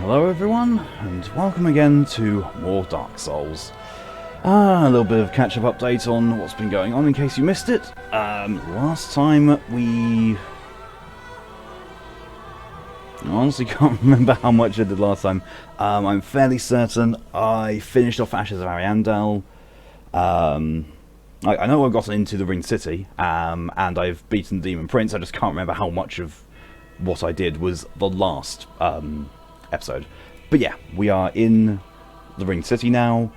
Hello everyone, and welcome again to more Dark Souls. A little bit of catch-up update on what's been going on in case you missed it. Last time we... I honestly can't remember how much I did last time. I'm fairly certain I finished off Ashes of Ariandel. I know I've gotten into the Ring City, and I've beaten the Demon Prince. I just can't remember how much of what I did was the last episode. But yeah, we are in the Ring City now.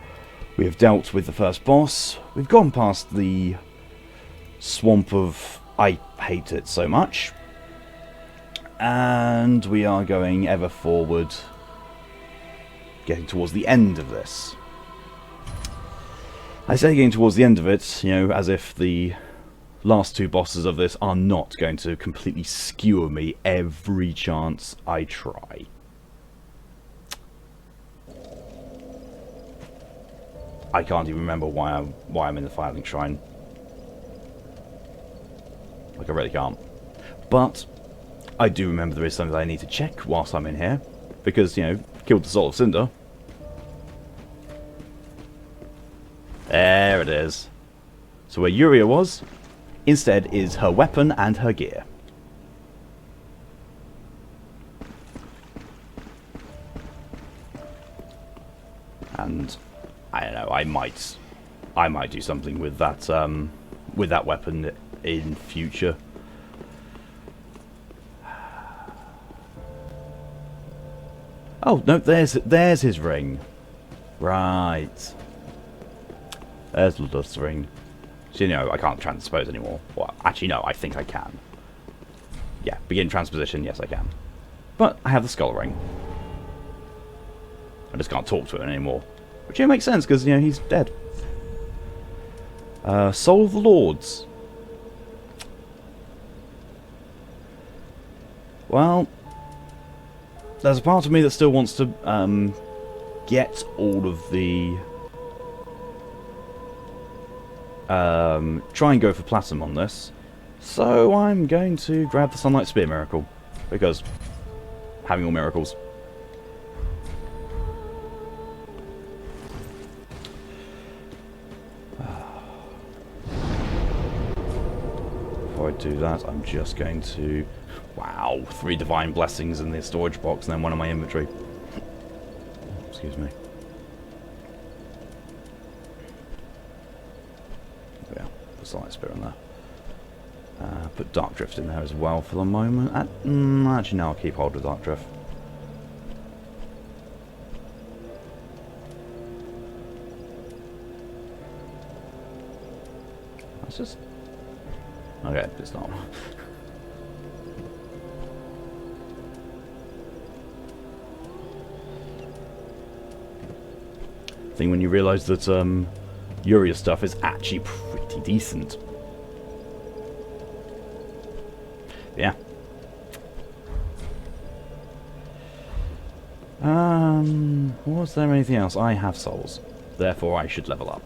We have dealt with the first boss. We've gone past the swamp of I hate it so much. And we are going ever forward, getting towards the end of this. I say getting towards the end of it, you know, as if the last two bosses of this are not going to completely skewer me every chance I try. I can't even remember why I'm in the Firelink Shrine. Like, I really can't. But I do remember there is something that I need to check whilst I'm in here. Because, you know, killed the Soul of Cinder. There it is. So where Yuria was, instead is her weapon and her gear. And I don't know, I might do something with that weapon in future. Oh no, there's his ring. Right. There's Ludus ring. So, you know, I can't transpose anymore. Well, actually no, I think I can. Yeah, begin transposition, yes I can. But I have the skull ring. I just can't talk to him anymore. Which yeah, makes sense, because, you know, he's dead. Soul of the Lords. Well, there's a part of me that still wants to get all of the... try and go for Platinum on this. So I'm going to grab the Sunlight Spear Miracle. Because having all miracles. Before I do that, I'm just going to... Wow, 3 Divine Blessings in the storage box and then 1 in my inventory. Excuse me. Yeah, put Sunlight Spear in there. Put Dark Drift in there as well for the moment. Actually, no, I'll keep hold of Dark Drift. That's just... Okay, it's not. Thing when you realise that Yuria's stuff is actually pretty decent. Yeah. Was there anything else? I have souls, therefore I should level up.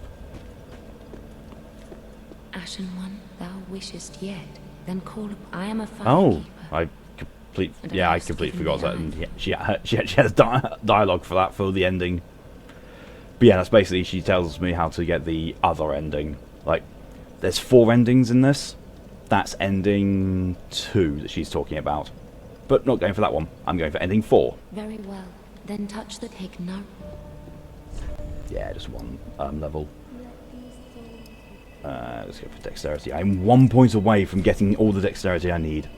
Ashen one, thou wishest yet, then call up. I am a firekeeper. Oh, I completely forgot that. And she has dialogue for that for the ending. But yeah, that's basically she tells me how to get the other ending. Like, there's 4 endings in this. That's ending 2 that she's talking about. But not going for that one. I'm going for ending 4. Very well. Then touch the take no. Yeah, just 1 level. Let's go for dexterity. I'm 1 point away from getting all the dexterity I need.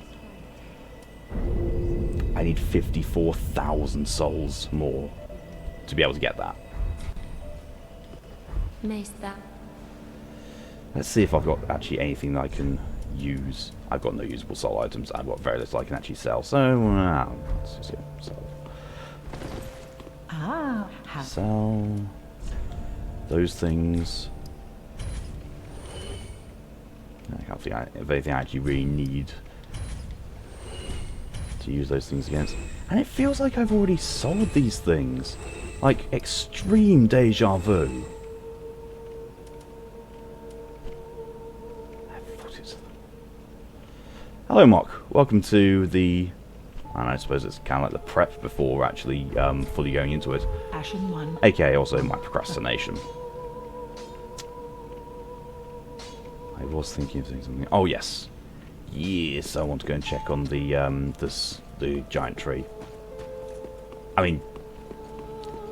I need 54,000 souls more to be able to get that. Mayst thou? Let's see if I've got actually anything that I can use. I've got no usable soul items. I've got very little I can actually sell. So, let's just go sell. Sell those things. I can't think of anything I actually really need to use those things against. And it feels like I've already sold these things. Like, extreme deja vu. Hello, Mock. Welcome to the And I suppose it's kind of like the prep before actually fully going into it. Ashen 1. AKA also my procrastination. I was thinking of doing something. Oh yes, yes. I want to go and check on the the giant tree. I mean,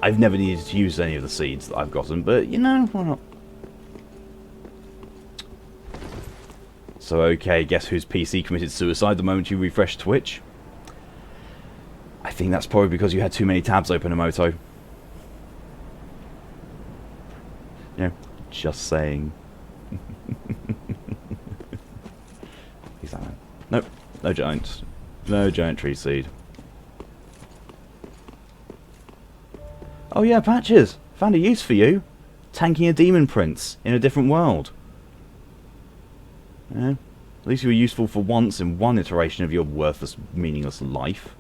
I've never needed to use any of the seeds that I've gotten, but you know, why not? So okay, guess whose PC committed suicide the moment you refreshed Twitch? I think that's probably because you had too many tabs open, Emoto. Yeah, just saying. Is that it? Nope, no giant tree seed. Oh yeah, Patches! Found a use for you. Tanking a demon prince in a different world. Yeah, at least you were useful for once in one iteration of your worthless, meaningless life.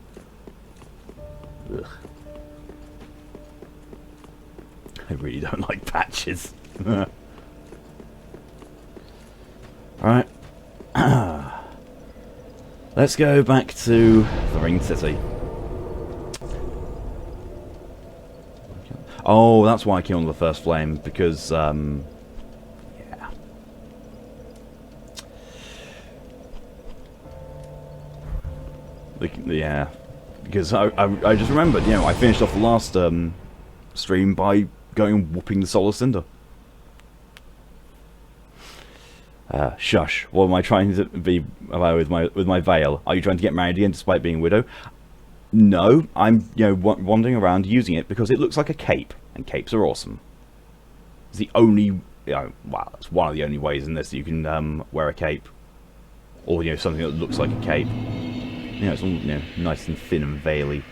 Ugh. I really don't like Patches. Alright. Let's go back to the Ringed City. Oh, that's why I killed the first flame, because, yeah. Yeah. Because I just remembered, you know, I finished off the last stream by going and whooping the Solar Cinder. Shush. What am I trying to be about with my veil? Are you trying to get married again despite being a widow? No, I'm wandering around using it because it looks like a cape, and capes are awesome. It's the only, well, it's one of the only ways in this that you can wear a cape, or something that looks like a cape. It's all nice and thin and veily.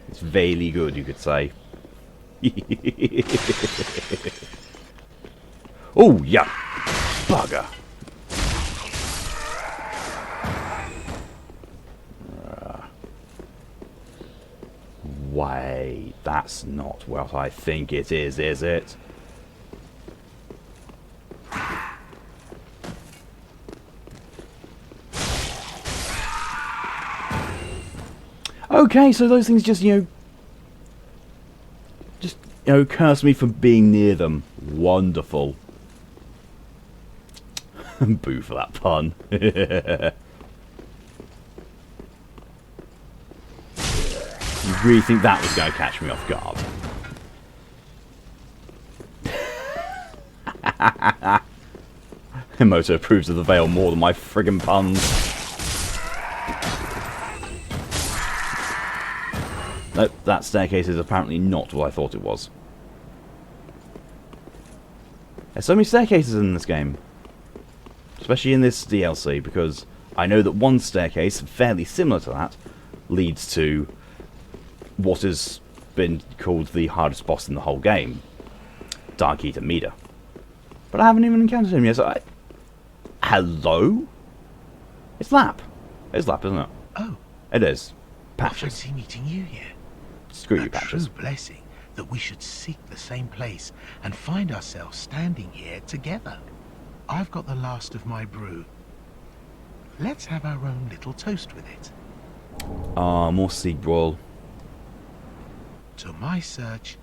It's veily good, you could say. Oh yeah, bugger. Wait, that's not what I think it is it? Okay, so those things just, curse me for being near them. Wonderful. Boo for that pun. You really think that was going to catch me off guard? Emoto approves of the veil more than my friggin' puns. Nope, that staircase is apparently not what I thought it was. There's so many staircases in this game. Especially in this DLC, because I know that one staircase, fairly similar to that, leads to what has been called the hardest boss in the whole game, Dark Eater Mida. But I haven't even encountered him yet, so Hello? It's Lap. It's Lap, isn't it? Oh. It is. I Patches. fancy meeting you here. Screw you, A Patches. true blessing that we should seek the same place and find ourselves standing here together. I've got the last of my brew. Let's have our own little toast with it. Ah, more seed broil. To my search,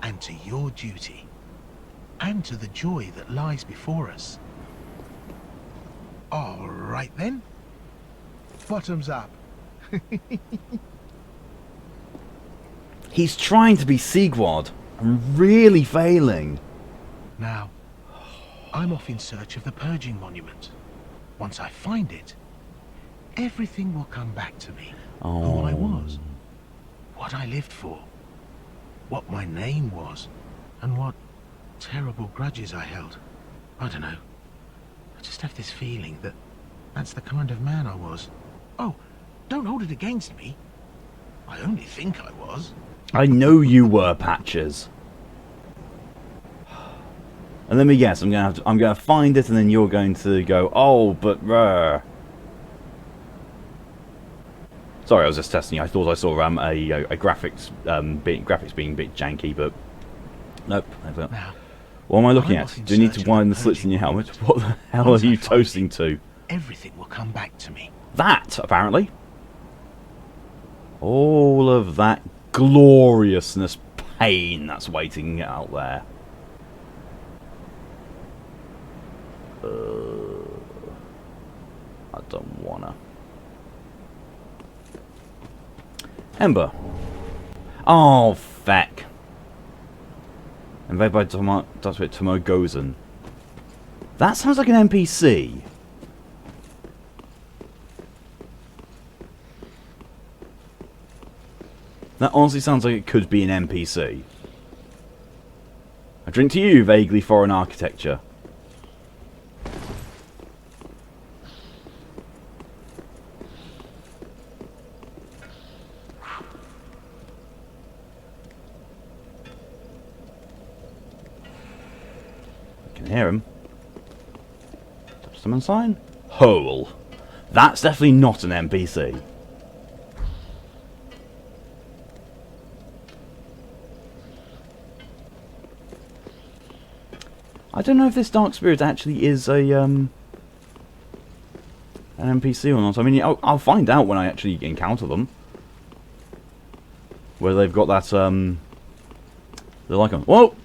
and to your duty, and to the joy that lies before us. All right then. Bottoms up. He's trying to be Sigward. I'm really failing. Now, I'm off in search of the Purging Monument. Once I find it, everything will come back to me. Oh. Who I was, what I lived for, what my name was, and what terrible grudges I held. I don't know. I just have this feeling that that's the kind of man I was. Oh, don't hold it against me. I only think I was. I know you were, Patches. And let me guess, I'm gonna find it, and then you're going to go, oh, but Sorry, I was just testing you. I thought I saw a graphics being a bit janky, but nope. Now, What am I looking I'm at? off in Do you need search to of widen the the slits in your Purging helmet? Monument. What the hell are Once I you find toasting it, to? everything will come back to me. That, apparently. All of that gloriousness, pain that's waiting out there. I don't wanna. Ember. Oh, feck. Invaded by Tomogozen. That sounds like an NPC. That honestly sounds like it could be an NPC. I drink to you, vaguely foreign architecture. I can hear him. Touch summon sign? Hole. That's definitely not an NPC. I don't know if this Dark Spirit actually is a an NPC or not. I mean, I'll find out when I actually encounter them. Whether they've got that they're like, whoa!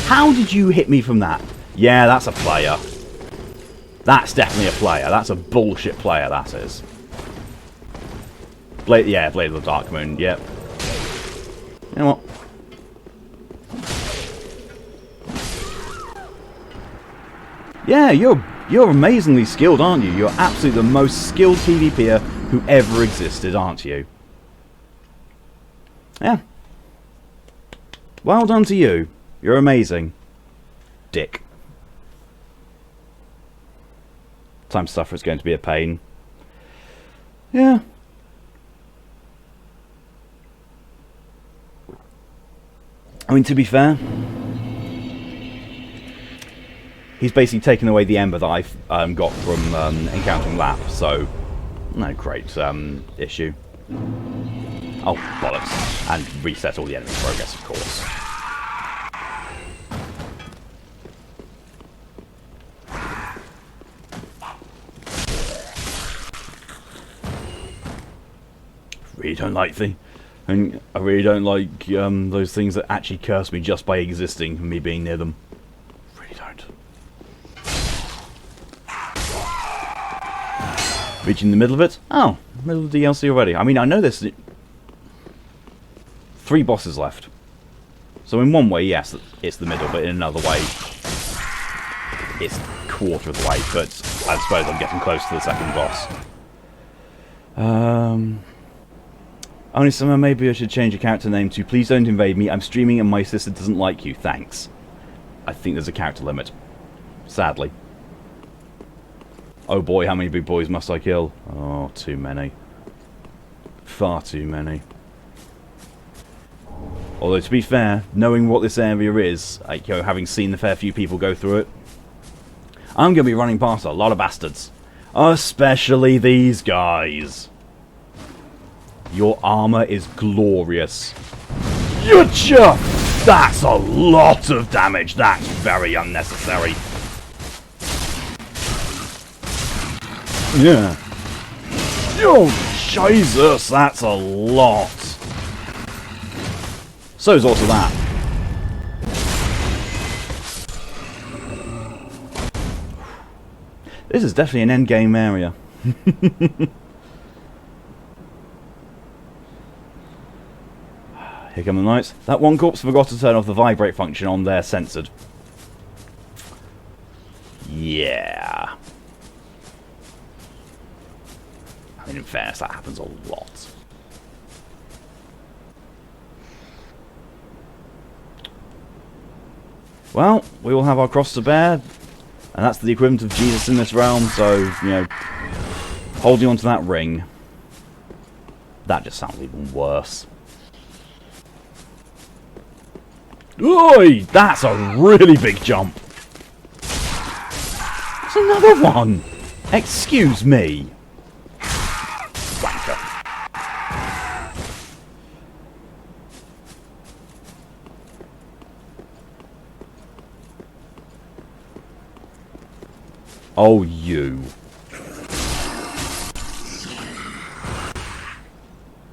How did you hit me from that? Yeah, that's a player. That's definitely a player. That's a bullshit player, that is. Blade of the Dark Moon, yep. You know what? Yeah, you're amazingly skilled, aren't you? You're absolutely the most skilled PvPer who ever existed, aren't you? Yeah. Well done to you. You're amazing. Dick. Time to suffer is going to be a pain. Yeah. I mean, to be fair, he's basically taken away the ember that I got from encountering Lap, so no great issue. Oh, bollocks. And reset all the enemy progress, of course. Really don't like and I really don't like those things that actually curse me just by existing and me being near them. Really don't. Reaching the middle of it? Oh, middle of the DLC already. I mean, I know there's 3 bosses left. So in one way, yes, it's the middle, but in another way, it's a quarter of the way. But I suppose I'm getting close to the second boss. Only somehow maybe I should change your character name to Please Don't Invade Me, I'm streaming and my sister doesn't like you, thanks. I think there's a character limit. Sadly. Oh boy, how many big boys must I kill? Oh, too many. Far too many. Although to be fair, knowing what this area is, like, you know, having seen the fair few people go through it, I'm going to be running past a lot of bastards. Especially these guys. Your armor is glorious. Yucha! That's a lot of damage. That's very unnecessary. Yeah. Oh, Jesus, that's a lot. So is also that. This is definitely an endgame area. Here come the knights. That one corpse forgot to turn off the vibrate function on their censored. Yeah. I mean, in fairness, that happens a lot. Well, we all have our cross to bear, and that's the equivalent of Jesus in this realm, so, you know, holding on to that ring. That just sounds even worse. Oi! That's a really big jump. There's another one. Excuse me. Wanker. Oh, you.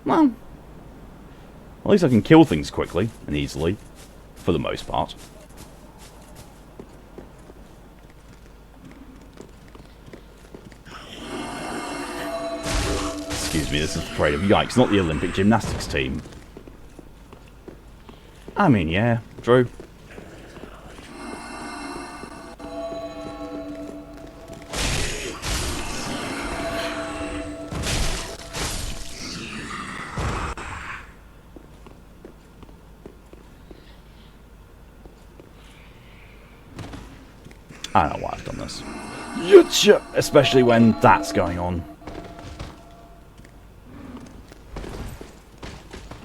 Well, at least I can kill things quickly and easily, for the most part. Excuse me, this is afraid of yikes, not the Olympic gymnastics team. I mean, yeah, true. I don't know why I've done this. Yutcha! Especially when that's going on.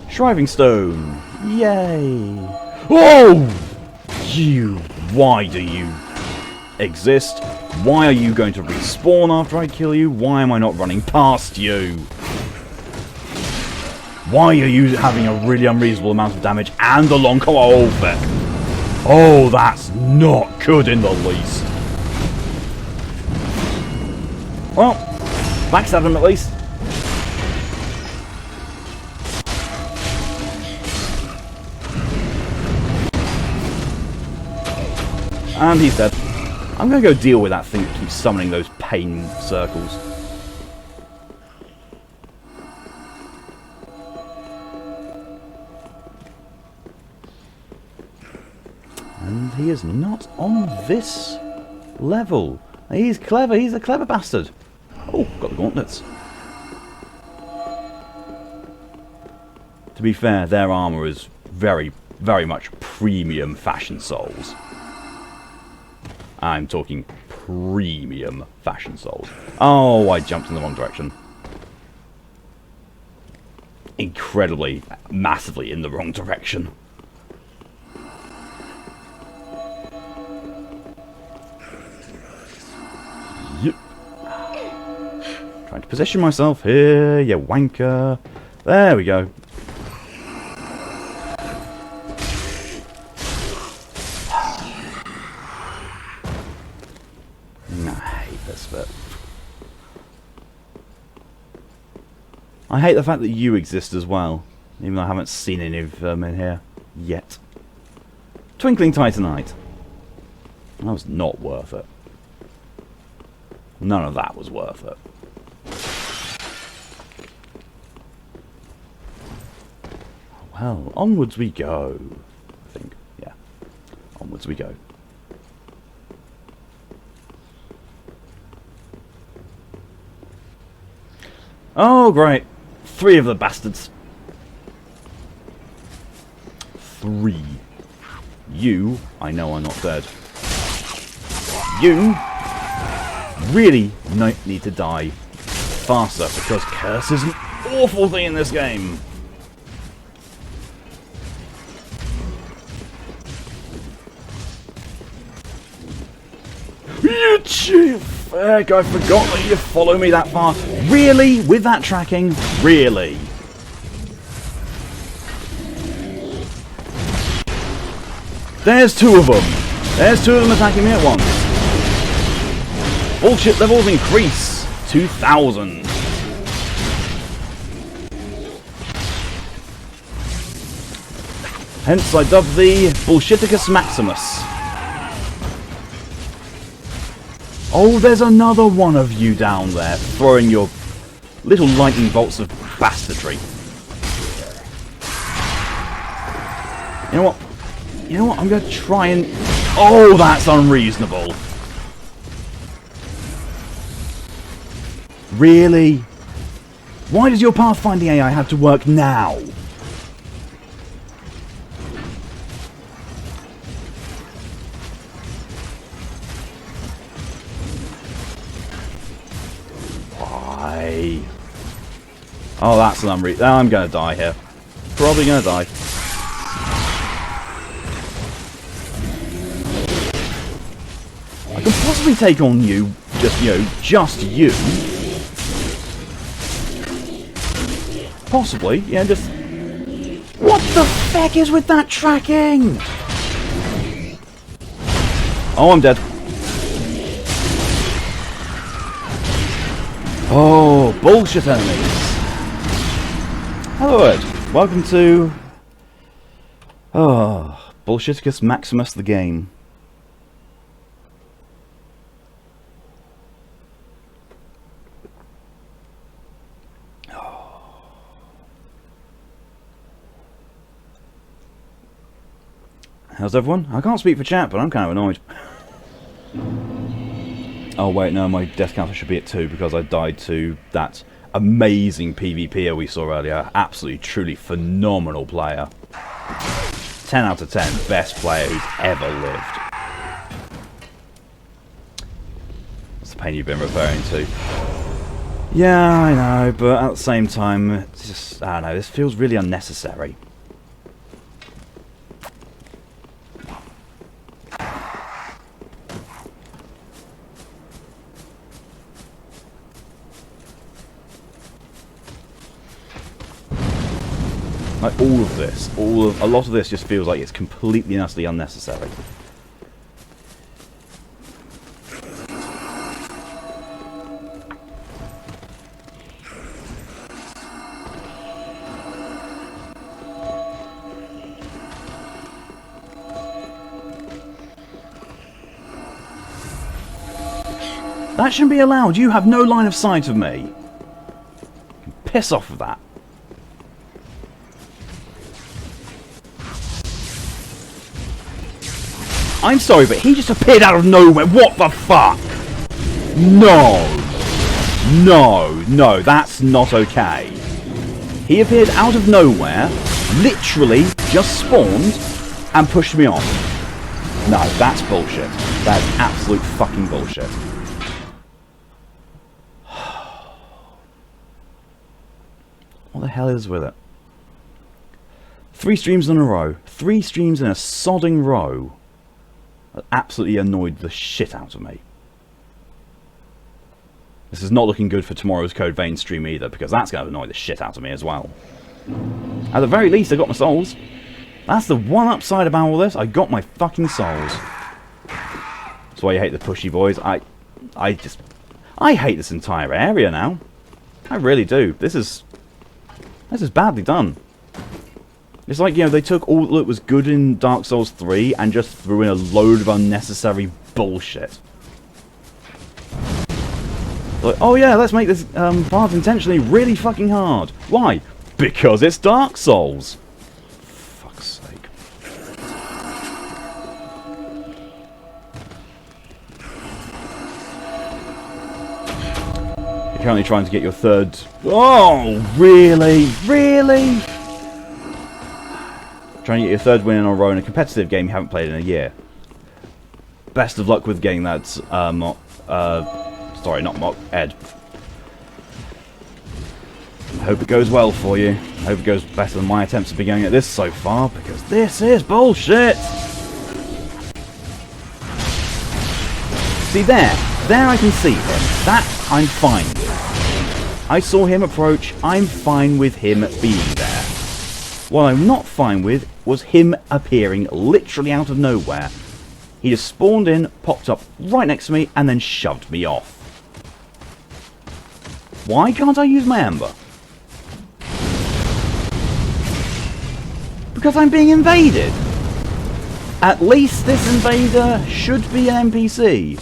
Shriving Stone! Yay! Oh! You! Why do you exist? Why are you going to respawn after I kill you? Why am I not running past you? Why are you having a really unreasonable amount of damage and a long combo? Oh, fuck. Oh, that's not good in the least. Well, backstab him at least. And he's dead. I'm going to go deal with that thing that keeps summoning those pain circles. And he is not on this level. He's clever. He's a clever bastard. Oh, got the gauntlets. To be fair, their armor is very, very much premium fashion souls. I'm talking premium fashion souls. Oh, I jumped in the wrong direction. Incredibly, massively in the wrong direction. Yep. Trying to position myself here, you wanker. There we go. I hate the fact that you exist as well, even though I haven't seen any of them in here yet. Twinkling Titanite. That was not worth it. None of that was worth it. Well, onwards we go. I think, yeah. Onwards we go. Oh, great. 3 of the bastards. 3. You, I know are not dead. You really need to die faster, because curse is an awful thing in this game. You chief! Heck, I forgot that you follow me that far. Really? With that tracking? Really? There's 2 of them. There's 2 of them attacking me at once. Bullshit levels increase. 2,000. Hence I dub thee Bullshiticus Maximus. Oh, there's another one of you down there, throwing your little lightning bolts of bastardry. You know what? You know what? I'm going to try and... Oh, that's unreasonable. Really? Why does your pathfinding AI have to work now? Oh, that's an I'm gonna die here. Probably gonna die. I can possibly take on you, just you. Possibly, yeah, just... What the feck is with that tracking? Oh, I'm dead. Oh, bullshit enemies. Hello, Ed. Welcome to... Oh, Bullshiticus Maximus the game. How's everyone? I can't speak for chat, but I'm kind of annoyed. Oh wait, no, my death counter should be at 2 because I died to that amazing PvPer we saw earlier. Absolutely, truly phenomenal player. 10 out of 10, best player who's ever lived. That's the pain you've been referring to. Yeah, I know, but at the same time, it's just, I don't know, this feels really unnecessary. Like all of this, a lot of this just feels like it's completely and utterly unnecessary. That shouldn't be allowed. You have no line of sight of me. Piss off with that. I'm sorry, but he just appeared out of nowhere. What the fuck? No. No, no, that's not okay. He appeared out of nowhere, literally just spawned, and pushed me off. No, that's bullshit. That's absolute fucking bullshit. What the hell is with it? 3 streams in a row. 3 streams in a sodding row. That absolutely annoyed the shit out of me. This is not looking good for tomorrow's Code Vein stream either, because that's going to annoy the shit out of me as well. At the very least, I got my souls. That's the one upside about all this. I got my fucking souls. That's why you hate the pushy boys. I hate this entire area now. I really do. This is badly done. It's like, you know, they took all that was good in Dark Souls 3 and just threw in a load of unnecessary bullshit. Like, oh yeah, let's make this path intentionally really fucking hard. Why? Because it's Dark Souls. Fuck's sake. You're currently trying to get your 3rd... Oh, really? Really? Trying to get your 3rd win in a row in a competitive game you haven't played in a year. Best of luck with getting that, sorry, not Mock, Ed. I hope it goes well for you. I hope it goes better than my attempts at beginning at this so far, because this is bullshit! See there I can see him. That I'm fine with. I saw him approach, I'm fine with him being there. What I'm not fine with was him appearing literally out of nowhere. He just spawned in, popped up right next to me, and then shoved me off. Why can't I use my amber? Because I'm being invaded. At least this invader should be an NPC.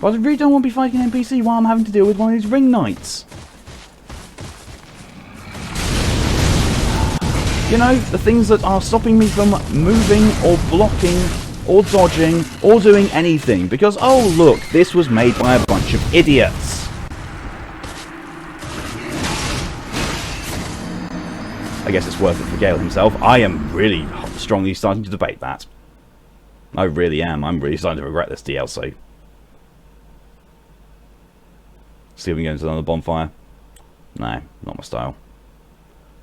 But I really don't want to be fighting an NPC while I'm having to deal with one of these ring knights. You know, the things that are stopping me from moving or blocking or dodging or doing anything. Because, oh look, this was made by a bunch of idiots. I guess it's worth it for Gael himself. I am really strongly starting to debate that. I really am. I'm really starting to regret this DLC. See if we can get into another bonfire. No, not my style.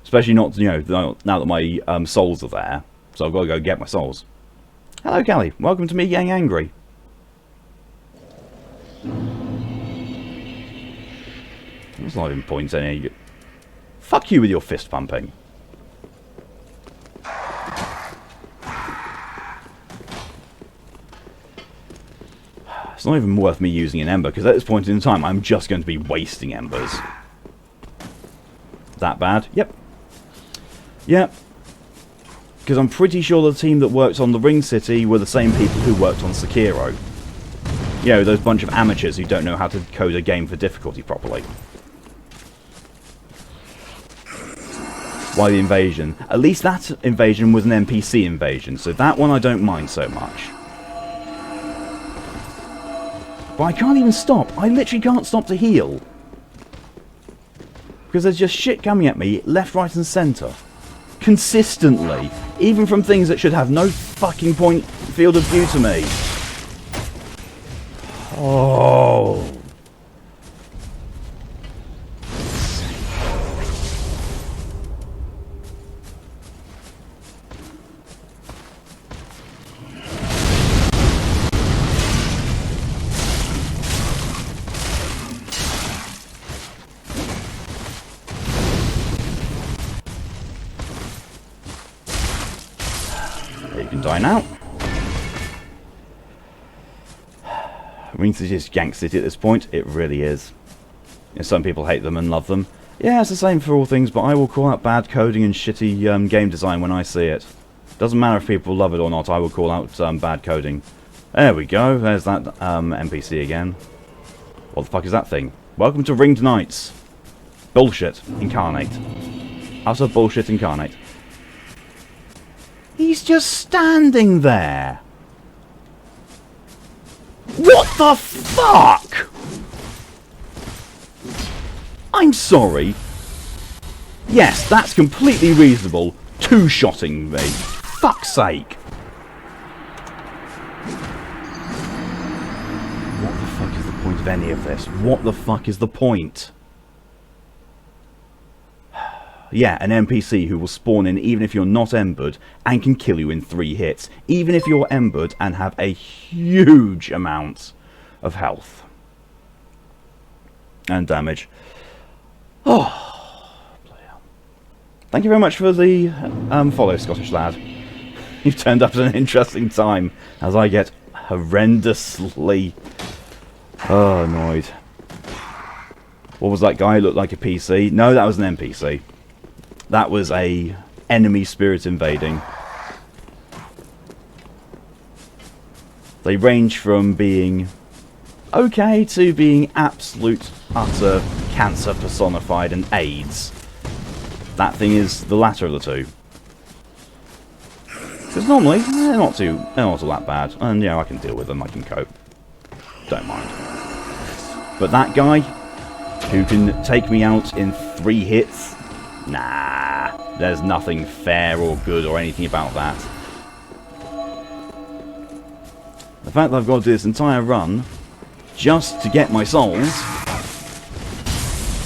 Especially not, you know, now that my souls are there. So I've got to go get my souls. Hello, Callie. Welcome to me getting angry. There's not even points in here. Fuck you with your fist pumping. It's not even worth me using an ember, because at this point in time, I'm just going to be wasting embers. That bad? Yep. Yep. Because I'm pretty sure the team that worked on the Ring City were the same people who worked on Sekiro. You know, those bunch of amateurs who don't know how to code a game for difficulty properly. Why the invasion? At least that invasion was an NPC invasion, so that one I don't mind so much. But I can't even stop. I literally can't stop to heal. Because there's just shit coming at me, left, right and centre. Consistently. Even from things that should have no fucking field of view to me. Oh. You can die now. Ring City is Gank City at this point. It really is. You know, some people hate them and love them. Yeah, it's the same for all things, but I will call out bad coding and shitty game design when I see it. Doesn't matter if people love it or not, I will call out bad coding. There we go. There's that NPC again. What the fuck is that thing? Welcome to Ringed Knights. Bullshit incarnate. Utter bullshit incarnate. He's just standing there. What the fuck? I'm sorry. Yes, that's completely reasonable. Two-shotting me. Fuck's sake. What the fuck is the point of any of this? What the fuck is the point? Yeah, an NPC who will spawn in even if you're not embered and can kill you in 3 hits. Even if you're embered and have a huge amount of health. And damage. Oh, bloody hell. Thank you very much for the follow, Scottish lad. You've turned up at an interesting time as I get horrendously annoyed. What was that guy who looked like a PC? No, that was an NPC. That was a enemy spirit invading. They range from being okay to being absolute, utter cancer personified and AIDS. That thing is the latter of the two. Because normally, they're not all that bad. And, yeah, I can deal with them, I can cope. Don't mind. But that guy, who can take me out in 3 hits... Nah, there's nothing fair or good or anything about that. The fact that I've got to do this entire run just to get my souls,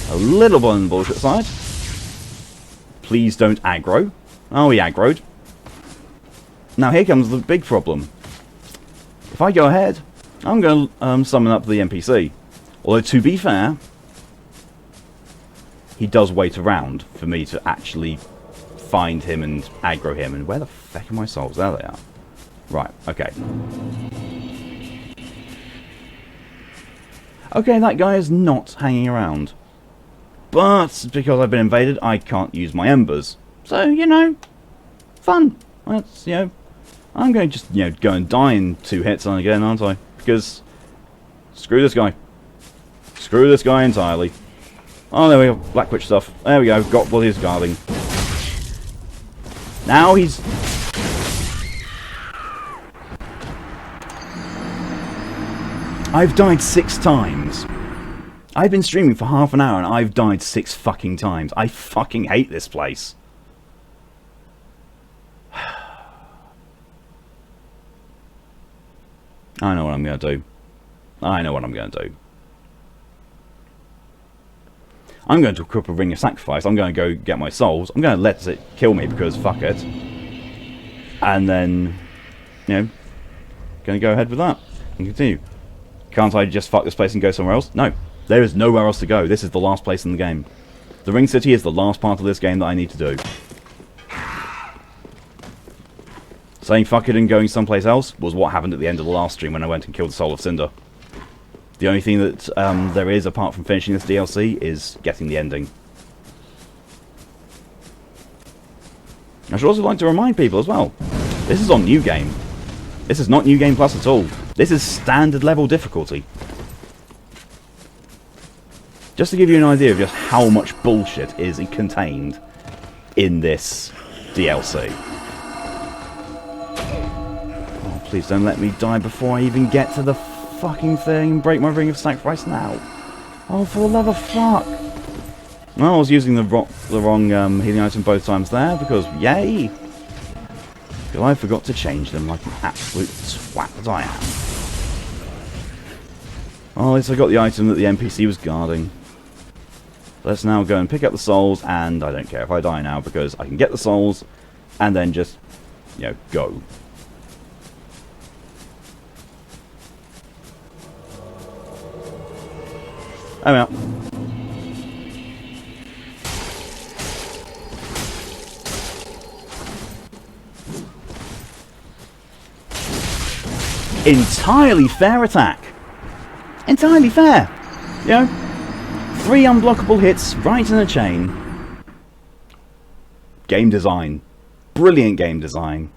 a little bit on the bullshit side. Please don't aggro. Oh, he aggroed. Now here comes the big problem. If I go ahead, I'm going to summon up the NPC. Although, to be fair, he does wait around for me to actually find him and aggro him. And where the feck are my souls? There they are. Right, okay. Okay, that guy is not hanging around. But because I've been invaded, I can't use my embers. So, you know, fun. That's, you know, I'm going to just, you know, go and die in 2 hits on again, aren't I? Because, screw this guy. Screw this guy entirely. Oh, there we go. Black Witch stuff. There we go. Got what he's guarding. Now he's... I've died 6 times. I've been streaming for half an hour and I've died 6 fucking times. I fucking hate this place. I know what I'm going to do. I know what I'm going to do. I'm going to equip a Ring of Sacrifice. I'm going to go get my souls. I'm going to let it kill me because fuck it. And then, you know, going to go ahead with that and continue. Can't I just fuck this place and go somewhere else? No. There is nowhere else to go. This is the last place in the game. The Ring City is the last part of this game that I need to do. Saying fuck it and going someplace else was what happened at the end of the last stream when I went and killed the Soul of Cinder. The only thing that there is, apart from finishing this DLC, is getting the ending. I should also like to remind people as well, this is on New Game. This is not New Game Plus at all. This is standard level difficulty. Just to give you an idea of just how much bullshit is contained in this DLC. Oh, please don't let me die before I even get to the fucking thing and break my ring of sacrifice now. Oh, for the love of fuck. Well, I was using the wrong healing item both times there, because yay! Because I forgot to change them like an absolute swat that I am. Well, at least I got the item that the NPC was guarding. Let's now go and pick up the souls, and I don't care if I die now, because I can get the souls, and then just, you know, go. I'm out. Entirely fair attack. Entirely fair. You know, 3 unblockable hits right in a chain. Game design. Brilliant game design.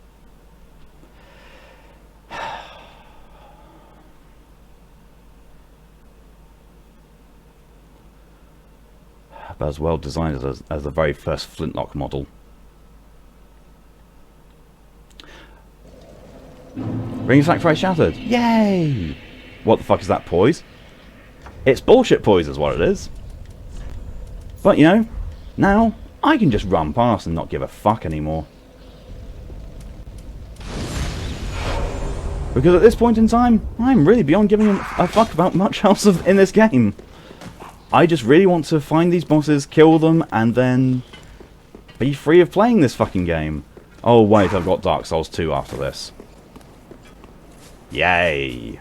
But as well designed as the very first Flintlock model. Ring of Sacrifice shattered. Yay! What the fuck is that poise? It's bullshit poise is what it is. But you know, now I can just run past and not give a fuck anymore. Because at this point in time, I'm really beyond giving a fuck about much else in this game. I just really want to find these bosses, kill them, and then be free of playing this fucking game. Oh wait, I've got Dark Souls 2 after this. Yay!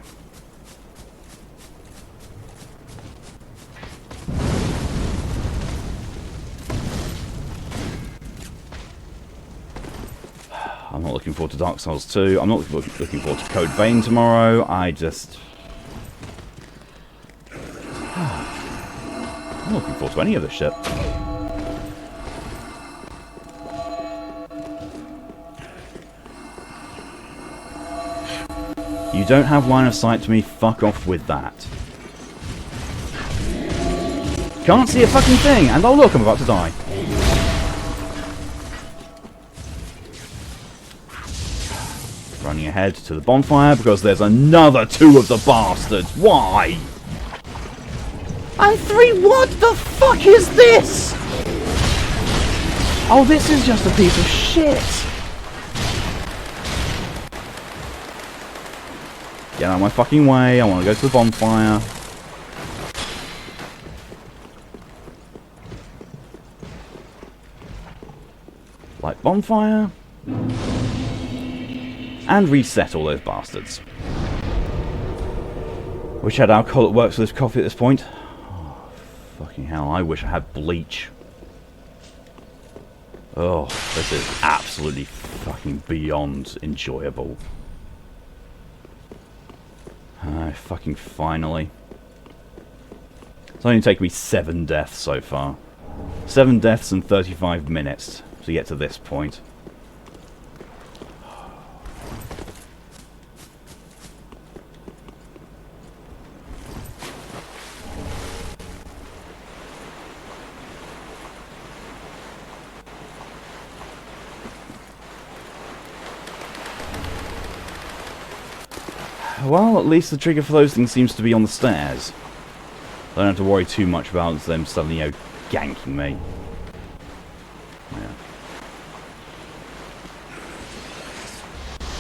I'm not looking forward to Dark Souls 2. I'm not looking forward to Code Vein tomorrow. I'm not looking forward to any of this shit. You don't have line of sight to me, fuck off with that. Can't see a fucking thing, and oh look, I'm about to die. Running ahead to the bonfire because there's another 2 of the bastards. Why? And 3, what the fuck is this? Oh, this is just a piece of shit. Get out of my fucking way, I want to go to the bonfire. Light bonfire. And reset all those bastards. Wish I had alcohol that works for this coffee at this point. Oh, fucking hell, I wish I had bleach. Oh, this is absolutely fucking beyond enjoyable. Fucking finally. It's only taken me 7 deaths so far. 7 deaths and 35 minutes to get to this point. Well, at least the trigger for those things seems to be on the stairs. I don't have to worry too much about them suddenly, you know, ganking me. Yeah.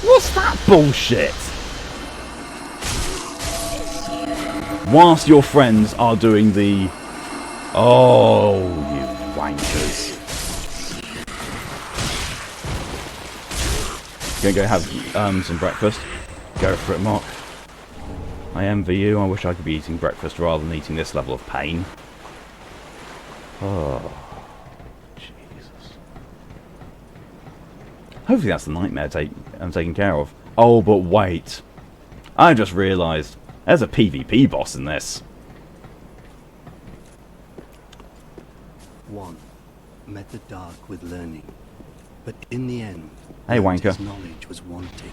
What's that bullshit? Whilst your friends are doing the... Oh, you wankers. Gonna go have some breakfast. Go for it, Mark. I envy you. I wish I could be eating breakfast rather than eating this level of pain. Oh, Jesus. Hopefully that's the nightmare I'm taking care of. Oh, but wait. I just realised. There's a PvP boss in this. 1. Met the dark with learning, but in the end, Hey, learned wanker. his knowledge was wanting.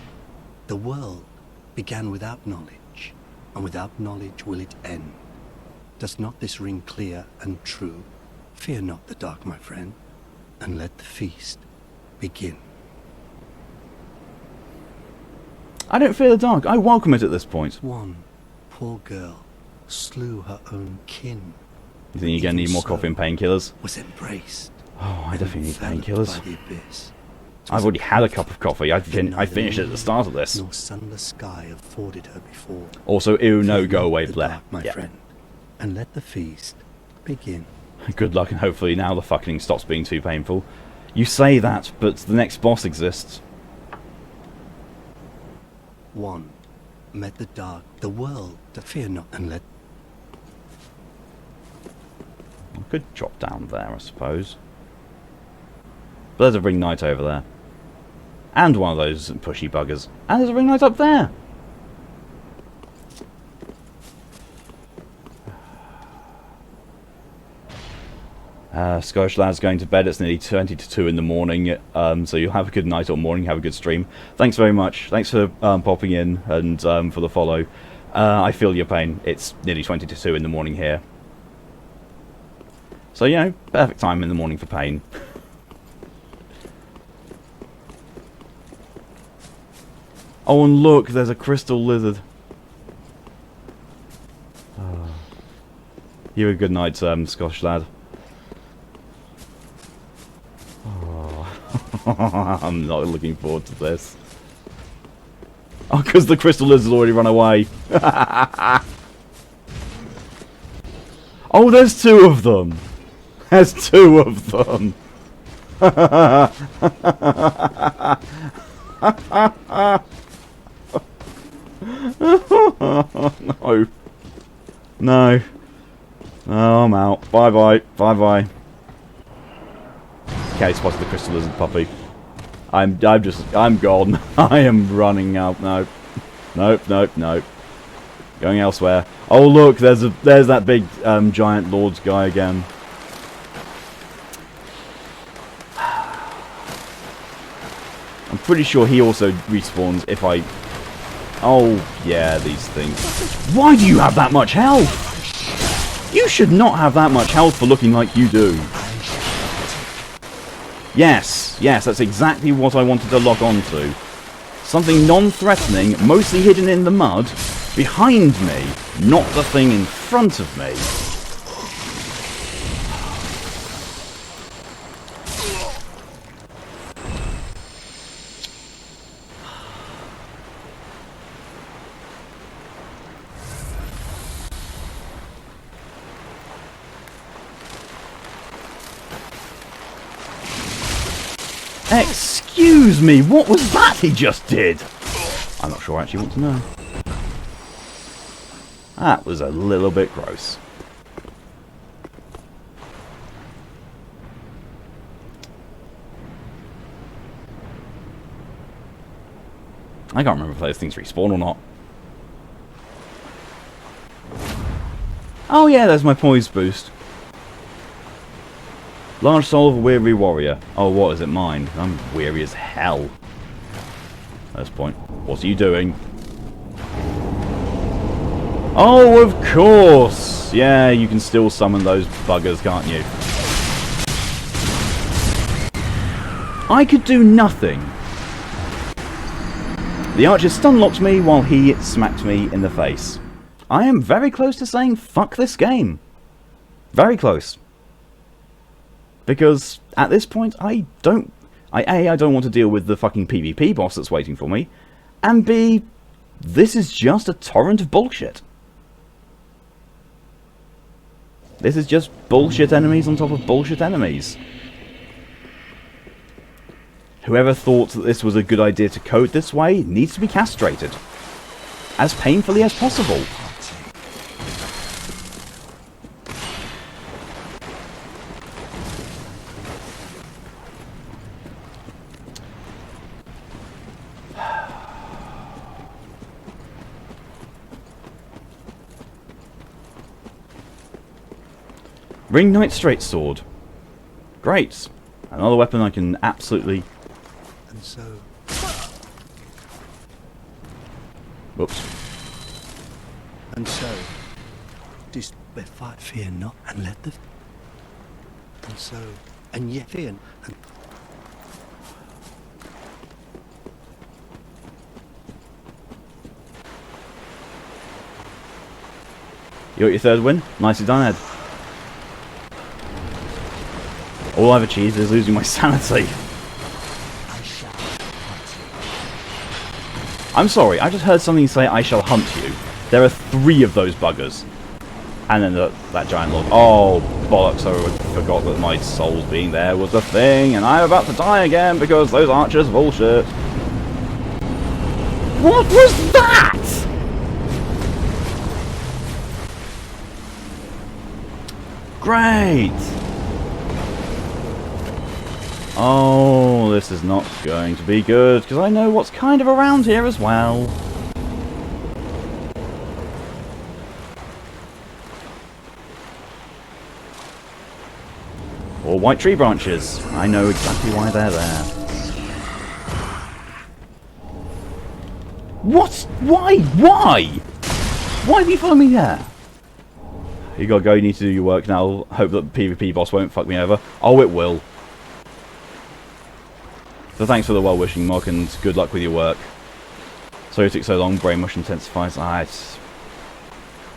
The world began without knowledge, and without knowledge will it end. Does not this ring clear and true? Fear not the dark, my friend, and let the feast begin. I don't fear the dark. I welcome it at this point. 1. Poor girl slew her own kin. You think you're going to need more Even coffee and so, painkillers? was embraced. Oh, I definitely need enveloped painkillers. by the abyss. I've already had a cup of coffee. I Neither finished it at the moon start of this. Nor sunless sky afforded her before. Also, ew, no, Fear go not away, the Blair. dark, my Yeah. friend, and let the feast begin. Good luck, and hopefully now the fucking stops being too painful. You say that, but the next boss exists. 1. Met the dark, the world, to fear not, and let... I could drop down there, I suppose. But there's a ring knight over there. And one of those pushy buggers. And there's a ring knight up there! Scottish lad's going to bed. It's nearly 20 to 2 in the morning. So you'll have a good night or morning. Have a good stream. Thanks very much. Thanks for popping in and for the follow. I feel your pain. It's nearly 20 to 2 in the morning here. So, you know, perfect time in the morning for pain. Oh, and look, there's a crystal lizard. Oh. You a good night, Scottish lad. Oh. I'm not looking forward to this. Oh, because the crystal lizard's already run away. Oh, there's 2 of them. There's 2 of them. No. No. Oh, I'm out. Bye bye. Bye bye. Okay, spotted the crystal lizard puppy. I'm gone. I am running out. Nope. Nope, nope, nope. Going elsewhere. Oh look, there's that big giant lords guy again. I'm pretty sure he also respawns if I... Oh, yeah, these things. Why do you have that much health? You should not have that much health for looking like you do. Yes, yes, that's exactly what I wanted to log on to. Something non-threatening, mostly hidden in the mud, behind me, not the thing in front of me. Excuse me, what was that he just did? I'm not sure I actually want to know. That was a little bit gross. I can't remember if those things respawn or not. Oh yeah, there's my poise boost. Large soul of a weary warrior. Oh, what is it mine? I'm weary as hell. At this point. What are you doing? Oh, of course! Yeah, you can still summon those buggers, can't you? I could do nothing. The archer stun-locked me while he smacked me in the face. I am very close to saying fuck this game. Very close. Because at this point, I don't want to deal with the fucking PvP boss that's waiting for me, and B, this is just a torrent of bullshit. This is just bullshit enemies on top of bullshit enemies. Whoever thought that this was a good idea to code this way needs to be castrated. As painfully as possible. Ring Knight Straight Sword. Great. Another weapon I can absolutely... And so... Whoops. And so... fear not, and let the... And so... And yet fear... And... You got your third win? Nicely done, Ed. All I've achieved is losing my sanity. I'm sorry, I just heard something say I shall hunt you. There are 3 of those buggers. And then that giant lord. Oh, bollocks, I forgot that my soul being there was a thing, and I'm about to die again because those archers bullshit. What was that? Great! Oh, this is not going to be good, because I know what's kind of around here as well. Or white tree branches. I know exactly why they're there. What? Why? Why? Why have you followed me there? You gotta go, you need to do your work now. Hope that the PvP boss won't fuck me over. Oh, it will. So thanks for the well-wishing, Mark, and good luck with your work. Sorry it took so long, brain mush intensifies.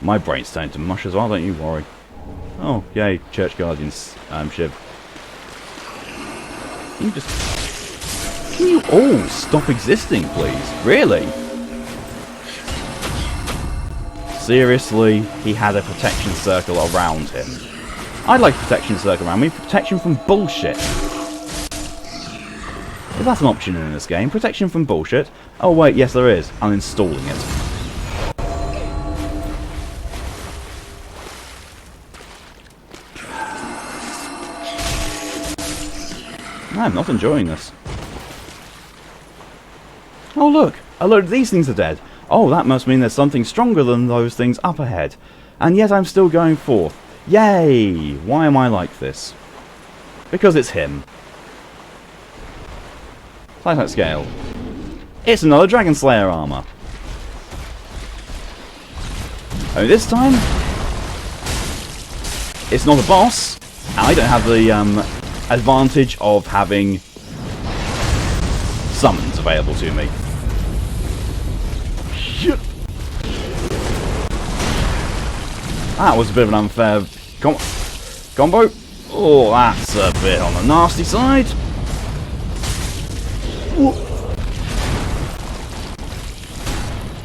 My brain's turning to mush as well, don't you worry. Oh, yay, Church Guardians, Shiv. Can you all stop existing, please? Really? Seriously, he had a protection circle around him. I'd like a protection circle around me. Protection from bullshit. If that's an option in this game, protection from bullshit. Oh wait, yes there is. I'm installing it. I'm not enjoying this. Oh look, a load of these things are dead. Oh, that must mean there's something stronger than those things up ahead. And yet I'm still going forth. Yay! Why am I like this? Because it's him. Like that scale. It's another Dragon Slayer armor. Only this time, it's not a boss. And I don't have the advantage of having summons available to me. That was a bit of an unfair combo. Oh, that's a bit on the nasty side.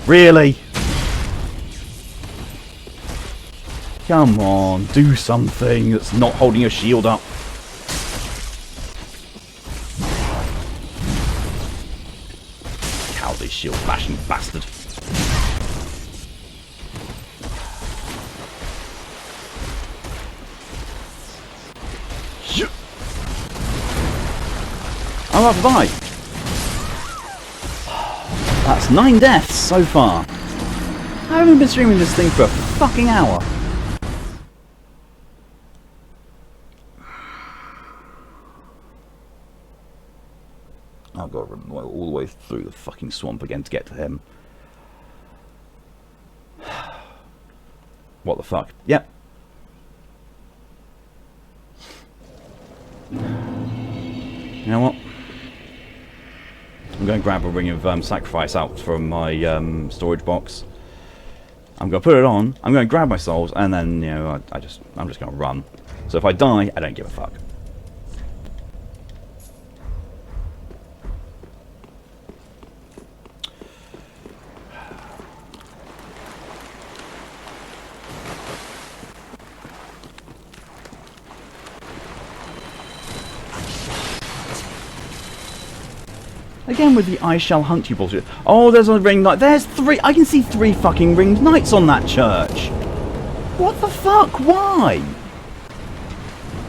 Really? Come on, do something that's not holding your shield up. Cowardly shield bashing bastard. I'm about to die. That's 9 deaths so far. I haven't been streaming this thing for a fucking hour. I've got to run all the way through the fucking swamp again to get to him. What the fuck? Yep. You know what? I'm going to grab a ring of sacrifice out from my storage box. I'm going to put it on. I'm going to grab my souls, and then you know I'm just going to run. So if I die, I don't give a fuck. Again with the I shall hunt you bullshit. Oh, there's a ring knight. There's 3. I can see 3 fucking ringed knights on that church. What the fuck? Why?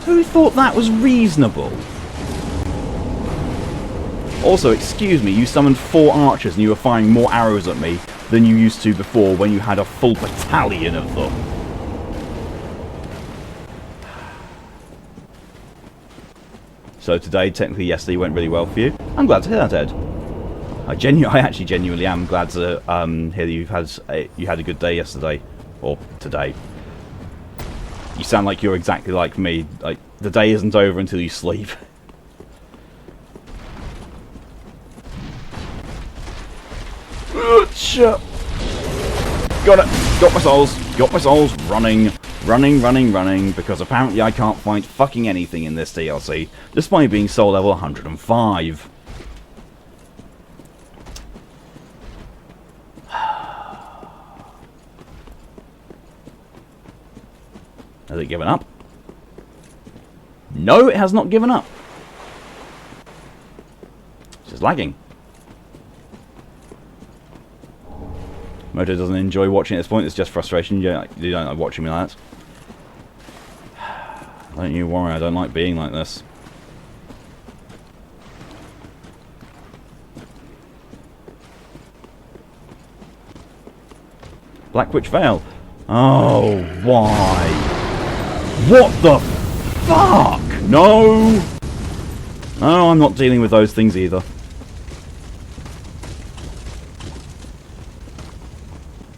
Who thought that was reasonable? Also, excuse me, you summoned 4 archers and you were firing more arrows at me than you used to before when you had a full battalion of them. So today, technically yesterday, went really well for you. I'm glad to hear that, Ed. I actually genuinely am glad to hear that you had a good day yesterday, or today. You sound like you're exactly like me. Like the day isn't over until you sleep. Shit. Got it. Got my souls. Got my souls. Running. Running. Because apparently I can't find fucking anything in this DLC, despite being soul level 105. Has it given up? No, it has not given up. It's just lagging. Moto doesn't enjoy watching at this point, it's just frustration. You don't like watching me like that. Don't you worry, I don't like being like this. Black Witch Veil. Oh, why? What the fuck? No! No, I'm not dealing with those things either.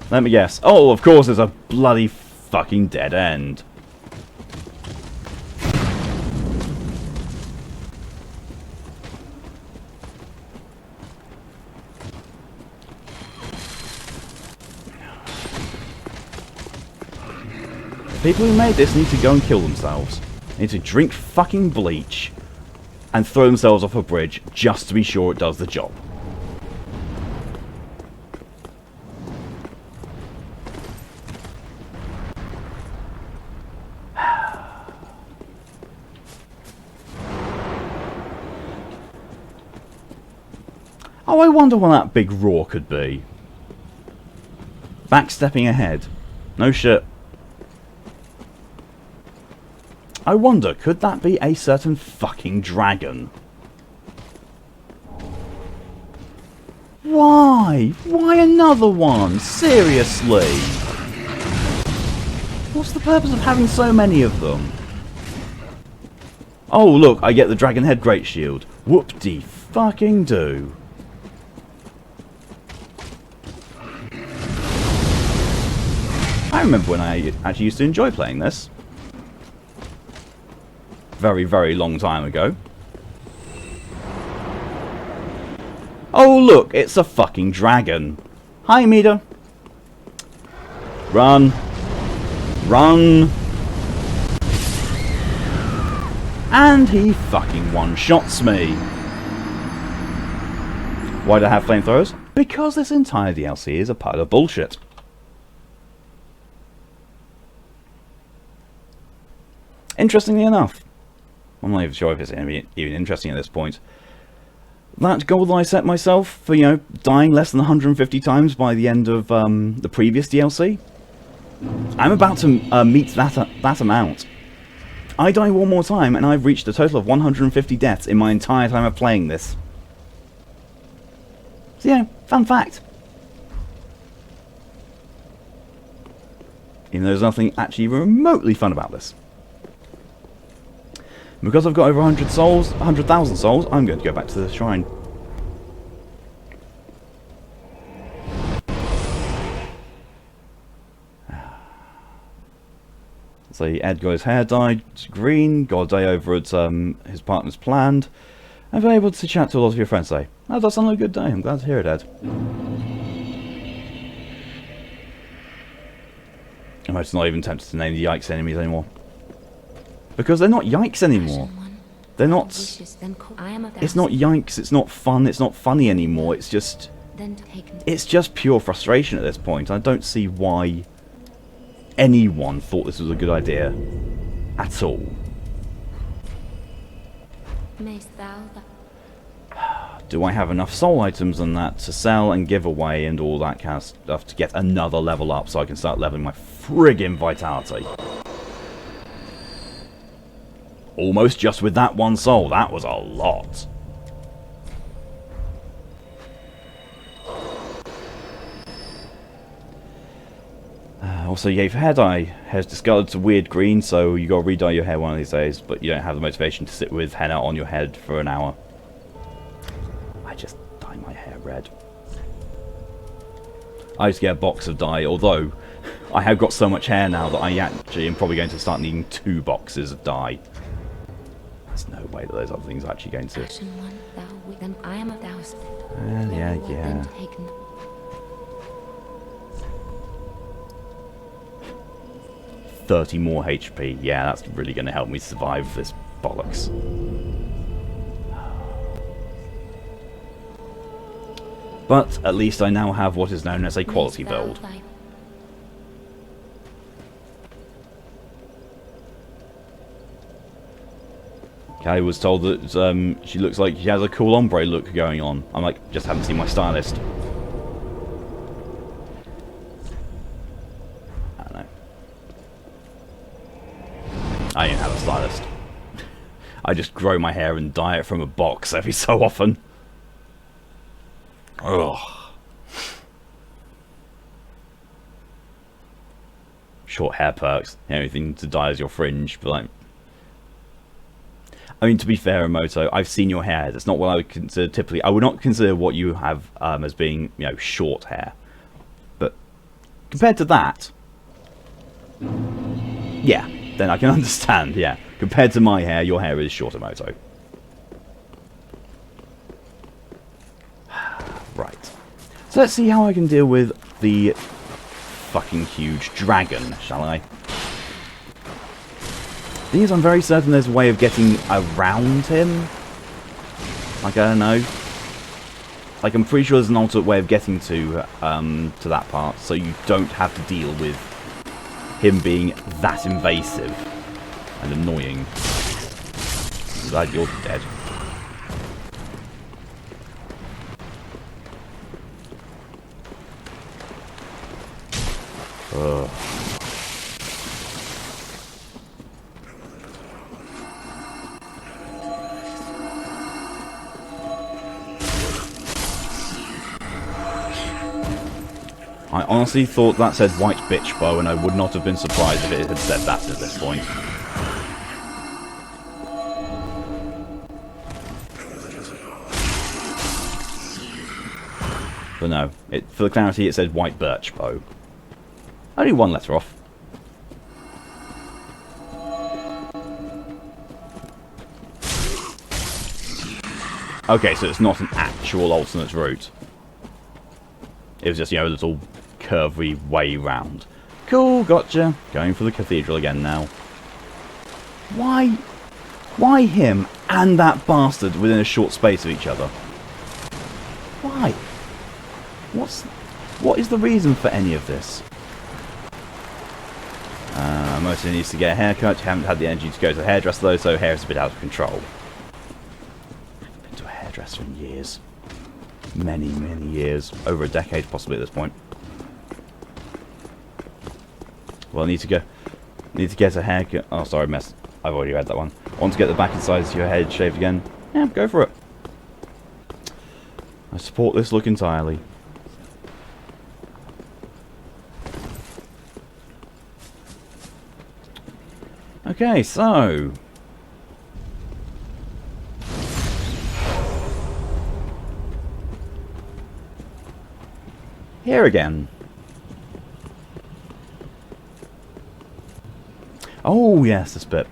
Let me guess. Oh, of course, there's a bloody fucking dead end. The people who made this need to go and kill themselves. They need to drink fucking bleach and throw themselves off a bridge just to be sure it does the job. Oh, I wonder what that big roar could be. Backstepping ahead. No shit. I wonder, could that be a certain fucking dragon? Why? Why another one? Seriously? What's the purpose of having so many of them? Oh, look, I get the dragon head great shield. Whoop-de fucking do. I remember when I actually used to enjoy playing this. Very, very long time ago. Oh look, it's a fucking dragon. Hi, Mida. Run. Run. And he fucking one-shots me. Why do I have flamethrowers? Because this entire DLC is a pile of bullshit. Interestingly enough, I'm not even sure if it's going to be even interesting at this point. That goal that I set myself for, you know, dying less than 150 times by the end of the previous DLC, I'm about to meet that amount. I die one more time and I've reached a total of 150 deaths in my entire time of playing this. So yeah, fun fact. Even though there's nothing actually remotely fun about this. Because I've got over 100 souls, 100,000 souls, I'm going to go back to the shrine. So Ed got his hair dyed green, got a day over at his partner's planned, and been able to chat to a lot of your friends today. That does sound like a good day, I'm glad to hear it, Ed. I'm just not even tempted to name the Yikes enemies anymore. Because they're not Yikes anymore. They're not... It's not Yikes, it's not fun, it's not funny anymore, it's just... It's just pure frustration at this point. I don't see why anyone thought this was a good idea. At all. Do I have enough soul items and that to sell and give away and all that kind of stuff to get another level up so I can start leveling my friggin' vitality? Almost just with that one soul. That was a lot. Also, yeah, for hair dye, hair's discolored to weird green, so you gotta re-dye your hair one of these days, but you don't have the motivation to sit with henna on your head for an hour. I just dye my hair red. I just get a box of dye, although I have got so much hair now that I actually am probably going to start needing 2 boxes of dye. There's no way that those other things are actually going to... Then I am a thousand. Yeah. 30 more HP. Yeah, that's really going to help me survive this bollocks. But at least I now have what is known as a quality build. Callie was told that she looks like she has a cool ombre look going on. I'm like, just haven't seen my stylist. I don't know. I don't have a stylist. I just grow my hair and dye it from a box every so often. Ugh. Short hair perks. Anything to dye as your fringe, but like... I mean, to be fair, Emoto, I've seen your hair. That's not what I would consider typically. I would not consider what you have as being, you know, short hair. But compared to that, yeah, then I can understand, yeah. Compared to my hair, your hair is short, Emoto. Right. So let's see how I can deal with the fucking huge dragon, shall I? Thing is, I'm very certain there's a way of getting around him. Like, I don't know. Like, I'm pretty sure there's an alternate way of getting to that part, so you don't have to deal with him being that invasive and annoying. I'm glad you're dead. Ugh. I honestly thought that said white bitch bow, and I would not have been surprised if it had said that at this point. But no, for the clarity it said white birch bow. Only 1 letter off. Okay, so it's not an actual alternate route. It was just, you know, a little curvy way round. Cool, gotcha. Going for the cathedral again now. Why? Why him and that bastard within a short space of each other? Why? What is the reason for any of this? Mostly needs to get a haircut. You haven't had the energy to go to the hairdresser though, so hair is a bit out of control. I haven't been to a hairdresser in years. Many, many years. Over a decade possibly at this point. Well, I need to get a haircut. Oh, sorry, I've already read that one. I want to get the back and sides of your head shaved again. Yeah, go for it. I support this look entirely. Okay, so... here again. Oh, yes, this bit.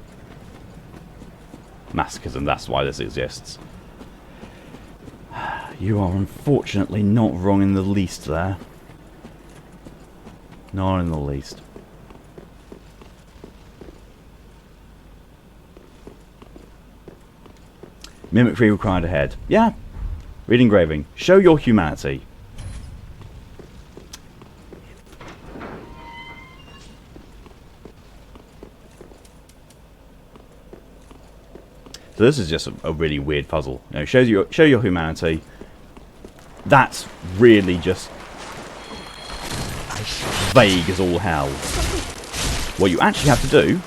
Masochism, that's why this exists. You are unfortunately not wrong in the least there. Not in the least. Mimicry required ahead. Yeah. Read engraving. Show your humanity. So this is just a really weird puzzle. You know, show your humanity. That's really just vague as all hell. What you actually have to do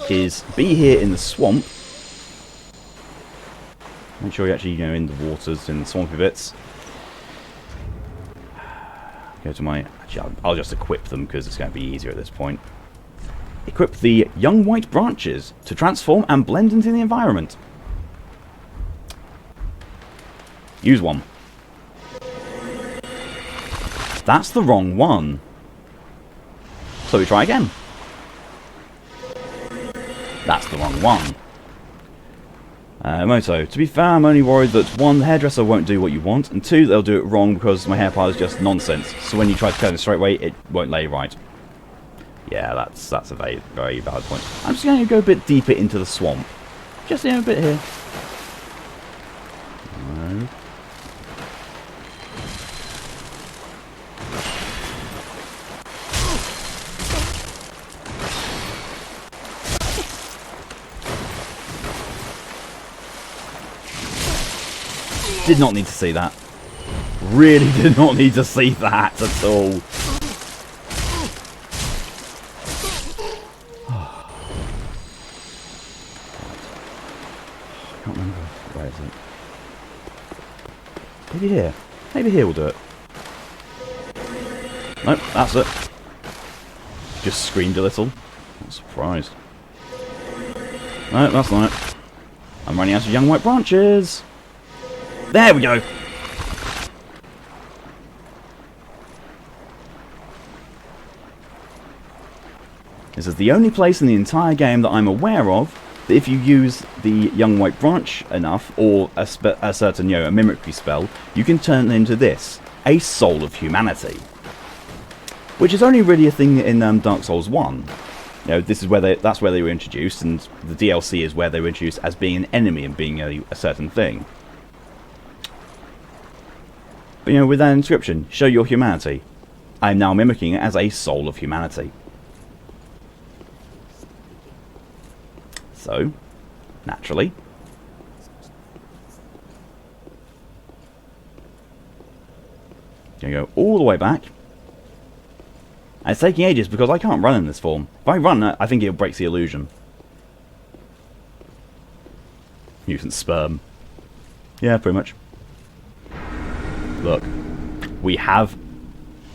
is be here in the swamp. Make sure you're actually, you know, in the waters, in the swampy bits. Go to my... Actually, I'll just equip them because it's going to be easier at this point. Equip the young white branches to transform and blend into the environment. Use one. That's the wrong one. So we try again. That's the wrong one. Moto, to be fair, I'm only worried that 1, the hairdresser won't do what you want, and 2, they'll do it wrong because my hair pile is just nonsense. So when you try to cut it straight away, it won't lay right. Yeah, that's a very, very valid point. I'm just going to go a bit deeper into the swamp. Just a bit here. No. Did not need to see that. Really did not need to see that at all. I can't remember. Where is it? Maybe here. Maybe here will do it. Nope, that's it. Just screamed a little. Not surprised. No, that's not it. I'm running out of young white branches. There we go. This is the only place in the entire game that I'm aware of that if you use the young white branch enough, or a certain, a mimicry spell, you can turn it into this, a soul of humanity. Which is only really a thing in Dark Souls 1. This is where that's where they were introduced, and the DLC is where they were introduced as being an enemy and being a certain thing. But with that inscription, show your humanity. I am now mimicking it as a soul of humanity. So, naturally, gonna go all the way back. And it's taking ages because I can't run in this form. If I run, I think it breaks the illusion. Mutant sperm. Yeah, pretty much. Look, we have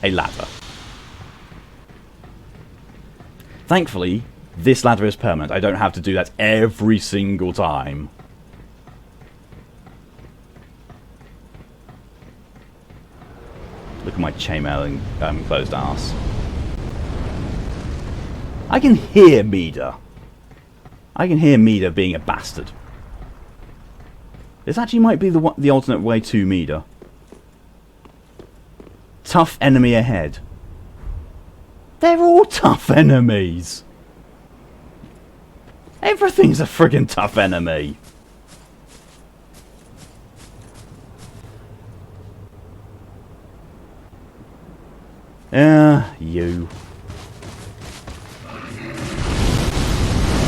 a ladder. Thankfully, this ladder is permanent. I don't have to do that every single time. Look at my chainmail and closed arse. I can hear Mida. I can hear Mida being a bastard. This actually might be the alternate way to Mida. Tough enemy ahead. They're all tough enemies. Everything's a friggin' tough enemy. You.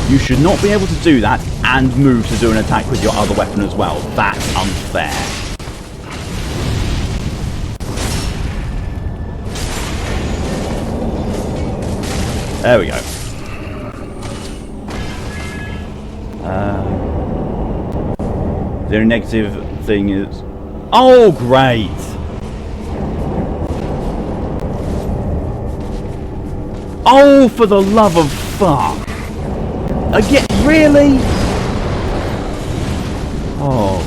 You should not be able to do that and move to do an attack with your other weapon as well. That's unfair. There we go. The only negative thing is... Oh, great! Oh, for the love of fuck! Again, really? Oh.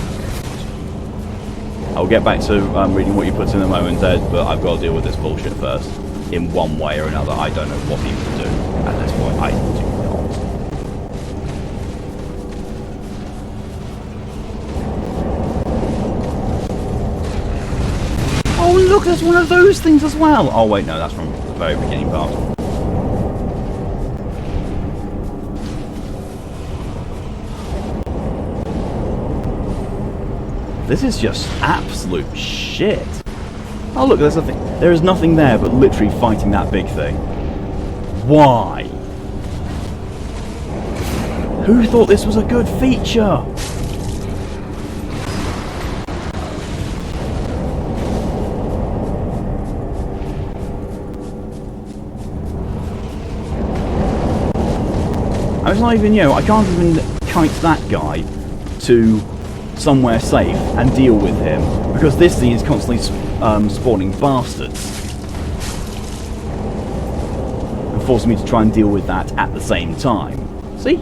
I'll get back to reading what you put in a moment, Ed, but I've got to deal with this bullshit first. In one way or another. I don't know what people do at this point. I do not. Oh, look, there's one of those things as well. Oh, wait, no, that's from the very beginning part. This is just absolute shit. Oh look, there's nothing. There is nothing there but literally fighting that big thing. Why? Who thought this was a good feature? I was not even, I can't even kite that guy to somewhere safe and deal with him because this thing is constantly spawning bastards. forcing me to try and deal with that at the same time. See?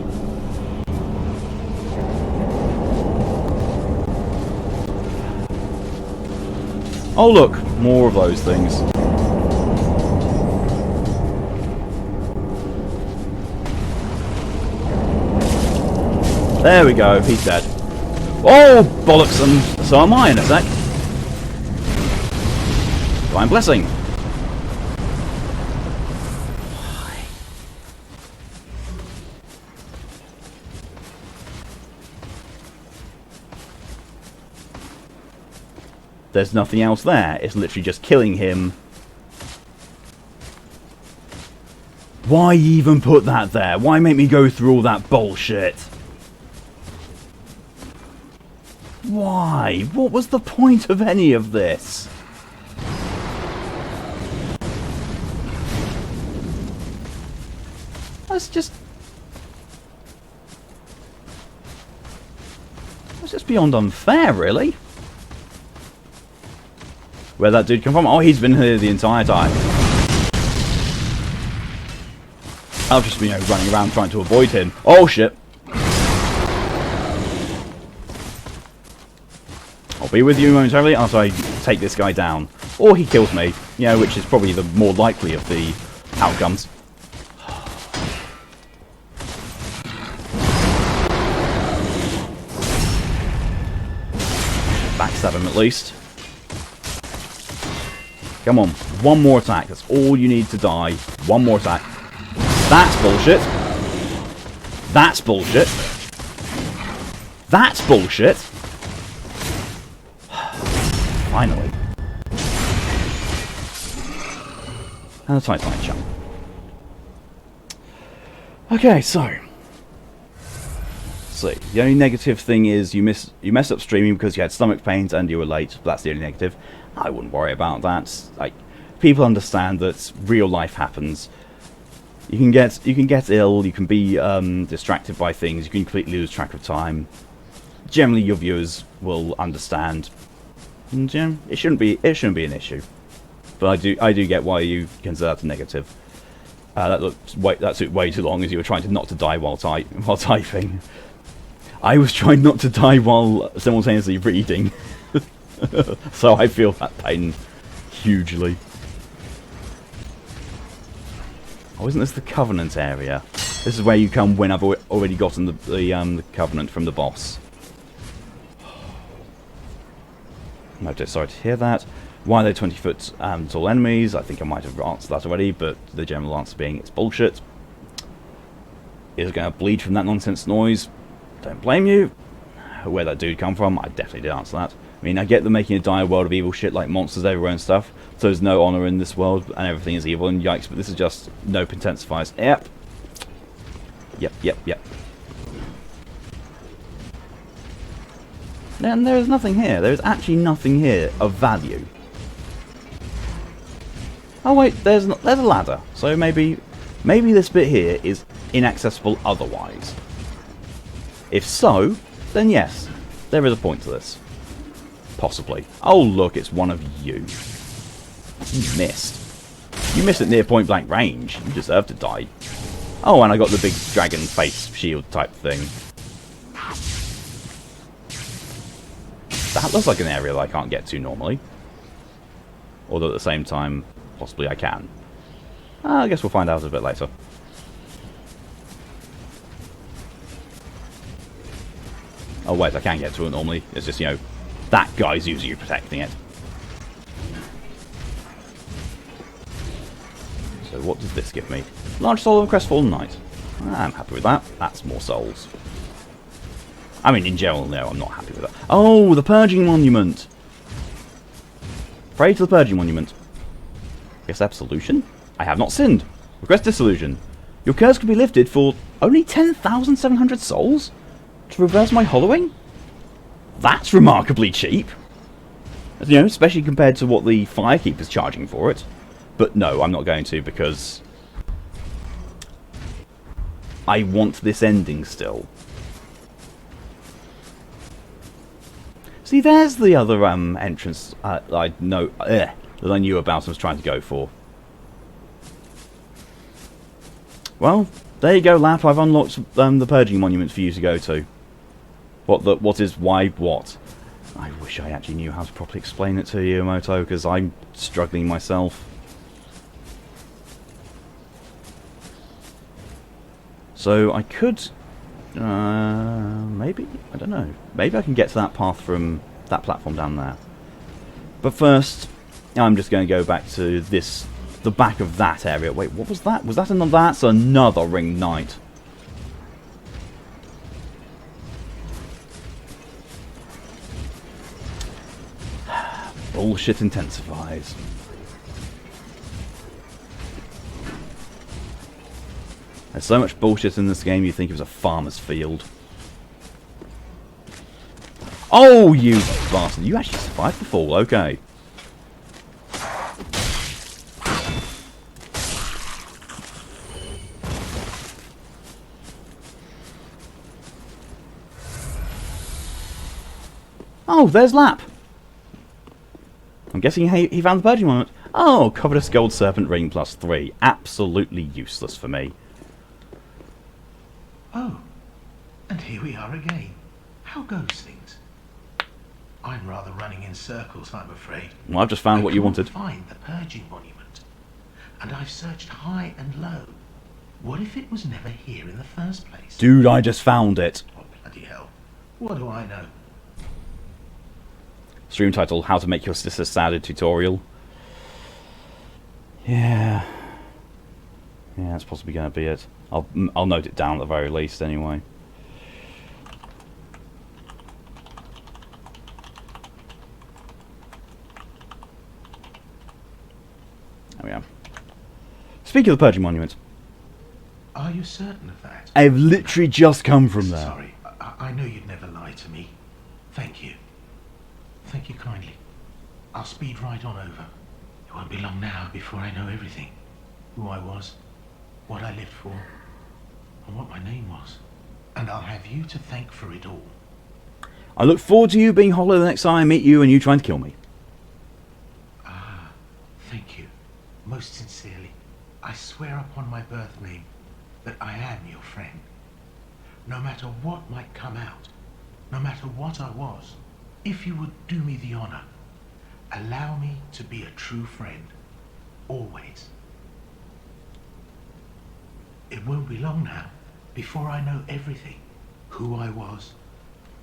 Oh look, more of those things. There we go, he's dead. Oh, bollocks, and so am I in a sec. Divine Blessing. There's nothing else there. It's literally just killing him. Why even put that there? Why make me go through all that bullshit? Why? What was the point of any of this? That's just beyond unfair, really. Where'd that dude come from? Oh, he's been here the entire time. I've just been, you know, running around trying to avoid him. Oh, shit. I'll be with you momentarily after I take this guy down. Or he kills me, you know, which is probably the more likely of the outcomes. Backstab him at least. Come on, one more attack. That's all you need to die. One more attack. That's bullshit. That's bullshit. That's bullshit. Finally. And a tight jump. Okay, so. See, the only negative thing is you messed up streaming because you had stomach pains and you were late. That's the only negative. I wouldn't worry about that. Like, people understand that real life happens. You can get ill. You can be distracted by things. You can completely lose track of time. Generally, your viewers will understand. And it shouldn't be an issue. But I do get why you consider that a negative. That took way too long as you were trying not to die while typing. I was trying not to die while simultaneously reading. So I feel that pain hugely. Oh, isn't this the Covenant area? This is where you come when I've already gotten the Covenant from the boss. No, sorry to hear that. Why are they 20-foot tall enemies? I think I might have answered that already, but the general answer being it's bullshit. Is it going to bleed from that nonsense noise? Don't blame you. Where'd that dude come from? I definitely did answer that. I mean, I get them making a dire world of evil shit like monsters everywhere and stuff, so there's no honour in this world and everything is evil and yikes, but this is just no intensifiers. Yep. Yep. And there is nothing here. There is actually nothing here of value. Oh wait, there's a ladder. So maybe this bit here is inaccessible otherwise. If so, then yes, there is a point to this. Possibly. Oh look, it's one of you. You missed. You missed at near point blank range. You deserve to die. Oh, and I got the big dragon face shield type thing. That looks like an area that I can't get to normally. Although at the same time, possibly I can. I guess we'll find out a bit later. Oh wait, I can get to it normally. It's just, you know, that guy's usually protecting it. So what does this give me? Large soul of a crestfallen knight. I'm happy with that. That's more souls. I mean, in general, no, I'm not happy with that. Oh, the Purging Monument! Pray to the Purging Monument. Guess absolution? I have not sinned. Request dissolution. Your curse can be lifted for only 10,700 souls? To reverse my hollowing? That's remarkably cheap. You know, especially compared to what the Firekeeper's charging for it. But no, I'm not going to because I want this ending still. See, there's the other entrance that I knew about and was trying to go for. Well, there you go, Lap. I've unlocked the Purging Monument for you to go to. What is why what? I wish I actually knew how to properly explain it to you, Moto, because I'm struggling myself. So I could... maybe? I don't know. Maybe I can get to that path from that platform down there. But first, I'm just going to go back to this... the back of that area. Wait, what was that? Was that another... That's another Ring Knight. Bullshit intensifies. There's so much bullshit in this game you think it was a farmer's field. Oh, you bastard. You actually survived the fall. Okay. Oh, there's Lap. I'm guessing he found the Purging Monument. Oh, Covetous Gold Serpent Ring +3. Absolutely useless for me. Oh, and here we are again. How goes things? I'm rather running in circles, I'm afraid. Well, I've just found what you wanted. I can't find the Purging Monument, and I've searched high and low. What if it was never here in the first place? Dude, I just found it. Oh, bloody hell. What do I know? Stream title: How to Make Your Sister Sad tutorial. Yeah. Yeah, that's possibly going to be it. I'll note it down at the very least anyway. There we are. Speaking of the Purging Monument. Are you certain of that? I've literally just come from there. Sorry, I know you'd never lie to me. Thank you. Thank you kindly. I'll speed right on over. It won't be long now before I know everything. Who I was, what I lived for, and what my name was. And I'll have you to thank for it all. I look forward to you being hollow the next time I meet you and you trying to kill me. Ah, thank you. Most sincerely. I swear upon my birth name that I am your friend. No matter what might come out, no matter what I was, if you would do me the honor, allow me to be a true friend. Always. It won't be long now before I know everything. Who I was,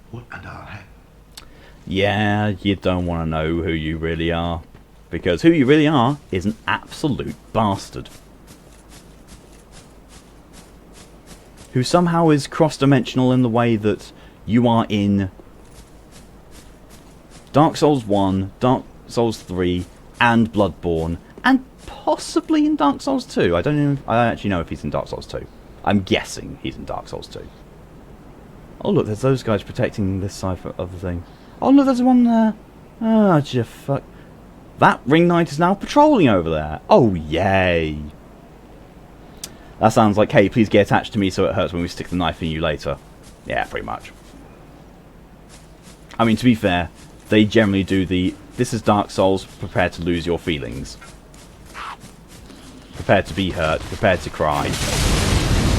what and I'll have. Yeah, you don't want to know who you really are. Because who you really are is an absolute bastard. Who somehow is cross-dimensional in the way that you are in Dark Souls 1, Dark Souls 3, and Bloodborne, and possibly in Dark Souls 2. I don't actually know if he's in Dark Souls 2. I'm guessing he's in Dark Souls 2. Oh look, there's those guys protecting this side of the thing. Oh look, there's one there. Ah, oh, fuck. That Ring Knight is now patrolling over there. Oh, yay. That sounds like, hey, please get attached to me so it hurts when we stick the knife in you later. Yeah, pretty much. I mean, to be fair, they generally do the, this is Dark Souls, prepare to lose your feelings. Prepare to be hurt, prepare to cry.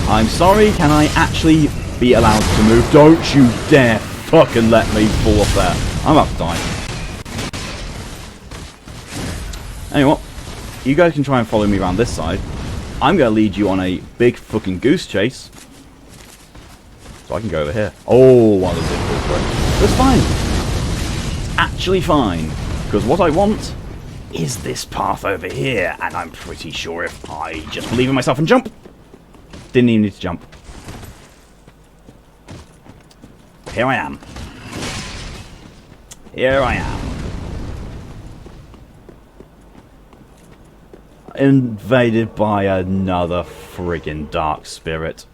I'm sorry, can I actually be allowed to move? Don't you dare fucking let me fall off there. I'm about to die. Anyway, you guys can try and follow me around this side. I'm going to lead you on a big fucking goose chase. So I can go over here. Oh, one of the difficult for it. It's fine. It's actually fine. Because what I want is this path over here. And I'm pretty sure if I just believe in myself and jump. Didn't even need to jump. Here I am. Here I am. Invaded by another friggin' dark spirit.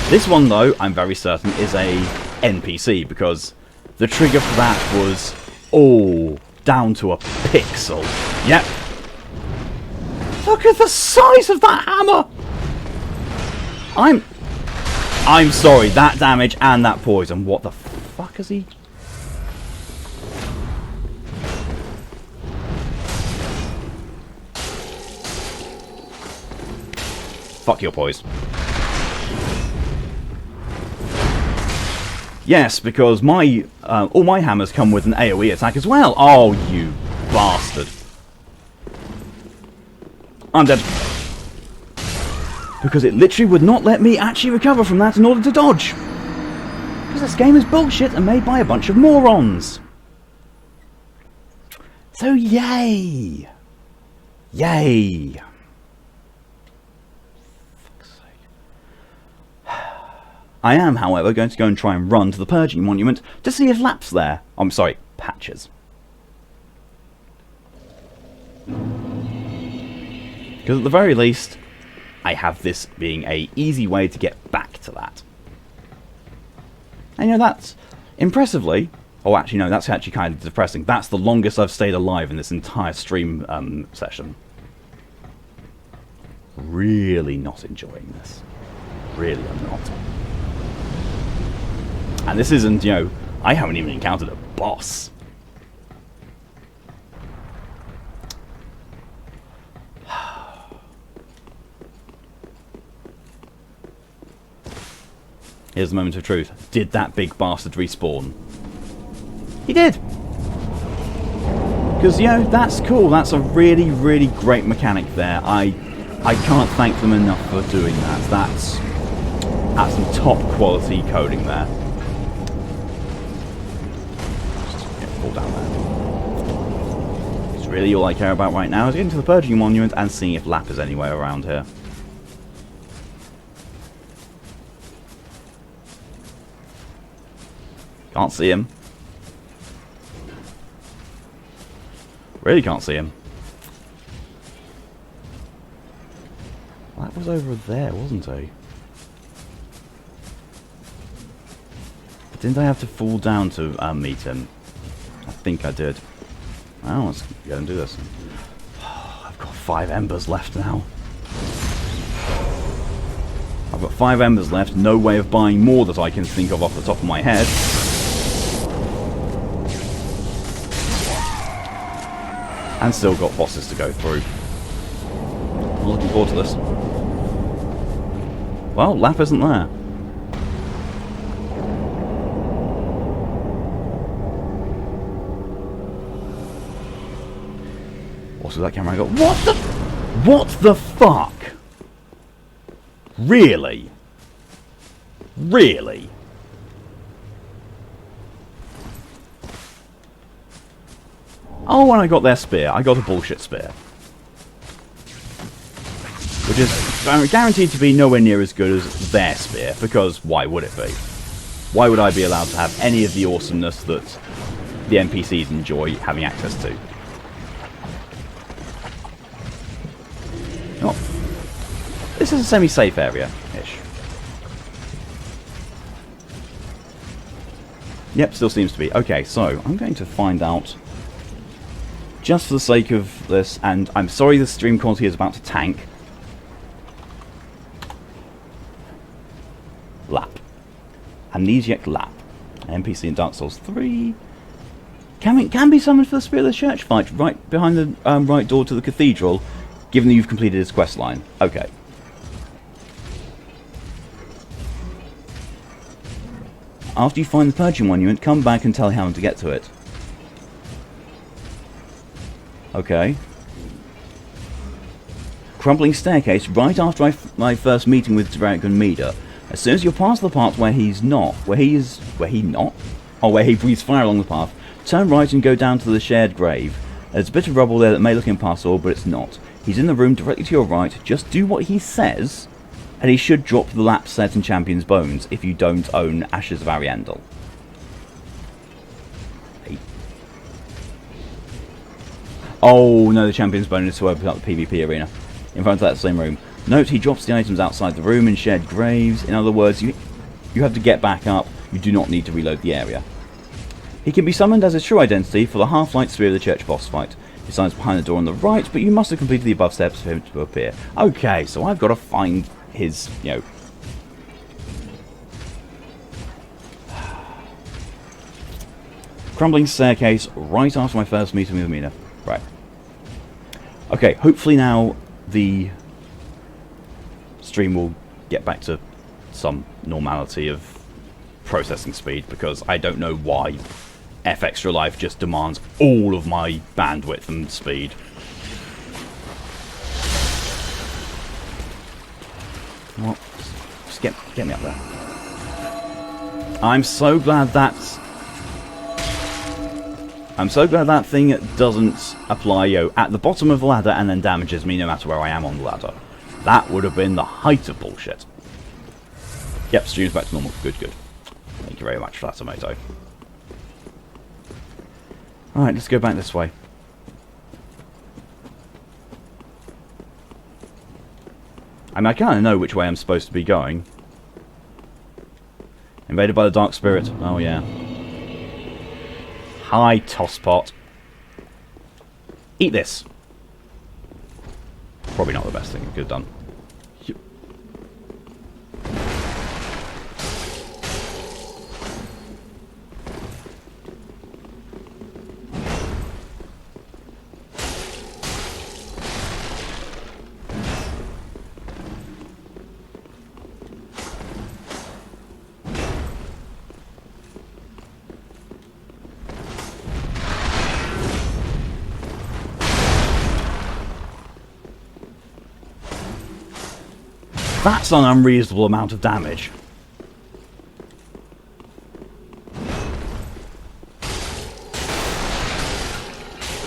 This one, though, I'm very certain is a NPC, because the trigger for that was all down to a pixel. Yep. Look at the size of that hammer! I'm sorry, that damage and that poison. What the fuck is he? Fuck your poise. Yes, because my all my hammers come with an AoE attack as well. Oh, you bastard. I'm dead. Because it literally would not let me actually recover from that in order to dodge. Because this game is bullshit and made by a bunch of morons. So yay! Yay! Fuck's sake. I am, however, going to go and try and run to the Purging Monument to see if Lap's there. I'm sorry, Patches. Because at the very least, I have this being a easy way to get back to that. And you know, that's impressively... Oh, actually, no, that's actually kind of depressing. That's the longest I've stayed alive in this entire stream session. Really not enjoying this. Really am not. And this isn't, you know, I haven't even encountered a boss. Here's the moment of truth. Did that big bastard respawn? He did! Because, you know, that's cool. That's a really, really great mechanic there. I can't thank them enough for doing that. That's some top quality coding there. Yeah, fall down there. It's really all I care about right now is getting to the Purging Monument and seeing if Lap is anywhere around here. Can't see him. Really can't see him. That was over there, wasn't he? But didn't I have to fall down to meet him? I think I did. Well, let's go and do this. I've got 5 embers left now. I've got 5 embers left. No way of buying more that I can think of off the top of my head. And still got bosses to go through. I'm looking forward to this. Well, Lap isn't there. What's with that camera angle? What the fuck? Really? Really? Oh, and I got their spear. I got a bullshit spear. Which is guaranteed to be nowhere near as good as their spear, because why would it be? Why would I be allowed to have any of the awesomeness that the NPCs enjoy having access to? Oh. This is a semi-safe area-ish. Yep, still seems to be. Okay, so I'm going to find out... Just for the sake of this, and I'm sorry the stream quality is about to tank. Lap. Amnesiac Lap. NPC in Dark Souls 3. Can be summoned for the Spirit of the Church fight right behind the right door to the cathedral, given that you've completed his quest line. Okay. After you find the Purging Monument, come back and tell how to get to it. Okay. Crumbling Staircase, right after my first meeting with Dragon Meader. As soon as you're past the part where he breathes fire along the path, turn right and go down to the shared grave. There's a bit of rubble there that may look impassable, but it's not. He's in the room directly to your right. Just do what he says, and he should drop the Lap set and Champion's Bones if you don't own Ashes of Ariandel. Oh no, the Champion's Bone is to open up the PvP arena. In front of that same room. Note, he drops the items outside the room in shared graves. In other words, you have to get back up. You do not need to reload the area. He can be summoned as his true identity for the Half-Light Spear of the Church boss fight. He signs behind the door on the right, but you must have completed the above steps for him to appear. Okay, so I've got to find his, you know... Crumbling Staircase right after my first meeting with Mina. Right. Okay, hopefully now the stream will get back to some normality of processing speed, because I don't know why F Extra Life just demands all of my bandwidth and speed. Well, just get me up there. I'm so glad that thing doesn't apply, at the bottom of the ladder and then damages me no matter where I am on the ladder. That would have been the height of bullshit. Yep, stream's back to normal. Good, good. Thank you very much for that, Tomato. Alright, let's go back this way. I mean, I kind of know which way I'm supposed to be going. Invaded by the Dark Spirit. Oh, yeah. Hi, Tosspot. Eat this. Probably not the best thing I could have done. That's an unreasonable amount of damage.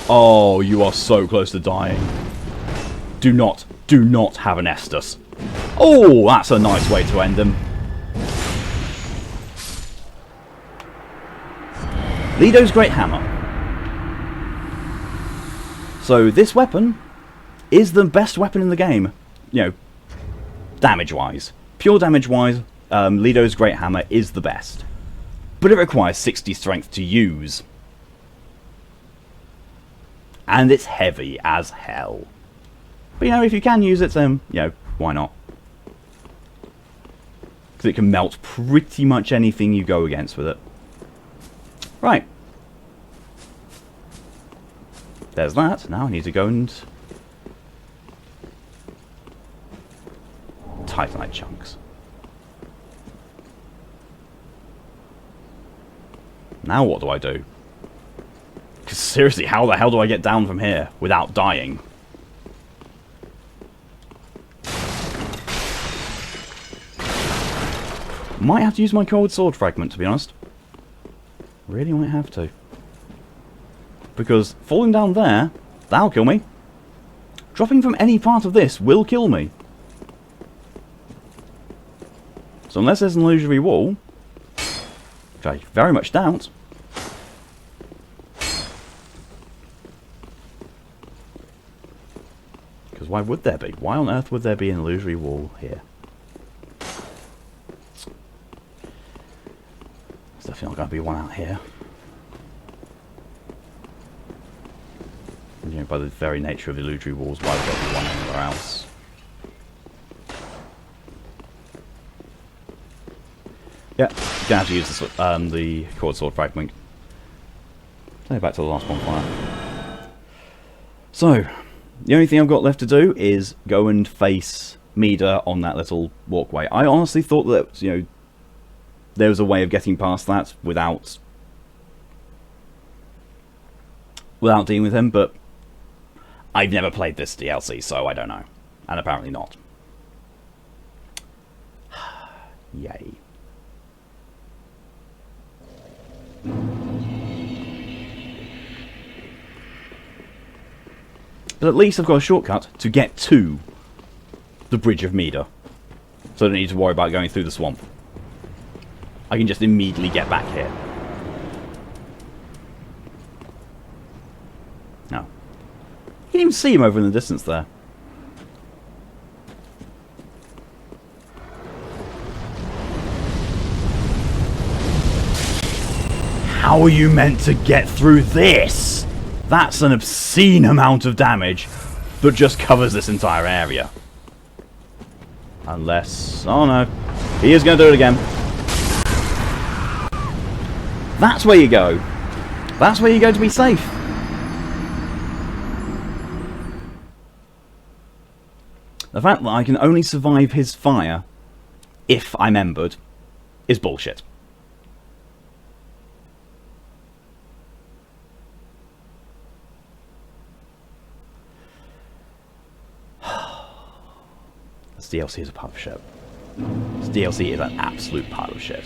Oh, you are so close to dying. Do not have an Estus. Oh, that's a nice way to end them. Lido's Great Hammer. So this weapon is the best weapon in the game. You know, damage-wise. Pure damage-wise, Lido's Great Hammer is the best. But it requires 60 strength to use. And it's heavy as hell. But, if you can use it, then, why not? Because it can melt pretty much anything you go against with it. Right. There's that. Now I need to go and Titanite chunks. Now what do I do? Because seriously, how the hell do I get down from here without dying? Might have to use my cold sword fragment, to be honest. Really might have to. Because falling down there, that'll kill me. Dropping from any part of this will kill me. So unless there's an illusory wall, which I very much doubt, because why would there be? Why on earth would there be an illusory wall here? There's definitely not going to be one out here. By the very nature of illusory walls, why would there be one anywhere else? Yeah, you're gonna have to use this, the cord sword fragment. Go back to the last bonfire. So, the only thing I've got left to do is go and face Mida on that little walkway. I honestly thought that, there was a way of getting past that without dealing with him, but I've never played this DLC, so I don't know. And apparently not. Yay. But at least I've got a shortcut to get to the Bridge of Mida. So I don't need to worry about going through the swamp. I can just immediately get back here. No. You can even see him over in the distance there. How are you meant to get through this? That's an obscene amount of damage that just covers this entire area. Unless... oh no. He is going to do it again. That's where you go. That's where you go to be safe. The fact that I can only survive his fire if I'm embered is bullshit. This DLC is a pile of shit. This DLC is an absolute pile of shit.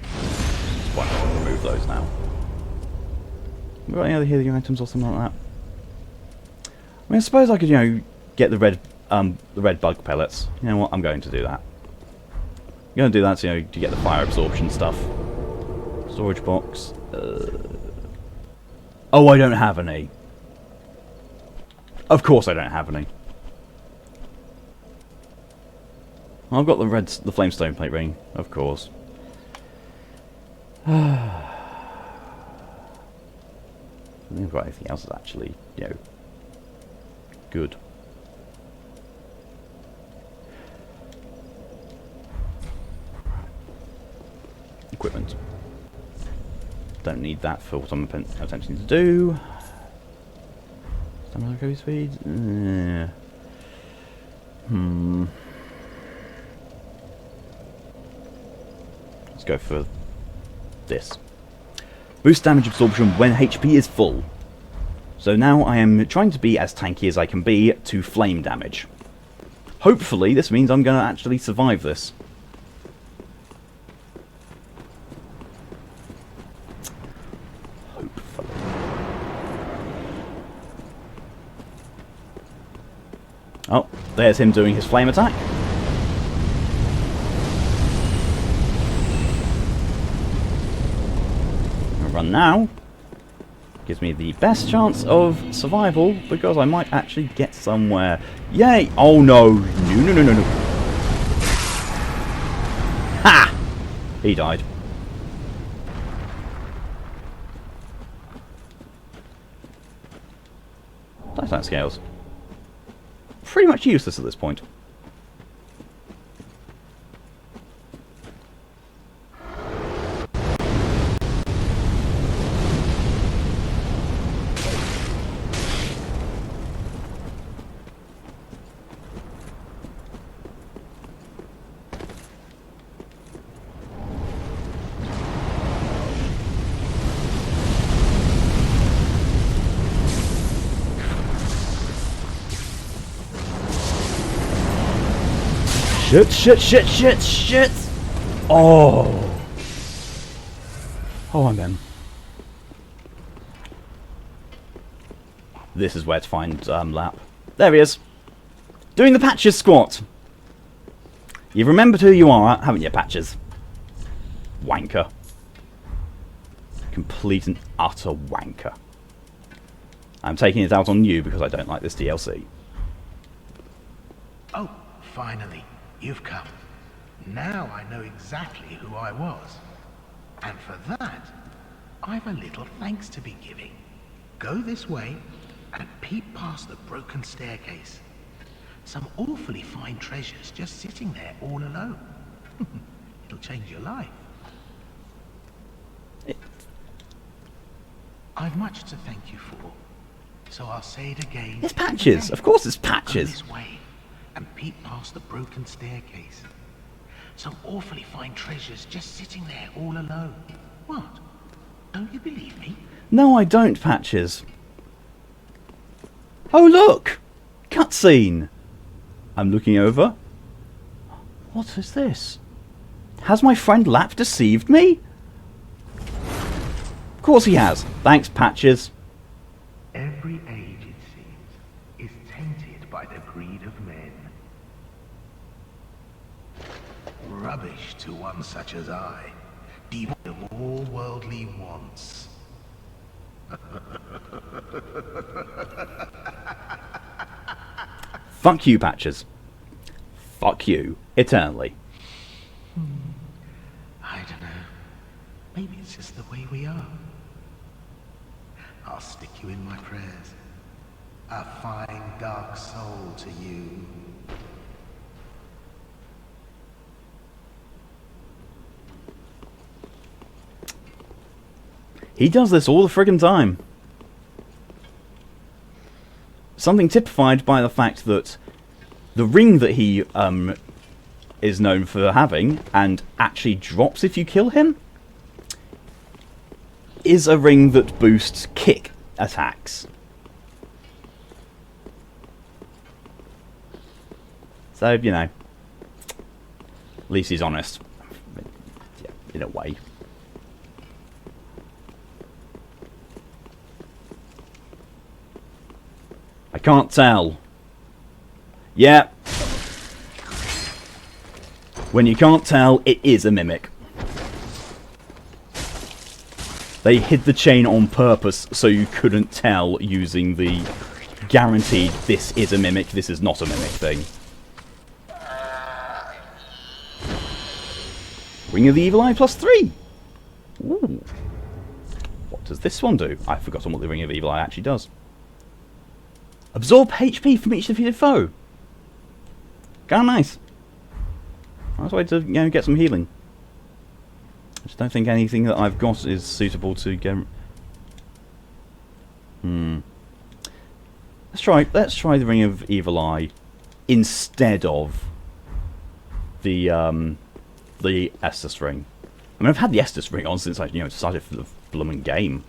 Just why not remove those now? Have we got any other healing items or something like that? I mean, I suppose I could, you know, get the red bug pellets. You know what? I'm going to do that. I'm going to do that, so, you know, to get the fire absorption stuff. Storage box. Oh, I don't have any. Of course, I don't have any. I've got the flamestone plate ring, of course. I don't think I've got anything else that's actually, you know, good. Equipment. Don't need that for what I'm attempting to do. Stamina recovery speed. Let's go for this. Boost damage absorption when HP is full. So now I am trying to be as tanky as I can be to flame damage. Hopefully this means I'm going to actually survive this. Hopefully. Oh, there's him doing his flame attack. Run now. Gives me the best chance of survival because I might actually get somewhere. Yay! Oh no! No. Ha! He died. That scales. Pretty much useless at this point. Shit! Oh! Oh, I'm in. This is where to find Lap. There he is! Doing the Patches squat! You've remembered who you are, haven't you, Patches? Wanker. Complete and utter wanker. I'm taking it out on you because I don't like this DLC. Oh, finally. You've come. Now I know exactly who I was. And for that, I've a little thanks to be giving. Go this way and peep past the broken staircase. Some awfully fine treasures just sitting there all alone. It'll change your life. I've much to thank you for, so I'll say it again. It's Patches! Of course it's Patches! Go this way and peep past the broken staircase. Some awfully fine treasures just sitting there all alone. What? Don't you believe me? No, I don't, Patches. Oh, look! Cutscene! I'm looking over. What is this? Has my friend Lap deceived me? Of course he has. Thanks, Patches. Every age, it seems, is tainted by the greed of men. Rubbish to one such as I, devoid of all worldly wants. Fuck you, Patches. Fuck you. Eternally. I don't know. Maybe it's just the way we are. I'll stick you in my prayers. A fine dark soul to you. He does this all the friggin' time. something typified by the fact that the ring that he is known for having, and actually drops if you kill him, is a ring that boosts kick attacks. So, you know, at least he's honest. Yeah, in a way. I can't tell. Yeah. When you can't tell, it is a mimic. They hid the chain on purpose so you couldn't tell using the guaranteed this is a mimic, this is not a mimic thing. Ring of the Evil Eye +3. Ooh. What does this one do? I've forgotten what the Ring of Evil Eye actually does. Absorb HP from each defeated foe. Kinda nice. Nice way to, you know, get some healing. I just don't think anything that I've got is suitable to get. Let's try the Ring of Evil Eye instead of the Estus ring. I mean, I've had the Estus ring on since I, you know, decided for the blooming game.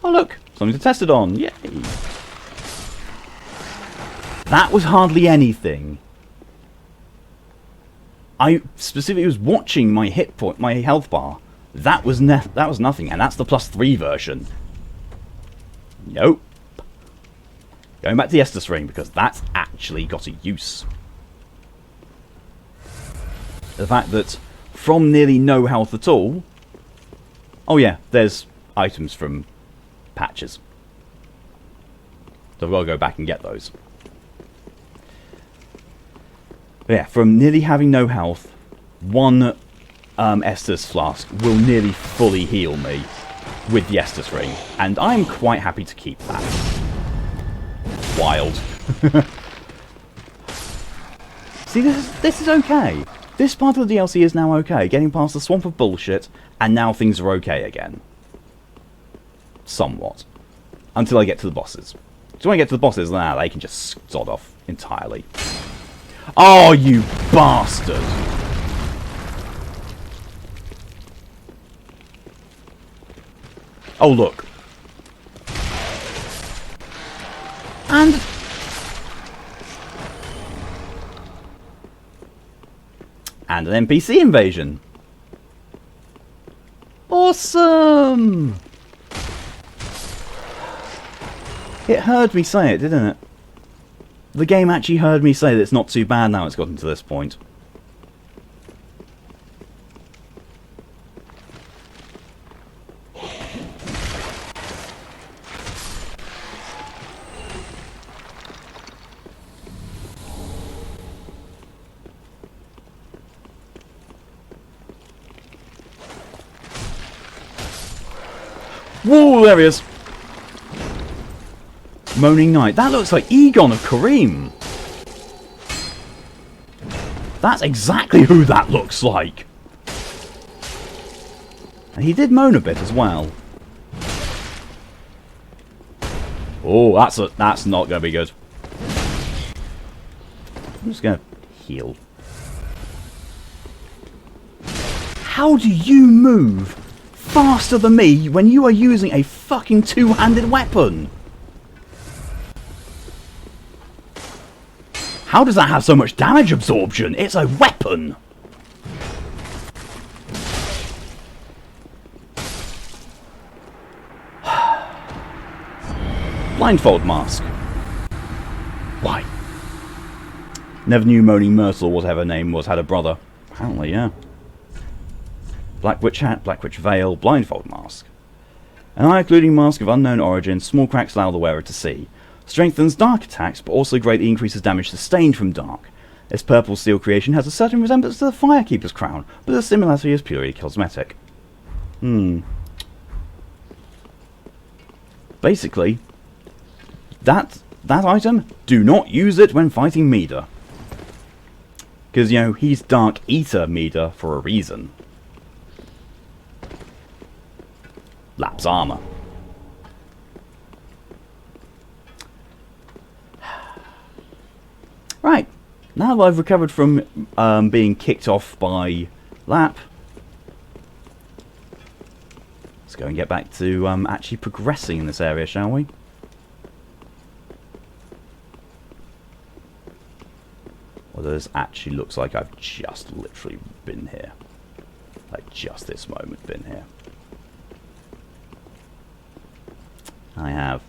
Oh look, something to test it on! Yay! That was hardly anything. I specifically was watching my hit point, my health bar. That was nothing, and that's the +3 version. Nope. Going back to the Estus ring because that's actually got a use. The fact that from nearly no health at all. Oh yeah, there's items from patches. So I've got to go back and get those. But yeah, from nearly having no health, one Estus flask will nearly fully heal me with the Estus ring, and I'm quite happy to keep that. Wild. See, this is okay. This part of the DLC is now okay. Getting past the swamp of bullshit, and now things are okay again. Somewhat. Until I get to the bosses. So when I get to the bosses, now they can just sod off entirely. Oh, you bastard! Oh, look. And an NPC invasion. Awesome! It heard me say it, didn't it? The game actually heard me say that it's not too bad now it's gotten to this point. Whoa, there he is! Moaning Knight. That looks like Egon of Kareem. That's exactly who that looks like. And he did moan a bit as well. Oh, that's not going to be good. I'm just going to heal. How do you move faster than me when you are using a fucking two-handed weapon? How does that have so much damage absorption? It's a weapon! Blindfold Mask. Why? Never knew Moaning Myrtle, whatever her name was, had a brother. Apparently, yeah. Black Witch Hat, Black Witch Veil, Blindfold Mask. An eye-occluding mask of unknown origin, small cracks allow the wearer to see. Strengthens dark attacks, but also greatly increases damage sustained from dark. This purple steel creation has a certain resemblance to the Firekeeper's crown, but the similarity is purely cosmetic. Basically, that item, do not use it when fighting Mida. Because, you know, he's Dark Eater Mida for a reason. Lapse armor. Now that I've recovered from being kicked off by Lap, let's go and get back to actually progressing in this area, shall we? Well, this actually looks like I've just literally been here. Like, just this moment been here. I have.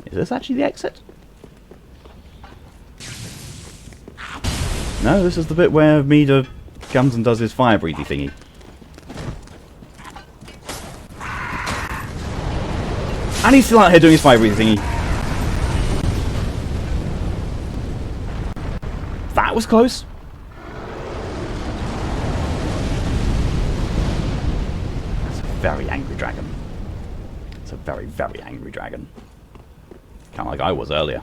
Is this actually the exit? No, this is the bit where Mida comes and does his fire breathy thingy. And he's still out here doing his fire breathy thingy. That was close. That's a very angry dragon. It's a very, very angry dragon. Kind of like I was earlier.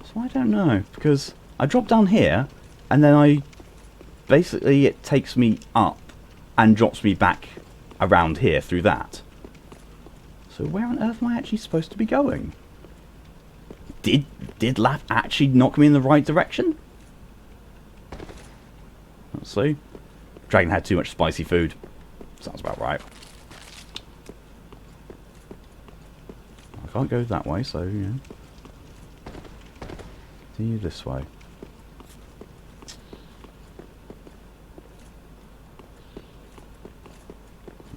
So I don't know, because I drop down here, and then basically it takes me up and drops me back around here through that. So where on earth am I actually supposed to be going? Did Lap actually knock me in the right direction? Let's see. Dragon had too much spicy food. Sounds about right. I can't go that way, so, you know. Continue this way.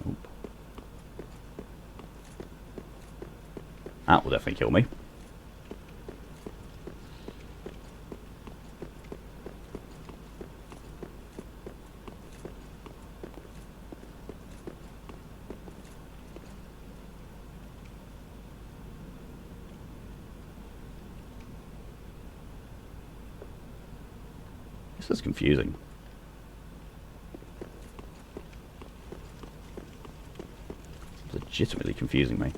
Nope. That will definitely kill me. This is confusing. It's legitimately confusing me.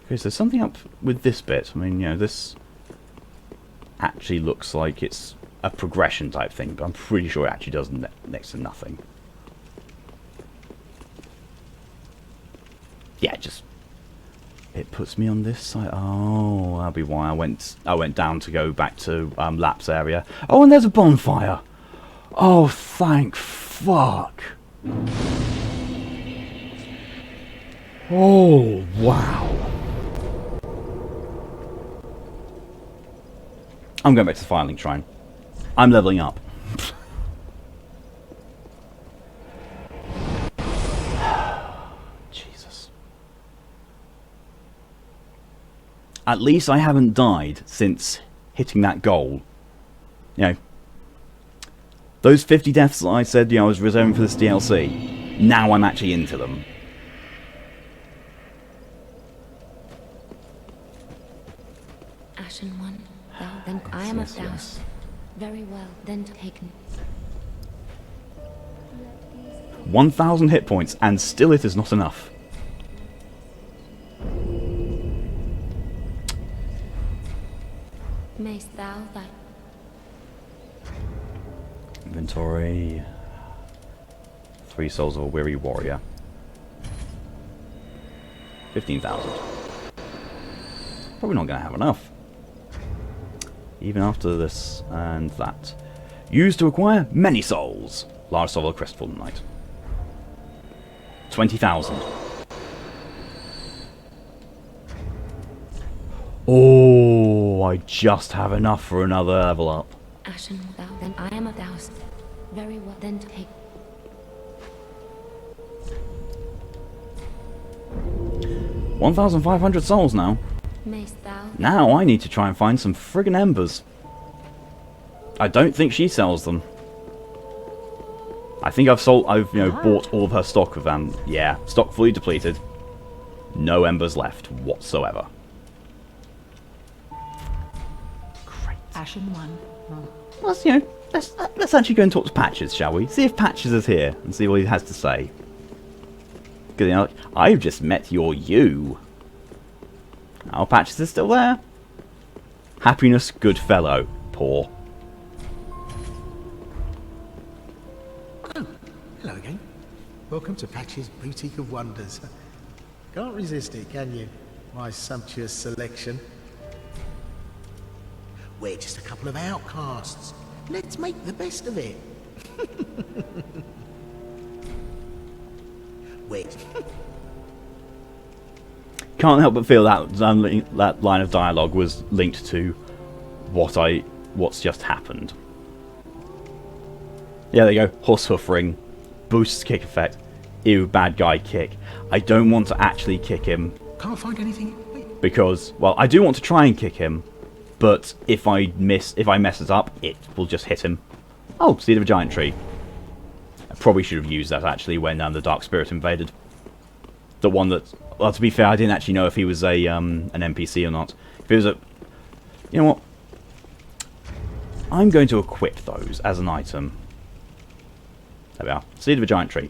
Okay, so there's something up with this bit. I mean, you know, this actually looks like it's a progression type thing, but I'm pretty sure it actually does next to nothing. Yeah, just... it puts me on this side. Oh, that'll be why I went down to go back to Lap's area. Oh, and there's a bonfire. Oh, thank fuck. Oh, wow. I'm going back to the Firelink Shrine. I'm leveling up. At least I haven't died since hitting that goal. You know, those 50 deaths that I said, you know, I was reserving for this DLC, now I'm actually into them. Ashen one, thou then I am of thou. Very well, then taken. 1,000 hit points, and still it is not enough. Mayst thou thy inventory. 3 souls of a weary warrior. 15,000. Probably not going to have enough. Even after this and that. Used to acquire many souls. Large soul of a crestfallen knight. 20,000. Oh, I just have enough for another level up. Ashen thou, then I am of thou. Very well, then take. $1,500 souls now. Mayst thou? Now I need to try and find some friggin' embers. I don't think she sells them. I think I've bought all of her stock of yeah, stock fully depleted. No embers left whatsoever. Great. Ashen 1. Well, let's actually go and talk to Patches, shall we? See if Patches is here and see what he has to say. Because, I've just met your you. Oh, Patches is still there. Happiness, good fellow. Poor. Oh, hello again. Welcome to Patch's Boutique of Wonders. Can't resist it, can you? My sumptuous selection. We're just a couple of outcasts. Let's make the best of it. Wait. Can't help but feel that line of dialogue was linked to what's just happened. Yeah, there you go. Horse hoof ring. Boosts kick effect. Ew, bad guy kick. I don't want to actually kick him. Can't find anything. Wait. Because, well, I do want to try and kick him, but if I mess it up, it will just hit him. Oh, Seed of a Giant Tree. I probably should have used that actually when the Dark Spirit invaded. The one that, well, to be fair, I didn't actually know if he was an NPC or not. If it was a, you know what? I'm going to equip those as an item. There we are. Seed of a Giant Tree.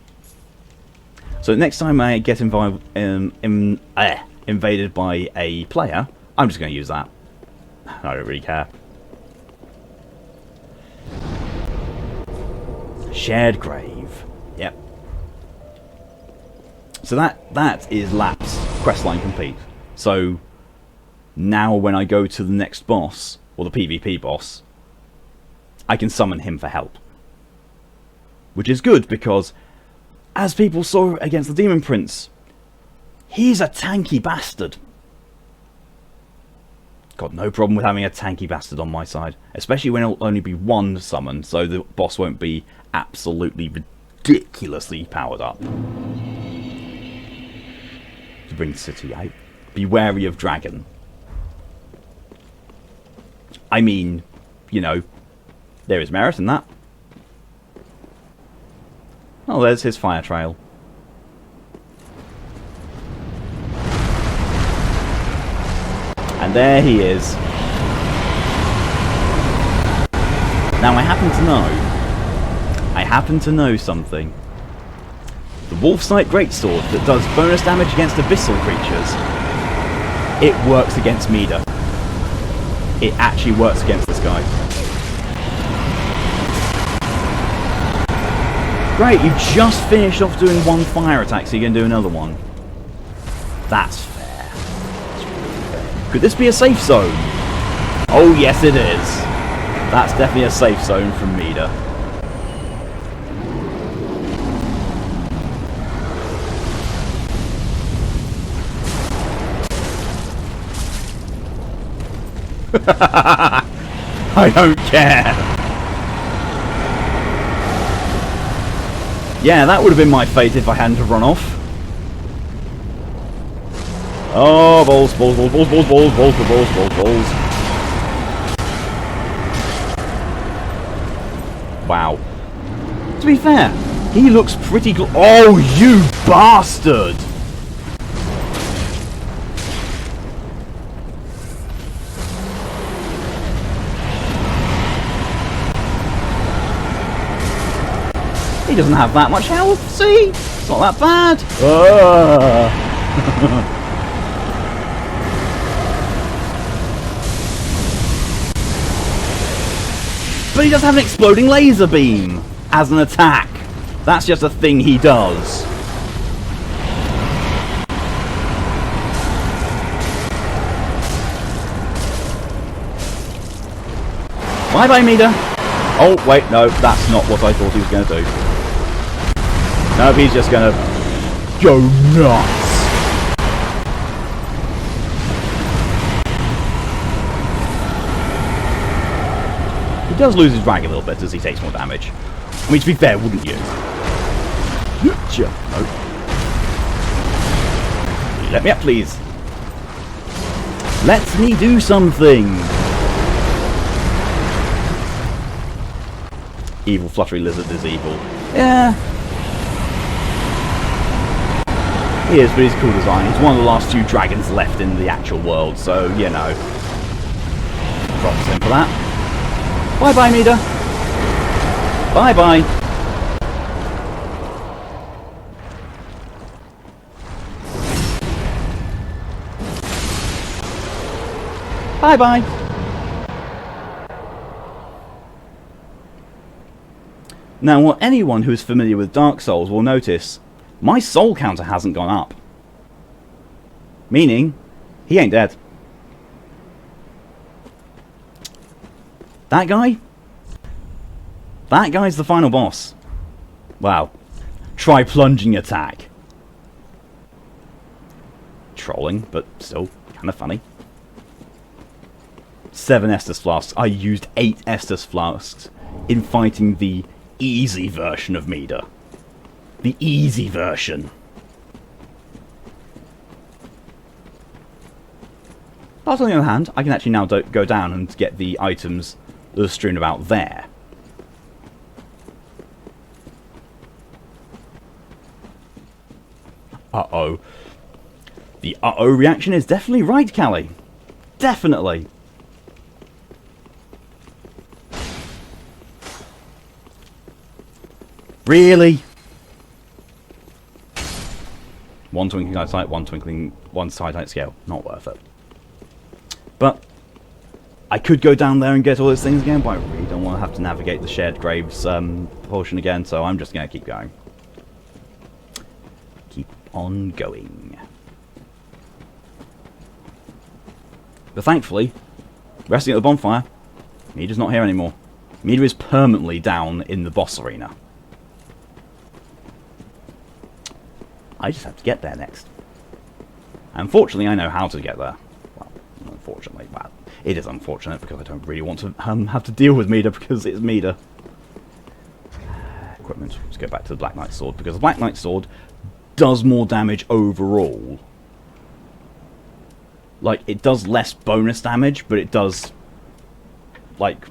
So next time I get invaded by a player, I'm just going to use that. I don't really care. Shared grave. Yep. So that is Lap's questline complete. So now when I go to the next boss, or the PvP boss, I can summon him for help. Which is good because, as people saw against the Demon Prince, he's a tanky bastard. Got no problem with having a tanky bastard on my side. Especially when it'll only be one summon, so the boss won't be absolutely ridiculously powered up. To bring the city out. Be wary of dragon. I mean, you know, there is merit in that. Oh, there's his fire trail. And there he is. Now I happen to know something. The Wolfsight Greatsword that does bonus damage against abyssal creatures, it works against Mida. It actually works against this guy. Great, you just finished off doing one fire attack, so you're going to do another one. That's fair. Could this be a safe zone? Oh yes it is. That's definitely a safe zone from Mida. I don't care. Yeah, that would have been my fate if I hadn't have run off. Oh, balls, balls, balls, balls, balls, balls, balls, balls, balls, balls. Wow. To be fair, he looks pretty good. Oh, you bastard! He doesn't have that much health, see? It's not that bad. But he does have an exploding laser beam as an attack. That's just a thing he does. Bye bye, Mida. Oh, wait, no, that's not what I thought he was going to do. No, he's just going to go nuts. He does lose his drag a little bit as he takes more damage. I mean, to be fair, wouldn't you? No. Let me up, please. Let me do something. Evil fluttery lizard is evil. Yeah. He is, but he's a cool design. He's one of the last few dragons left in the actual world, so, you know. Props him for that. Bye-bye, Mida. Bye-bye. Bye-bye. Now, what anyone who is familiar with Dark Souls will notice, my soul counter hasn't gone up. Meaning, he ain't dead. That guy? That guy's the final boss. Wow. Try plunging attack. Trolling, but still kind of funny. 7 Estus Flasks. I used 8 Estus Flasks in fighting the easy version of Mida. The easy version. But on the other hand, I can actually now go down and get the items that are strewn about there. Uh-oh. The uh-oh reaction is definitely right, Callie. Definitely. Really? One twinkling eyesight, one sight scale. Not worth it. But I could go down there and get all those things again, but I really don't want to have to navigate the shared graves portion again, so I'm just going to keep going. Keep on going. But thankfully, resting at the bonfire, Mida's not here anymore. Mida is permanently down in the boss arena. I just have to get there next. Unfortunately, I know how to get there. Well, unfortunately, well, it is unfortunate because I don't really want to have to deal with Mida because it's Mida. Equipment. Let's go back to the Black Knight Sword because the Black Knight Sword does more damage overall. Like, it does less bonus damage, but it does, like,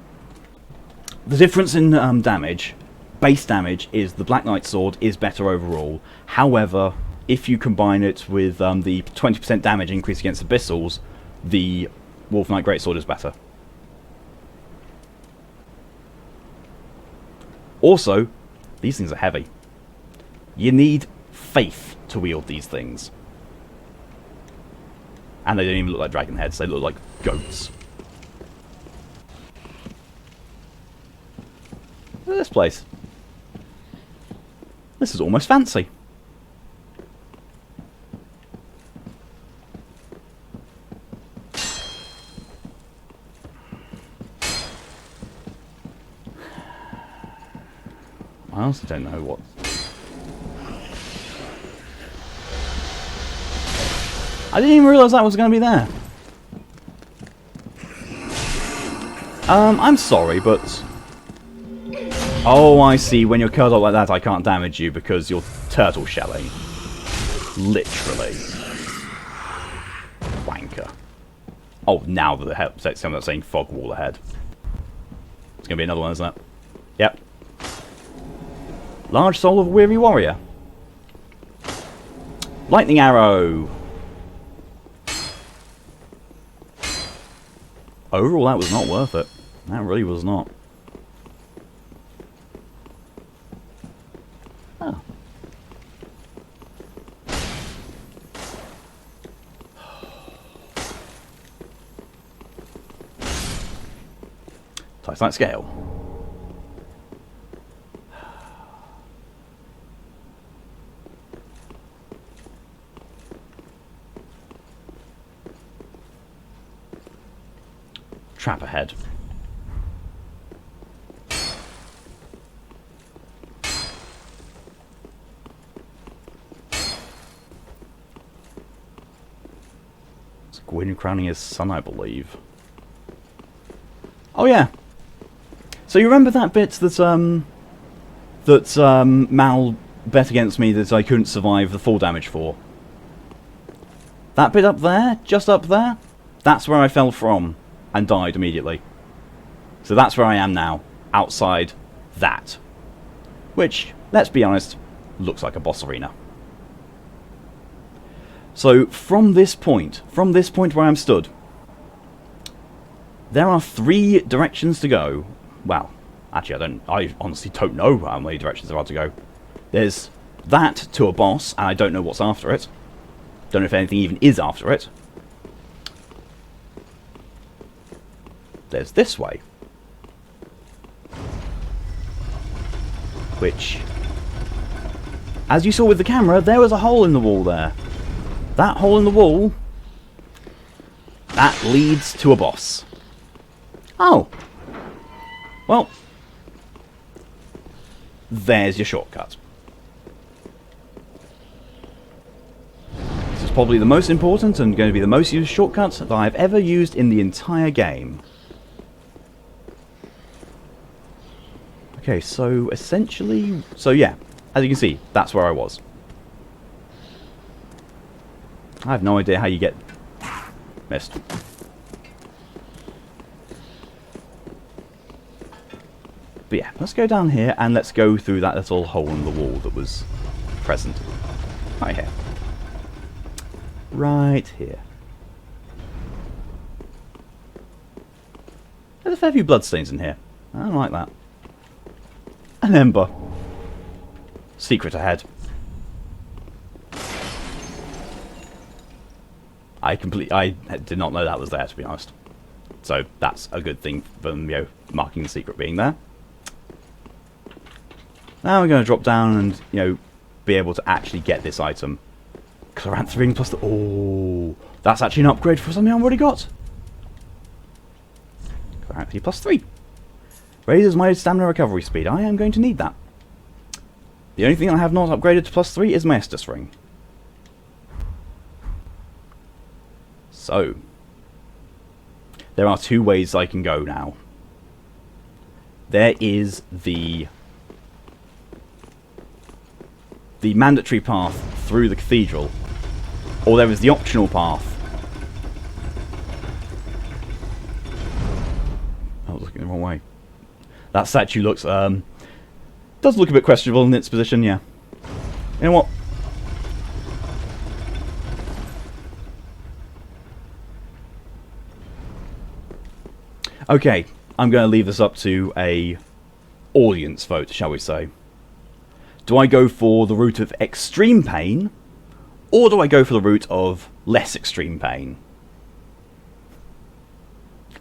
the difference in damage, base damage, is the Black Knight Sword is better overall. However, if you combine it with the 20% damage increase against Abyssals, the Wolf Knight Greatsword is better. Also, these things are heavy. You need faith to wield these things. And they don't even look like dragon heads, they look like goats. Look at this place. This is almost fancy. I honestly don't know what... I didn't even realise that was going to be there. I'm sorry, but... Oh, I see. When you're curled up like that, I can't damage you because you're turtle shelling. Literally. Wanker. Oh, now that someone's saying fog wall ahead. It's going to be another one, isn't it? Yep. Large soul of a weary warrior. Lightning arrow. Overall, that was not worth it. That really was not. Oh. Tastes like Gael. Trap ahead. It's Gwyn crowning his son, I believe. Oh yeah. So you remember that bit that Mal bet against me that I couldn't survive the full damage for? That bit up there, just up there, that's where I fell from and died immediately. So that's where I am now, outside that. Which, let's be honest, looks like a boss arena. So from this point where I'm stood, there are 3 directions to go. Well, actually I honestly don't know how many directions there are to go. There's that to a boss, and I don't know what's after it. Don't know if anything even is after it. There's this way. Which, as you saw with the camera, there was a hole in the wall there. That hole in the wall, that leads to a boss. Oh. Well, there's your shortcut. This is probably the most important and going to be the most used shortcut that I've ever used in the entire game. Okay, so essentially... So yeah, as you can see, that's where I was. I have no idea how you get... Missed. But yeah, let's go down here and let's go through that little hole in the wall that was present. Right here. Right here. There's a fair few bloodstains in here. I don't like that. An ember. Secret ahead. I did not know that was there, to be honest. So that's a good thing for them, you know, marking the secret being there. Now we're going to drop down and, you know, be able to actually get this item. Chlorantha ring plus the... Oh, that's actually an upgrade for something I've already got. Chlorantha plus 3. Raises my stamina recovery speed. I am going to need that. The only thing I have not upgraded to plus 3 is my Estus ring. So, there are 2 ways I can go now. There is the mandatory path through the cathedral, or there is the optional path. I was looking the wrong way. That statue looks, does look a bit questionable in its position, yeah. You know what? Okay, I'm going to leave this up to a audience vote, shall we say. Do I go for the route of extreme pain, or do I go for the route of less extreme pain?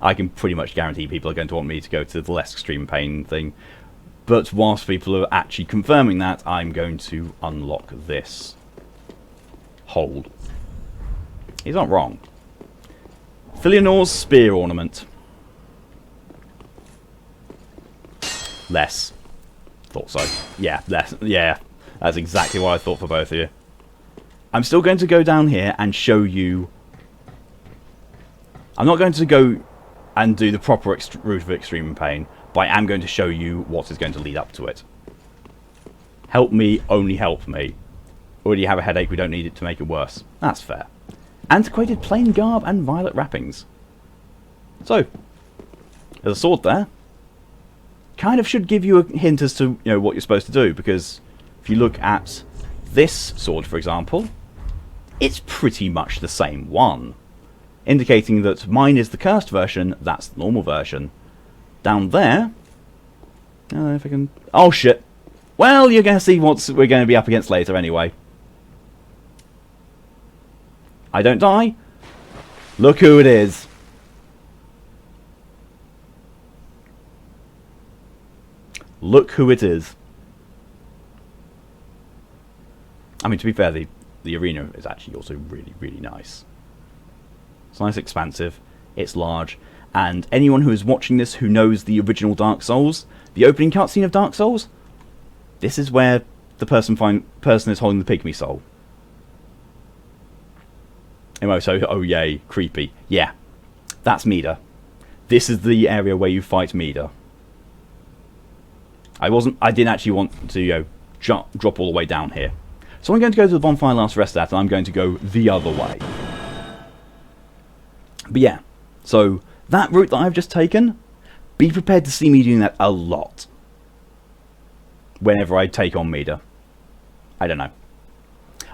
I can pretty much guarantee people are going to want me to go to the less extreme pain thing, but whilst people are actually confirming that, I'm going to unlock this. Hold. He's not wrong. Filionor's spear ornament. Less. Thought so. Yeah, less. Yeah, that's exactly what I thought for both of you. I'm still going to go down here and show you... I'm not going to go and do the proper route of extreme pain, but I am going to show you what is going to lead up to it. Help me, only help me. Already have a headache, we don't need it to make it worse. That's fair. Antiquated plain garb and violet wrappings. So, there's a sword there. Kind of should give you a hint as to, you know, what you're supposed to do, because if you look at this sword, for example, it's pretty much the same one, indicating that mine is the cursed version, that's the normal version. Down there, I don't know if I can... Oh shit! Well, you're going to see what we're going to be up against later anyway. I don't die. Look who it is. Look who it is. I mean, to be fair, the arena is actually also really, really nice. It's nice, expansive, it's large, and anyone who is watching this who knows the original Dark Souls, the opening cutscene of Dark Souls, this is where the person is holding the pygmy soul. Anyway, so, oh yay, creepy. Yeah, that's Mida. This is the area where you fight Mida. I didn't actually want to, you know, drop all the way down here. So I'm going to go to the bonfire last rest at, and I'm going to go the other way. But yeah, so that route that I've just taken, be prepared to see me doing that a lot. whenever I take on Mida. I don't know.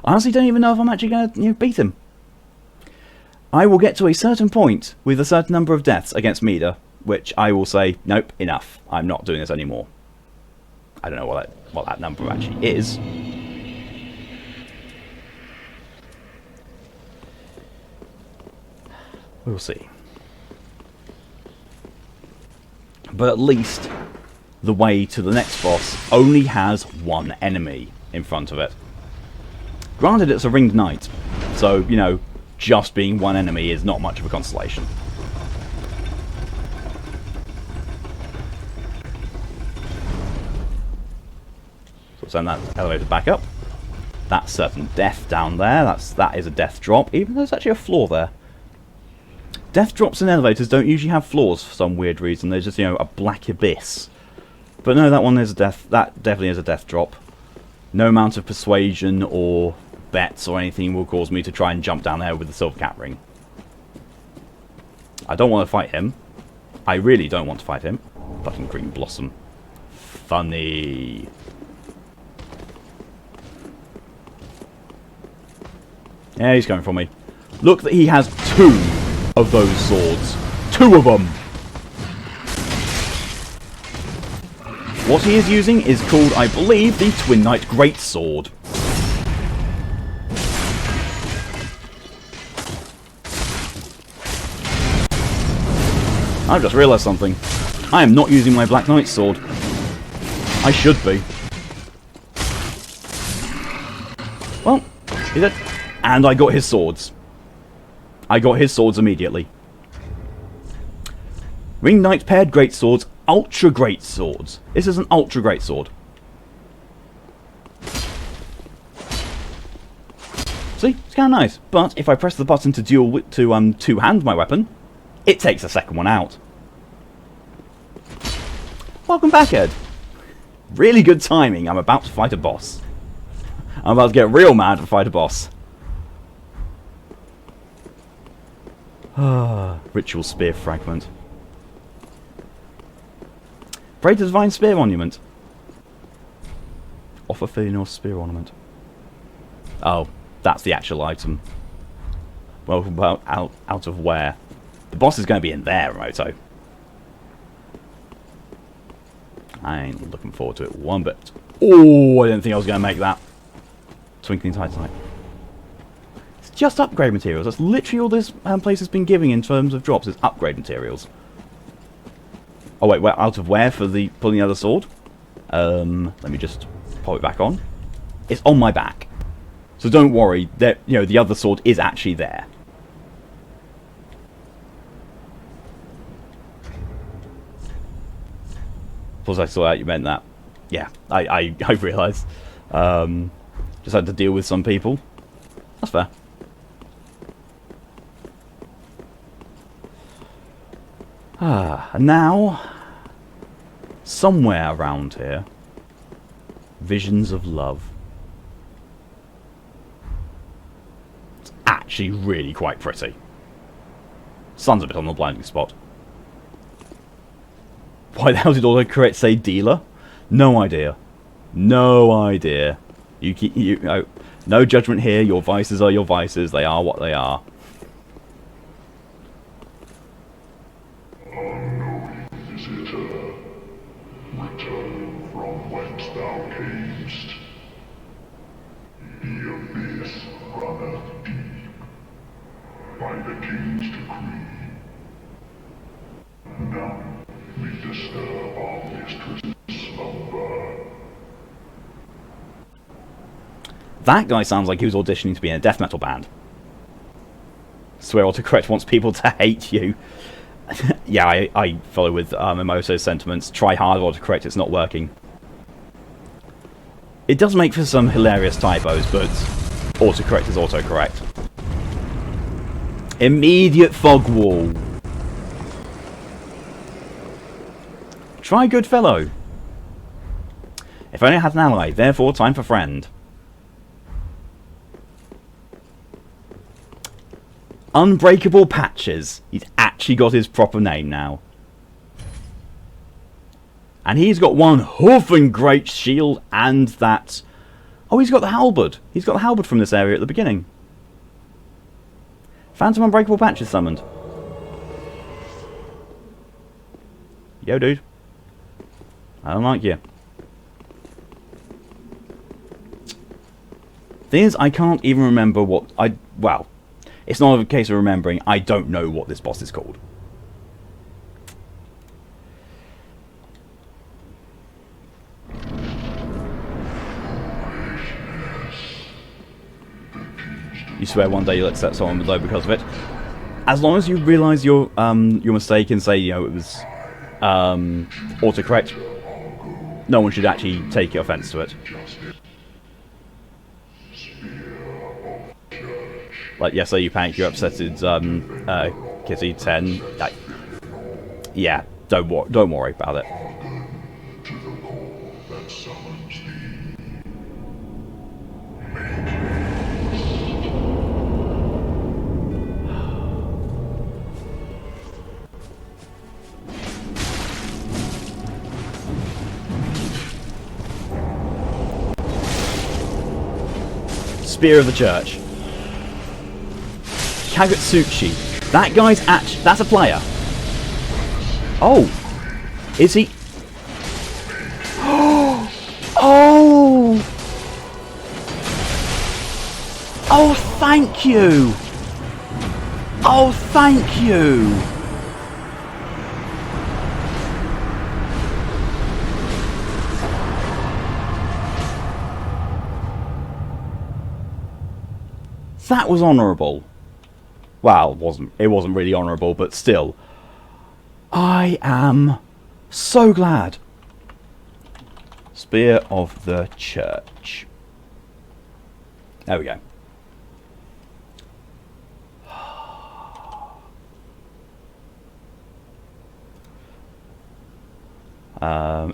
I honestly don't even know if I'm actually going to beat him. I will get to a certain point with a certain number of deaths against Mida, which I will say, nope, enough. I'm not doing this anymore. I don't know what that number actually is. We'll see. But at least the way to the next boss only has one enemy in front of it. Granted, it's a ringed knight, so, you know, just being one enemy is not much of a consolation. So send that elevator back up. That's certain death down there. That is a death drop, even though there's actually a floor there. Death drops in elevators don't usually have floors for some weird reason. There's just, you know, a black abyss. But no, that one is a death. That definitely is a death drop. No amount of persuasion or bets or anything will cause me to try and jump down there with the silver cat ring. I don't want to fight him. I really don't want to fight him. Fucking green blossom. Funny. Yeah, he's coming for me. Look that he has 2 of those swords. 2 of them! What he is using is called, I believe, the Twin Knight Greatsword. I've just realised something. I am not using my Black Knight sword. I should be. Well, he did. And I got his swords. I got his swords immediately. Ring Knight paired greatswords, ultra greatswords. This is an ultra greatsword. See, it's kind of nice. But if I press the button to two-hand my weapon, it takes the second one out. Welcome back, Ed. Really good timing. I'm about to fight a boss. I'm about to get real mad to fight a boss. Ritual Spear Fragment. Pray to Divine Spear Monument. Offer Filial Spear Ornament. Oh, that's the actual item. Well, out of where? The boss is going to be in there, Remoto. I ain't looking forward to it one bit. Oh, I didn't think I was going to make that. Twinkling Titanite. It's just upgrade materials. That's literally all this place has been giving in terms of drops. Is upgrade materials. Oh wait, out of where for the pulling the other sword? Let me just pop it back on. It's on my back, so don't worry. That the other sword is actually there. Plus, I saw that you meant that. Yeah, I realised. Just had to deal with some people. That's fair. And now, somewhere around here, visions of love. It's actually really quite pretty. Sun's a bit on the blinding spot. Why the hell did autocorrect say dealer? No idea. No idea. No judgment here. Your vices are your vices. They are what they are. Unknown visitor, return from whence thou camest. The abyss runneth deep, by the king's decree. None may disturb our mistress' slumber. That guy sounds like he was auditioning to be in a death metal band. Swear autocorrect wants people to hate you. Yeah, I follow with Mimoso's sentiments. Try hard autocorrect, it's not working. It does make for some hilarious typos, but autocorrect is autocorrect. Immediate fog wall. Try good fellow. If only I had an ally, therefore time for friend. Unbreakable Patches. He's actually got his proper name now. And he's got one huffing great shield and that... Oh, he's got the halberd. He's got the halberd from this area at the beginning. Phantom Unbreakable Patch is summoned. Yo, dude. I don't like you. Thing is, I can't even remember what I... Well, it's not a case of remembering. I don't know what this boss is called. You swear one day you'll accept someone below because of it. As long as you realise your mistake and say, you know, it was autocorrect, no one should actually take offence to it. Like, yes, so you panic, you're upset, Kitty 10. Yeah, don't worry about it. Spear of the Church. Kagutsuchi. That guy's that's a player. Oh. Is he? Oh. Oh, thank you. Oh, thank you. That was honourable. Well, it wasn't really honourable, but still. I am so glad. Spear of the Church. There we go.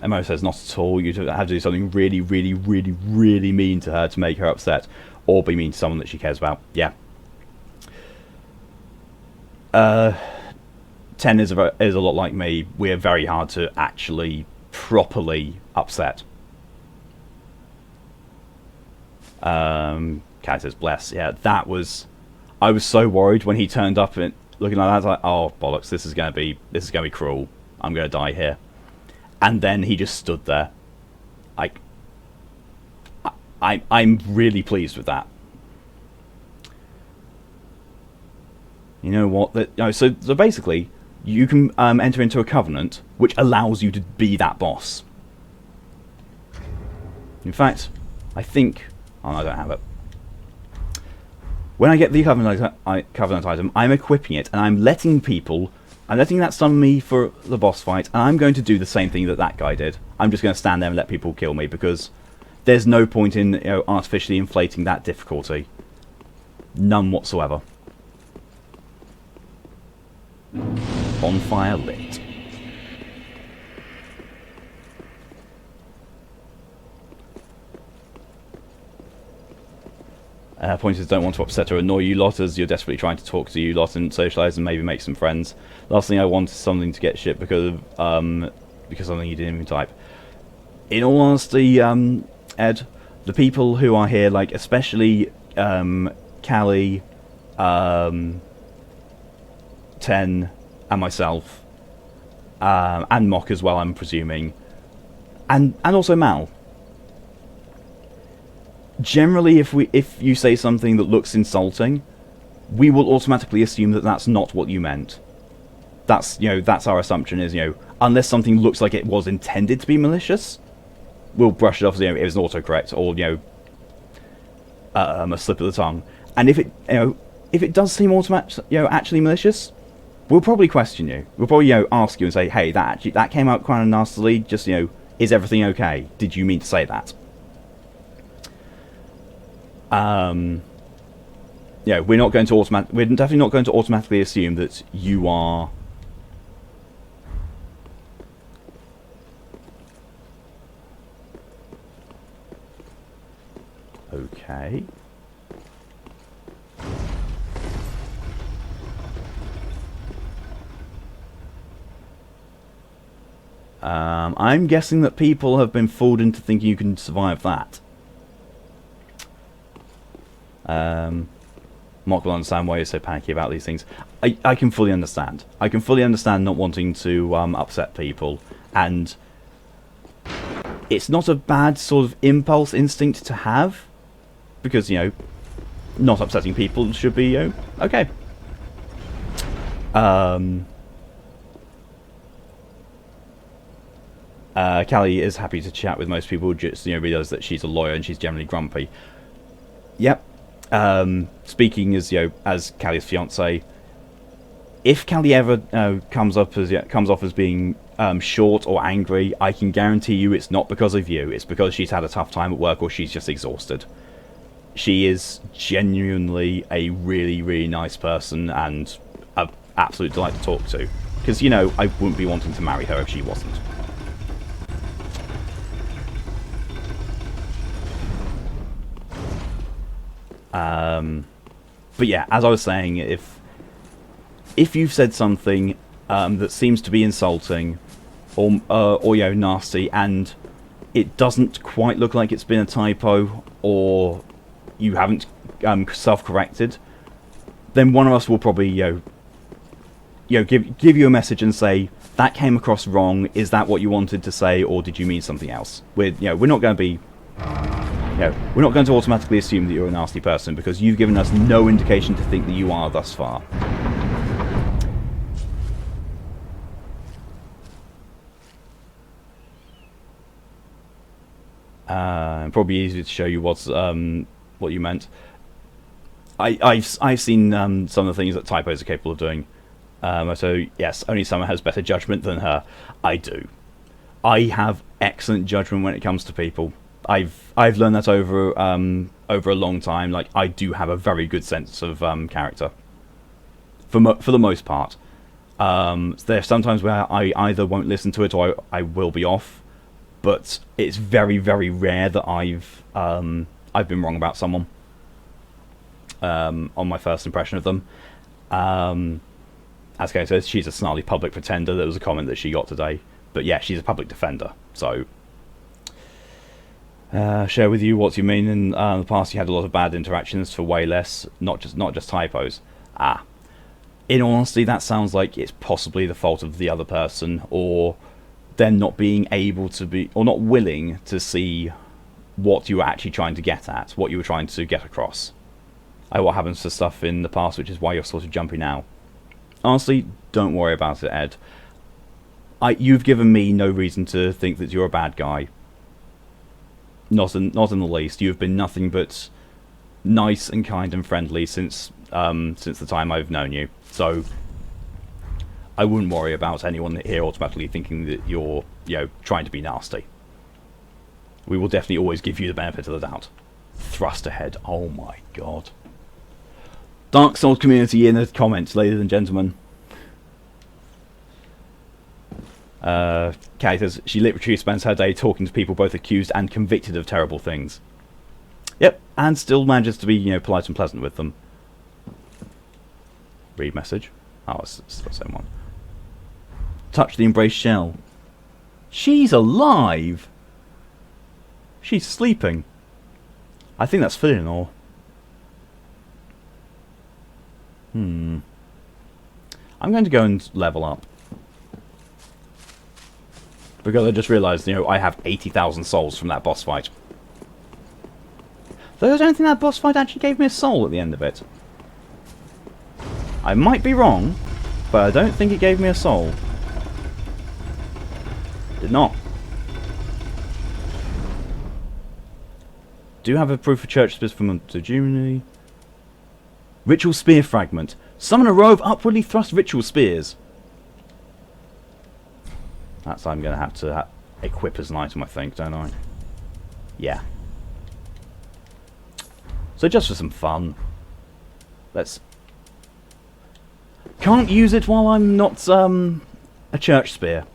Mo says not at all. You have to do something really, really, really, really mean to her to make her upset. Or be mean to someone that she cares about. Yeah. 10 is a lot like me. We're very hard to actually properly upset. Cat says bless. Yeah, that was... I was so worried when he turned up and looking like that. I was like, oh bollocks, this is gonna be cruel. I'm gonna die here. And then he just stood there. I'm really pleased with that. You know what? So basically, you can enter into a covenant which allows you to be that boss. In fact, I think... Oh, no, I don't have it. When I get the covenant item, I'm equipping it, and I'm letting that summon me for the boss fight, and I'm going to do the same thing that guy did. I'm just going to stand there and let people kill me, because there's no point in artificially inflating that difficulty. None whatsoever. Bonfire lit. Pointers don't want to upset or annoy you lot, as you're desperately trying to talk to you lot and socialise and maybe make some friends. Last thing I want is something to get shit because something you didn't even type. In all honesty, Ed, the people who are here, like especially Callie, 10 and myself, and Mock as well, I'm presuming, and also Mal. Generally, if you say something that looks insulting, we will automatically assume that that's not what you meant. That's our assumption is, unless something looks like it was intended to be malicious, we'll brush it off as it was an autocorrect or a slip of the tongue. And if it does seem actually malicious, we'll probably question you. We'll probably ask you and say, hey, that came out kind of nastily. Just is everything okay? Did you mean to say that? We're definitely not going to automatically assume that you are okay. I'm guessing that people have been fooled into thinking you can survive that. Mock will understand why you're so panicky about these things. I can fully understand. I can fully understand not wanting to upset people, and it's not a bad sort of impulse instinct to have, because, you know, not upsetting people should be, you know, okay. Callie is happy to chat with most people, just, you know, realize that she's a lawyer and she's generally grumpy. Yep. Speaking as, you know, as Callie's fiance, if Callie ever comes off as being short or angry, I can guarantee you it's not because of you. It's because she's had a tough time at work or she's just exhausted. She is genuinely a really, really nice person and an absolute delight to talk to. Because, you know, I wouldn't be wanting to marry her if she wasn't. But yeah, as I was saying, if you've said something that seems to be insulting or you know, nasty, and it doesn't quite look like it's been a typo, or you haven't self-corrected, then one of us will probably give you a message and say, that came across wrong. Is that what you wanted to say, or did you mean something else? We're not going to be. We're not going to automatically assume that you're a nasty person because you've given us no indication to think that you are thus far. Probably easier to show you what you meant. I've seen some of the things that typos are capable of doing. So yes, only Summer has better judgment than her. I do. I have excellent judgment when it comes to people. I've learned that over a long time. Like, I do have a very good sense of character. For the most part, there's sometimes where I either won't listen to it or I will be off. But it's very, very rare that I've been wrong about someone on my first impression of them. As Kay says, she's a snarly public pretender. There was a comment that she got today, but yeah, she's a public defender. So. Share with you what you mean. In the past, you had a lot of bad interactions for way less, not just typos. In all honesty, that sounds like it's possibly the fault of the other person, or them not being able to be, or not willing to see what you were actually trying to get at, what you were trying to get across. What happens to stuff in the past, which is why you're sort of jumpy now. Honestly, don't worry about it, Ed. You've given me no reason to think that you're a bad guy. Not in the least. You've been nothing but nice and kind and friendly since the time I've known you. So I wouldn't worry about anyone here automatically thinking that you're, trying to be nasty. We will definitely always give you the benefit of the doubt. Thrust ahead. Oh my god. Dark Souls community in the comments, ladies and gentlemen. Kay says she literally spends her day talking to people both accused and convicted of terrible things. Yep, and still manages to be, polite and pleasant with them. Read message. Oh, it's the same one. Touch the embraced shell. She's alive! She's sleeping. I think that's Fillionor. I'm going to go and level up. Because I just realised, I have 80,000 souls from that boss fight. Though I don't think that boss fight actually gave me a soul at the end of it. I might be wrong, but I don't think it gave me a soul. Did not. Do have a proof of church spears from Juni. Ritual spear fragment. Summon a row of upwardly thrust ritual spears. That's I'm going to have to equip as an item, I think, don't I? Yeah. So just for some fun, let's... Can't use it while I'm not a church spear.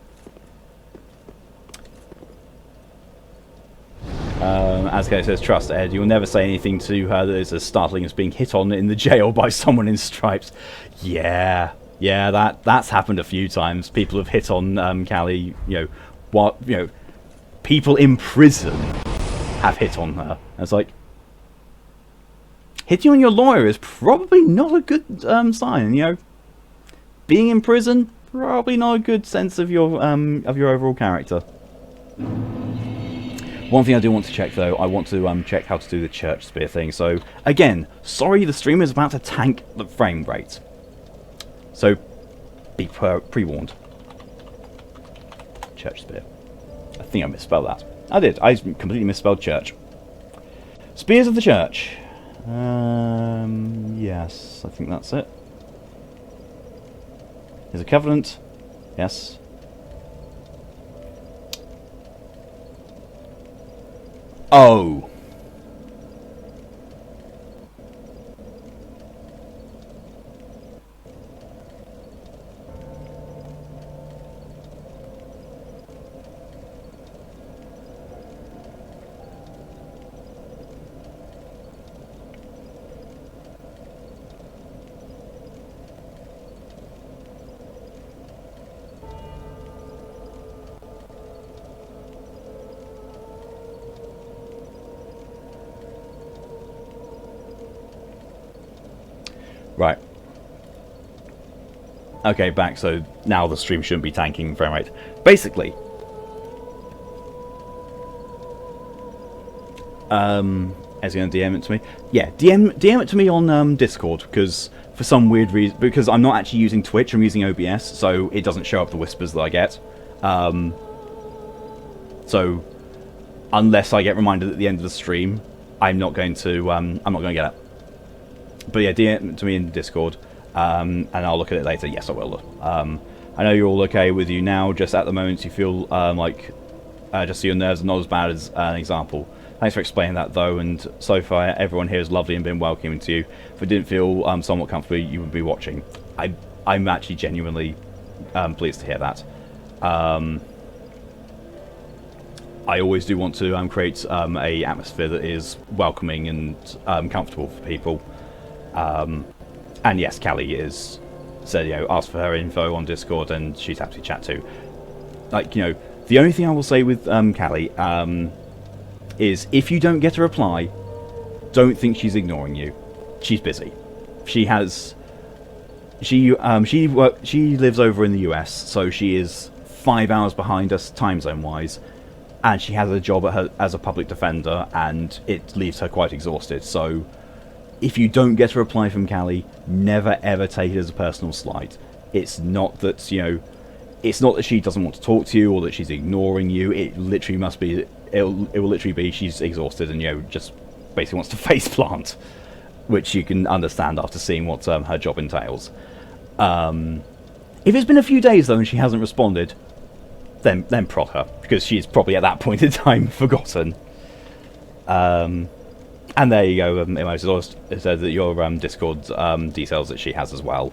As Kay says, trust Ed, you'll never say anything to her that is as startling as being hit on in the jail by someone in stripes. Yeah, that's happened a few times. People have hit on Callie, what, people in prison have hit on her. And it's like, hitting on your lawyer is probably not a good sign. Being in prison, probably not a good sense of your overall character. One thing I do want to check though, I want to check how to do the church spear thing. So again, sorry, the stream is about to tank the frame rate. So be pre-warned. Church spear. I think I misspelled that. I did. I completely misspelled church. Spears of the church. Yes, I think that's it. There's a covenant. Yes. Oh. Right. Okay, back. So now the stream shouldn't be tanking frame rate. Basically, is he going to DM it to me? Yeah, DM it to me on Discord, because for some weird reason, because I'm not actually using Twitch, I'm using OBS, so it doesn't show up the whispers that I get. So unless I get reminded at the end of the stream, I'm not going to get it. But yeah, DM it to me in Discord, and I'll look at it later. Yes, I will. I know you're all okay with you now. Just at the moment, you feel just so your nerves are not as bad as an example. Thanks for explaining that, though. And so far, everyone here is lovely and been welcoming to you. If it didn't feel somewhat comfortable, you would be watching. I'm actually genuinely pleased to hear that. I always do want to create a atmosphere that is welcoming and comfortable for people. And yes, Callie said, ask for her info on Discord, and she's happy to chat too. The only thing I will say with Callie is if you don't get a reply, don't think she's ignoring you. She's busy. She lives over in the US, so she is 5 hours behind us time zone wise, and she has a job as a public defender, and it leaves her quite exhausted. So if you don't get a reply from Callie, never ever take it as a personal slight. It's not that it's not that she doesn't want to talk to you or that she's ignoring you. It literally must be. It will literally be she's exhausted and just basically wants to face plant, which you can understand after seeing what her job entails. If it's been a few days though and she hasn't responded, then prod her, because she's probably at that point in time forgotten. And there you go. Emotes said that your Discord details that she has as well.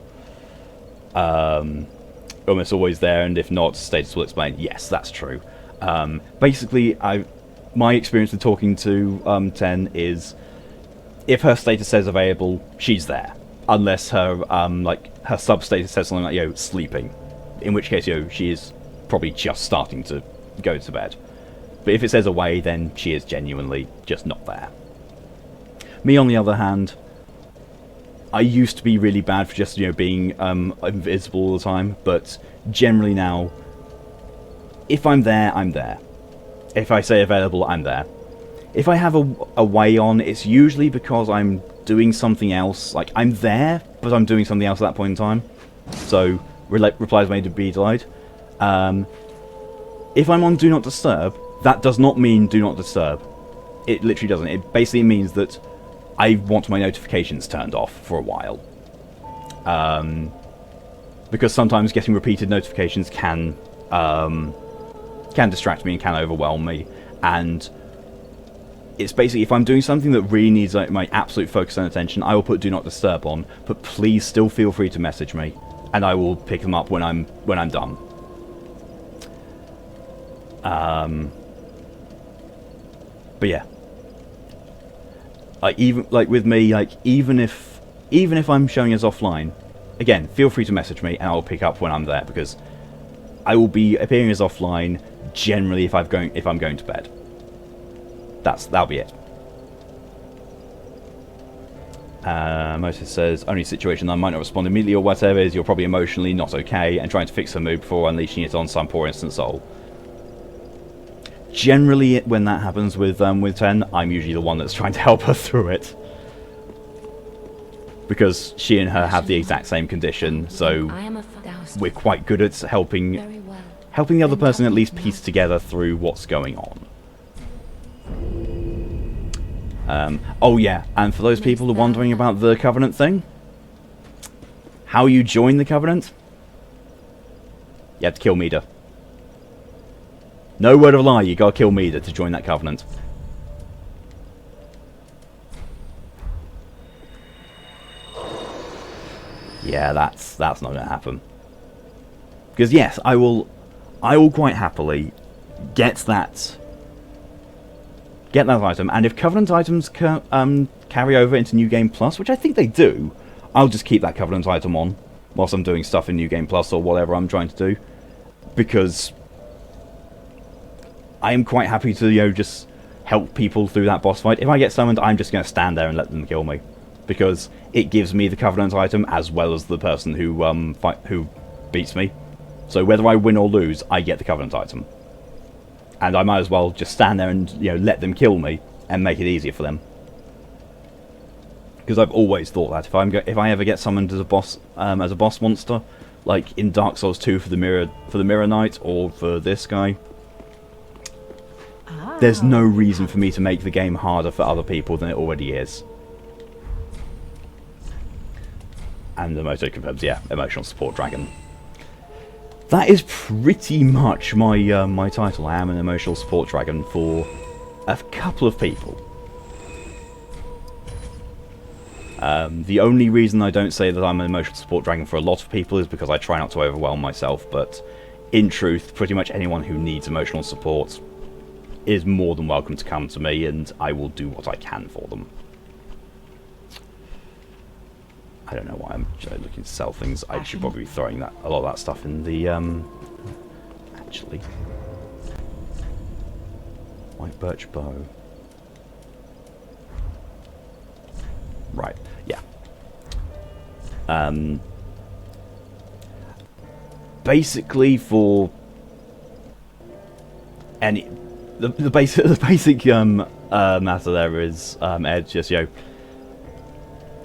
Almost always there, and if not, status will explain. Yes, that's true. Basically, my experience with talking to 10 is if her status says available, she's there, unless her her sub status says something like sleeping, in which case she is probably just starting to go to bed. But if it says away, then she is genuinely just not there. Me, on the other hand, I used to be really bad for just being invisible all the time, but generally now, if I'm there, I'm there. If I say available, I'm there. If I have a way on, it's usually because I'm doing something else. Like, I'm there, but I'm doing something else at that point in time. So, replies may be delayed. If I'm on Do Not Disturb, that does not mean Do Not Disturb. It literally doesn't. It basically means that I want my notifications turned off for a while. Because sometimes getting repeated notifications can distract me and can overwhelm me. And it's basically, if I'm doing something that really needs my absolute focus and attention, I will put Do Not Disturb on. But please still feel free to message me, and I will pick them up when I'm done. But yeah. With me, even if I'm showing as offline, again, feel free to message me and I'll pick up when I'm there, because I will be appearing as offline generally if I'm going to bed. That'll be it. Moses says, only situation that I might not respond immediately or whatever is you're probably emotionally not okay and trying to fix the mood before unleashing it on some poor innocent soul. Generally, when that happens with 10, I'm usually the one that's trying to help her through it. Because she and her have the exact same condition, so we're quite good at helping the other person at least piece together through what's going on. Oh yeah, and for those people who are wondering about the Covenant thing, how you join the Covenant, you have to kill Mida. No word of a lie, you gotta kill Mida to join that Covenant. Yeah, that's not gonna happen. Because yes, I will quite happily get that item, and if Covenant items carry over into New Game Plus, which I think they do, I'll just keep that Covenant item on whilst I'm doing stuff in New Game Plus or whatever I'm trying to do, because I am quite happy to just help people through that boss fight. If I get summoned, I'm just going to stand there and let them kill me, because it gives me the Covenant item as well as the person who beats me. So whether I win or lose, I get the Covenant item. And I might as well just stand there and let them kill me and make it easier for them. Because I've always thought that if I ever get summoned as a boss monster, like in Dark Souls 2 for the Mirror Knight or for this guy, there's no reason for me to make the game harder for other people than it already is. And the Moto confirms, yeah, emotional support dragon. That is pretty much my my title. I am an emotional support dragon for a couple of people. The only reason I don't say that I'm an emotional support dragon for a lot of people is because I try not to overwhelm myself, but in truth, pretty much anyone who needs emotional support is more than welcome to come to me, and I will do what I can for them. I don't know why I'm looking to sell things. I should probably be throwing a lot of that stuff in the, actually. White birch bow. Right, yeah. Basically for any... The basic matter there is, Ed, just,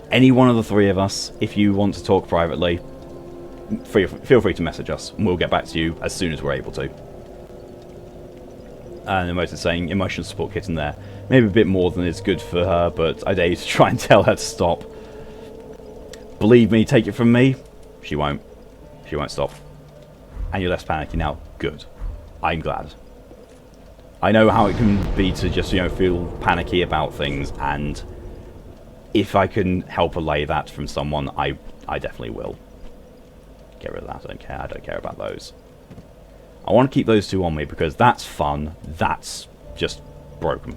any one of the three of us, if you want to talk privately, feel free to message us, and we'll get back to you as soon as we're able to. And Emota's saying, emotional support kit in there. Maybe a bit more than is good for her, but I dare you to try and tell her to stop. Believe me, take it from me, she won't. She won't stop. And you're less panicky now. Good. I'm glad. I know how it can be to just, feel panicky about things, and if I can help allay that from someone, I definitely will. Get rid of that, I don't care. I don't care about those. I want to keep those two on me because that's fun. That's just broken.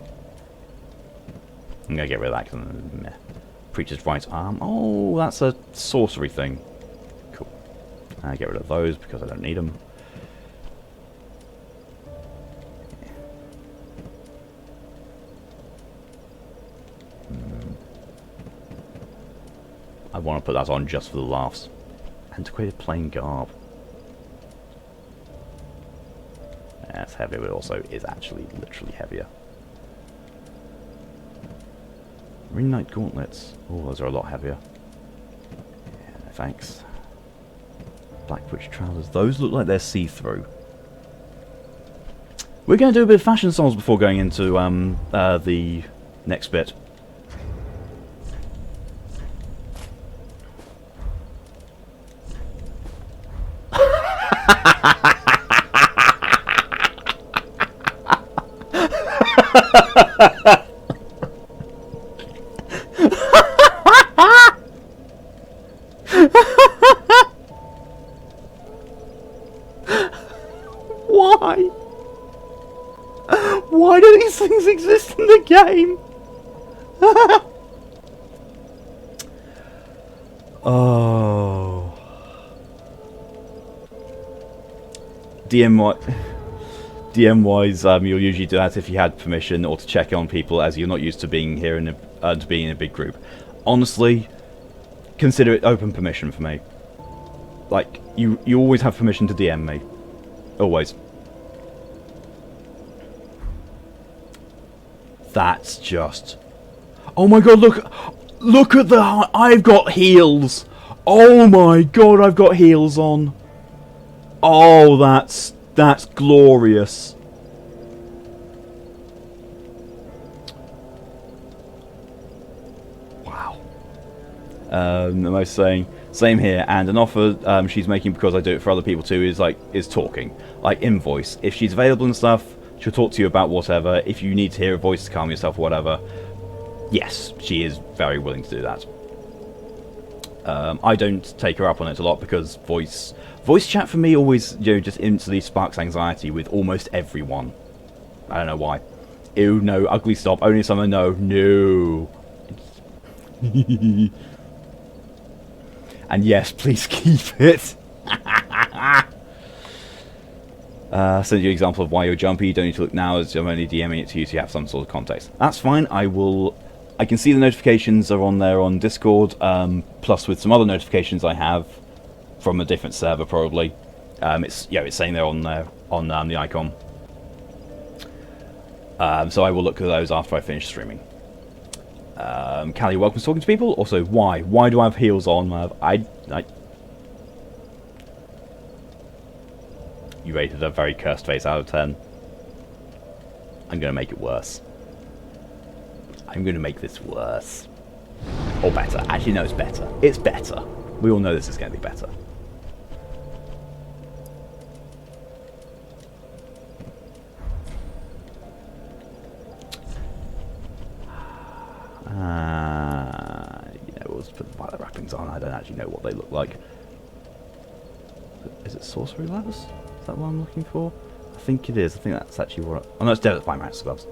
I'm going to get rid of that because meh. Preacher's right arm. Oh, that's a sorcery thing. Cool. Get rid of those because I don't need them. I want to put that on just for the laughs. Antiquated plain garb. Yeah, it's heavy, but it also is actually literally heavier. Ring Knight gauntlets. Oh, those are a lot heavier. Yeah, no thanks. Black Butch trousers. Those look like they're see-through. We're going to do a bit of fashion styles before going into the next bit. Why? Why do these things exist in the game? Oh. DM wise, you'll usually do that if you had permission or to check on people, as you're not used to being here to being in a big group. Honestly, consider it open permission for me. Like, you always have permission to DM me. Always. That's just... Oh my god, look at the... I've got heels! Oh my god, I've got heels on. Oh, that's glorious. Wow. Am I saying... Same here, and an offer she's making because I do it for other people too is talking. Like, in voice. If she's available and stuff, she'll talk to you about whatever. If you need to hear a voice to calm yourself or whatever, yes, she is very willing to do that. I don't take her up on it a lot because voice chat for me always, just instantly sparks anxiety with almost everyone. I don't know why. Ew, no, ugly stop, only someone no. And yes, please keep it. Send you an example of why you're jumpy. You don't need to look now, as I'm only DMing it to you so you have some sort of context. That's fine. I can see the notifications are on there on Discord, plus with some other notifications I have from a different server probably. It's saying they're on there on the icon. So I will look at those after I finish streaming. Callie, welcome to Talking to People. Also, why? Why do I have heels on? You rated a very cursed face out of 10. I'm going to make it worse. I'm going to make this worse. Or better. Actually, no, it's better. It's better. We all know this is going to be better. We'll just put the violet wrappings on. I don't actually know what they look like. Is it sorcery ladders? Is that what I'm looking for? I think it is. I think that's actually what... Oh no, it's Desert Fire Max gloves.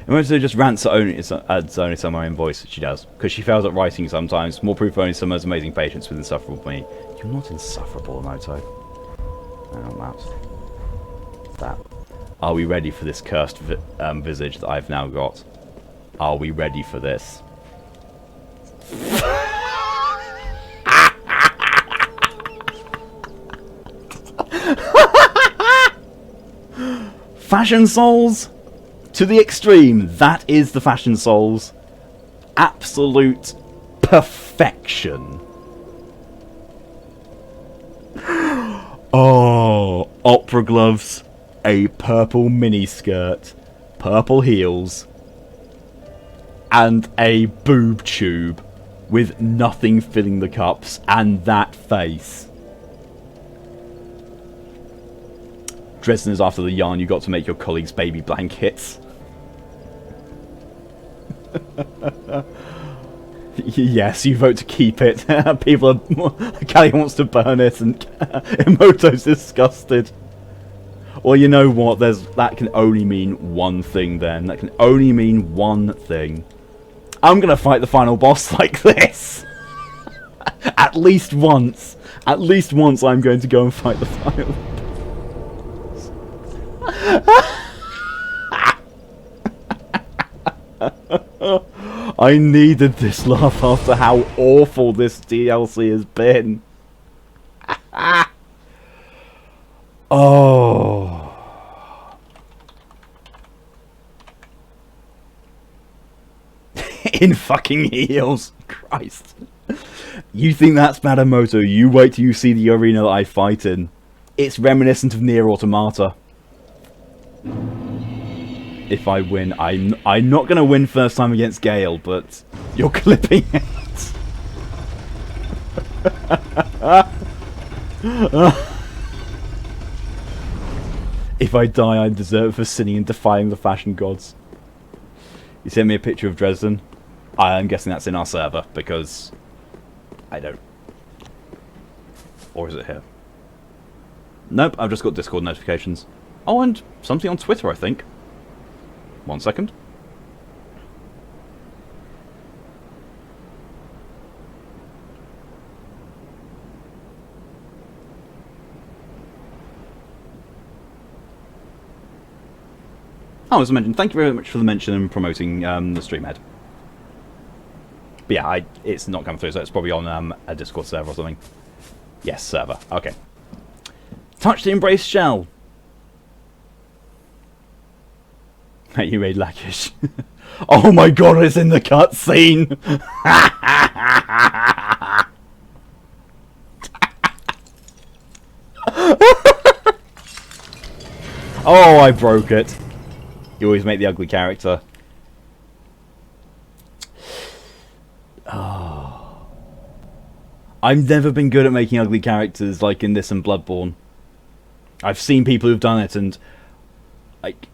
Moto just rants adds only somewhere in voice. She does. Because she fails at writing sometimes. More proof only Summer's amazing patience with insufferable me. You're not insufferable, Moto. No, that. Are we ready for this cursed visage that I've now got? Are we ready for this? Fashion Souls to the extreme. That is the Fashion Souls. Absolute perfection. Oh, opera gloves, a purple mini skirt, purple heels, and a boob tube with nothing filling the cups, and that face. Dresden is after the yarn you got to make your colleagues' baby blankets. Yes, you vote to keep it. People are... Callie wants to burn it, and Emoto's disgusted. Well, you know what? That can only mean one thing then. That can only mean one thing. I'm going to fight the final boss like this. At least once. At least once I'm going to go and fight the final boss. I needed this laugh after how awful this DLC has been. Oh. In fucking heels. Christ. You think that's Badamoto? You wait till you see the arena that I fight in. It's reminiscent of Nier Automata. If I win, I'm not going to win first time against Gael, but you're clipping it. If I die, I deserve it for sinning and defying the fashion gods. You sent me a picture of Dresden. I'm guessing that's in our server, because I don't. Or is it here? Nope, I've just got Discord notifications. Oh, and something on Twitter, I think. 1 second. Oh, as I mentioned, thank you very much for the mention and promoting the stream head. But yeah, it's not coming through, so it's probably on a Discord server or something. Yes, server. Okay. Touch the embrace shell. You made Lakish. Oh my god, it's in the cutscene. Oh, I broke it. You always make the ugly character. Oh. I've never been good at making ugly characters like in this and Bloodborne. I've seen people who've done it, and like,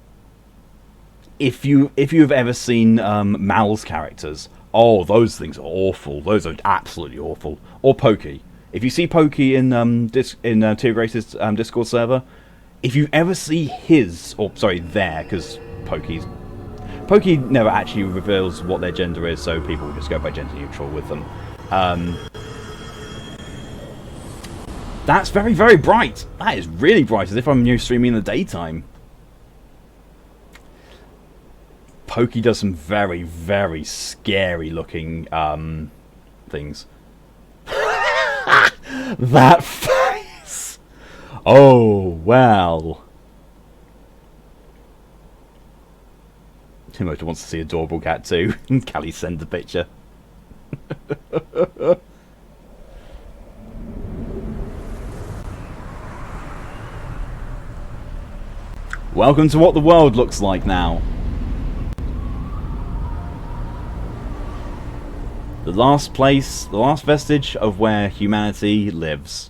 if you've ever seen Mal's characters, oh, those things are awful. Those are absolutely awful. Or Pokey. If you see Pokey in Tier Grace's Discord server, if you ever see his, or sorry, there, because Pokey never actually reveals what their gender is, so people will just go by gender neutral with them. That's very, very bright. That is really bright, as if I'm streaming in the daytime. Pokey does some very, very scary looking things. That face! Oh, well. Timoto wants to see Adorable Cat too. Callie send the picture. Welcome to what the world looks like now. The last place, the last vestige of where humanity lives.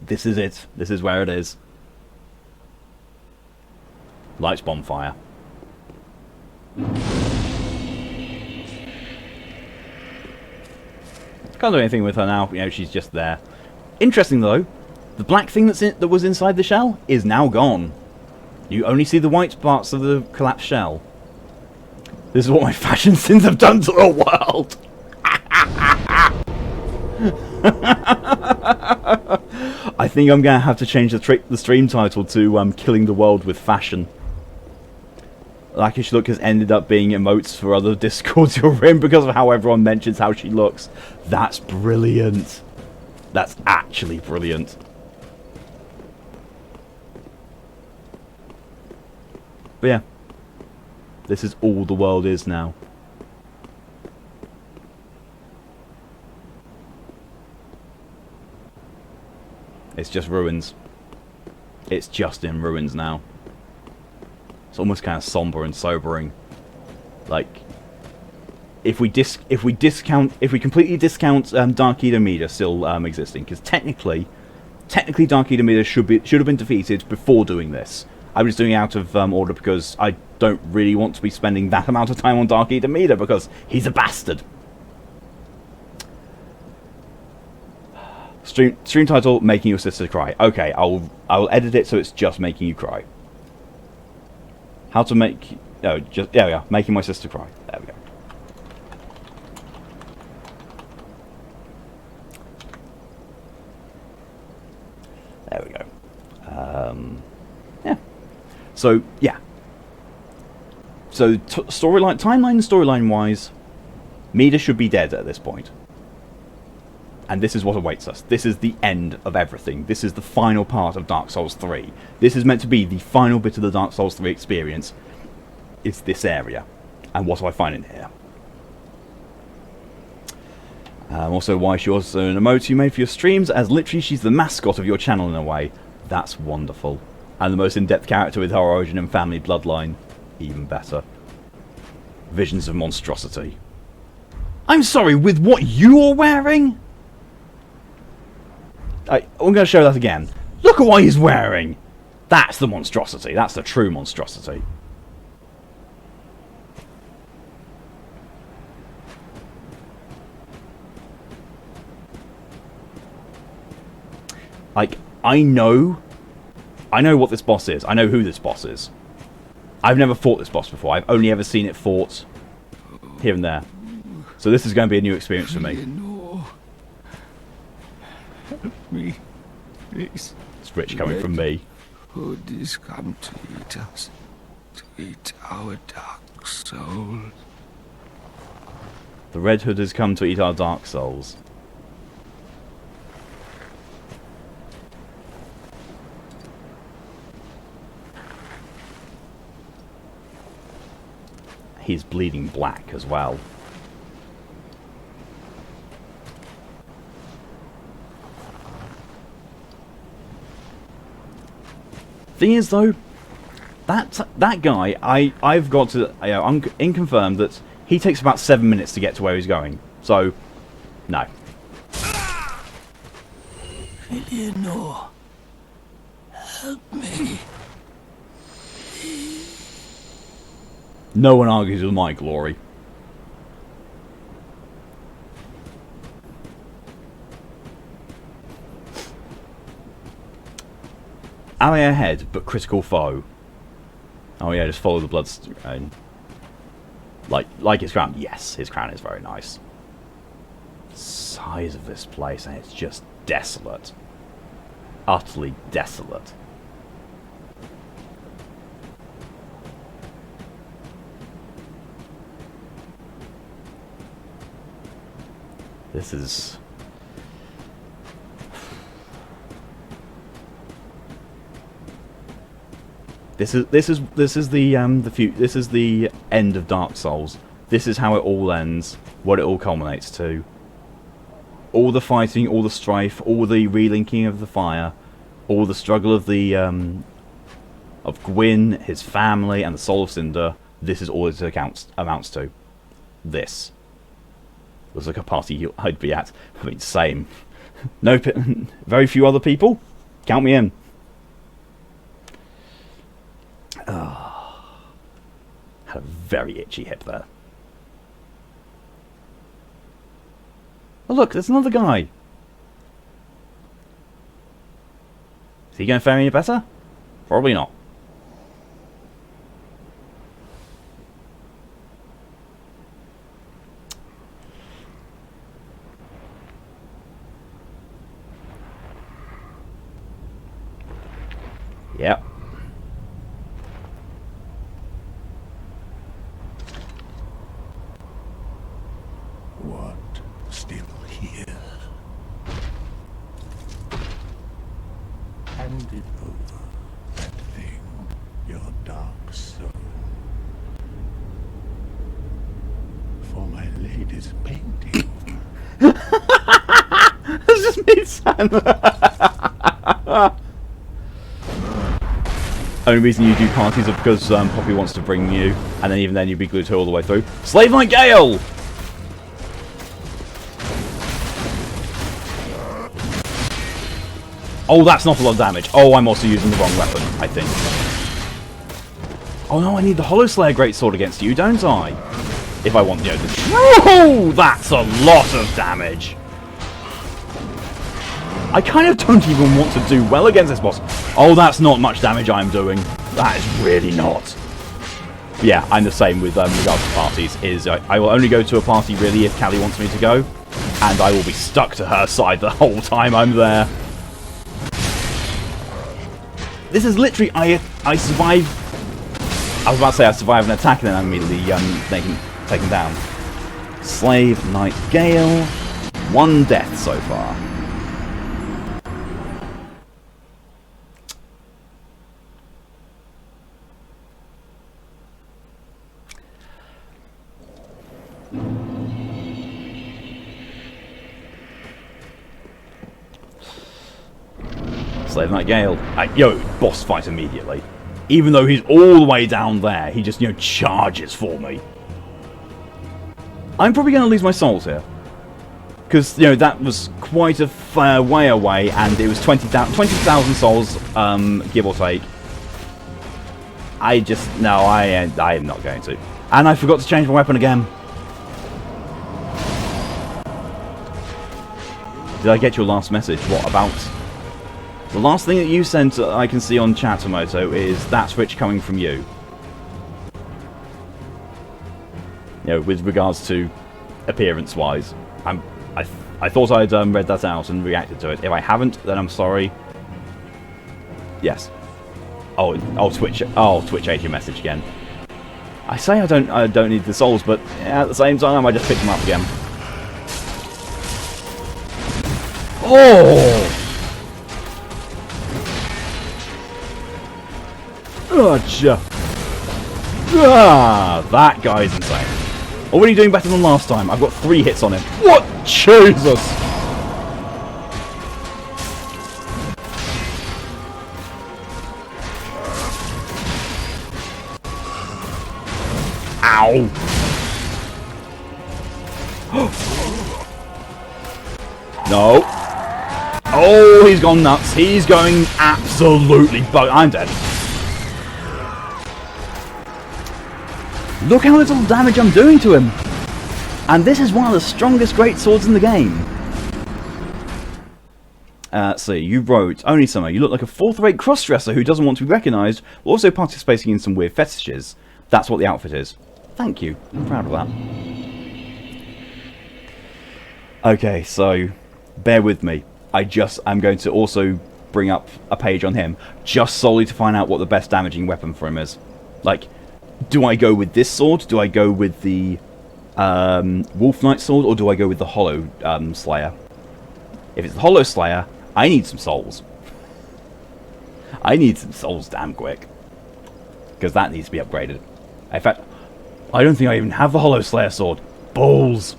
This is it. This is where it is. Lights bonfire. Can't do anything with her now. You know, she's just there. Interesting though, the black thing that was inside the shell is now gone. You only see the white parts of the collapsed shell. This is what my fashion sins have done to the world. I think I'm going to have to change the stream title to Killing the World with Fashion. Lakish Look has ended up being emotes for other Discords you're in because of how everyone mentions how she looks. That's brilliant. That's actually brilliant. But yeah. This is all the world is now. It's just ruins. It's just in ruins now. It's almost kind of somber and sobering. Like, if we completely discount Dark Eden Media still existing, because technically Dark Eden Media should have been defeated before doing this. I was doing it out of order because I don't really want to be spending that amount of time on Dark Eden Media because he's a bastard. Stream title: Making Your Sister Cry. Okay, I'll edit it so it's just making you cry. How to make... Oh, just... There we are. Making my sister cry. There we go. There we go. Yeah. So, yeah. So, timeline-wise, Mida should be dead at this point. And this is what awaits us. This is the end of everything. This is the final part of Dark Souls 3. This is meant to be the final bit of the Dark Souls 3 experience. It's this area. And what do I find in here? Also, why she also an emote you made for your streams, as literally she's the mascot of your channel in a way. That's wonderful. And the most in-depth character with her origin and family bloodline. Even better. Visions of monstrosity. I'm sorry, with what you're wearing? I'm going to show that again. Look at what he's wearing. That's the monstrosity. That's the true monstrosity. Like, I know what this boss is. I know who this boss is. I've never fought this boss before. I've only ever seen it fought here and there. So this is going to be a new experience for me. Help me, please. It's rich coming from me. Hood is come to eat us. to eat our dark souls. The Red Hood has come to eat our dark souls. He's bleeding black as well. Thing is, though, that guy, I've got to, I'm confirmed that he takes about 7 minutes to get to where he's going. So, no. Eleanor, help me. No one argues with my glory. Ally ahead, but critical foe. Oh yeah, just follow the bloodstone. Like his crown. Yes, his crown is very nice. The size of this place, and it's just desolate. Utterly desolate. This is... This is the end of Dark Souls. This is how it all ends, what it all culminates to. All the fighting, all the strife, all the relinking of the fire, all the struggle of the of Gwyn, his family, and the Soul of Cinder. This is all it amounts to. This looks like a party I'd be at. I mean, same. No, very few other people. Count me in. Had a very itchy hip there. Oh look, there's another guy. Is he going to fare any better? Probably not. Yep. What? Still here? Hand it over, that thing, your dark soul. For my lady's painting. That's just me, Sam. Only reason you do parties is because Poppy wants to bring you, and then even then you'd be glued to her all the way through. Slave Knight Gael! Oh, that's not a lot of damage. Oh, I'm also using the wrong weapon, I think. Oh no, I need the Hollow Slayer Greatsword against you, don't I? If I want, you know, the... Whoa! That's a lot of damage! I kind of don't even want to do well against this boss. Oh, that's not much damage I'm doing. That is really not. Yeah, I'm the same with regards to parties. I will only go to a party really if Callie wants me to go, and I will be stuck to her side the whole time I'm there. This is literally I survive. I was about to say I survive an attack and then I'm immediately taken down. Slave Knight Gael, 1 death so far. Slave Knight Gael. Boss fight immediately. Even though he's all the way down there, he just, charges for me. I'm probably going to lose my souls here. Because, that was quite a fair way away, and it was 20,000 souls, give or take. I am not going to. And I forgot to change my weapon again. Did I get your last message? What about... The last thing that you sent I can see on Chatamoto is that switch coming from you. With regards to appearance-wise. I thought I'd read that out and reacted to it. If I haven't, then I'm sorry. Yes. Oh, Twitch ate your message again. I say I don't need the souls, but at the same time I just picked them up again. Oh! Gotcha. Ah, that guy's insane. Already doing better than last time. I've got 3 hits on him. What? Jesus! Ow! No. Oh, he's gone nuts. He's going absolutely bug. I'm dead. Look how little damage I'm doing to him. And this is one of the strongest greatswords in the game. See, you wrote, only summer, you look like a 4th-rate cross-dresser who doesn't want to be recognised, while also participating in some weird fetishes. That's what the outfit is. Thank you. I'm proud of that. Okay, so bear with me. I'm going to also bring up a page on him, just solely to find out what the best damaging weapon for him is. Like, do I go with this sword? Do I go with the Wolf Knight sword? Or do I go with the Hollow Slayer? If it's the Hollow Slayer, I need some souls. I need some souls damn quick. Because that needs to be upgraded. In fact, I don't think I even have the Hollow Slayer sword. Balls!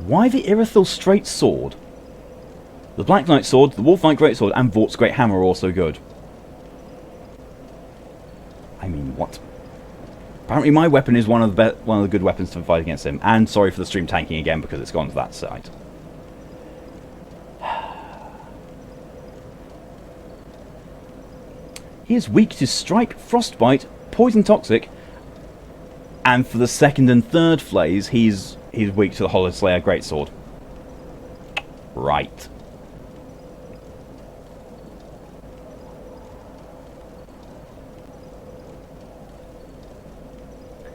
Why the Irithyll Straight Sword? The Black Knight Sword, the Wolf Knight Greatsword, and Vort's Great Hammer are also good. I mean, what? Apparently my weapon is one of the good weapons to fight against him. And sorry for the stream tanking again because it's gone to that side. He is weak to Strike, Frostbite, Poison Toxic, and for the 2nd and 3rd phase, he's weak to the Hollow Slayer Greatsword. Right.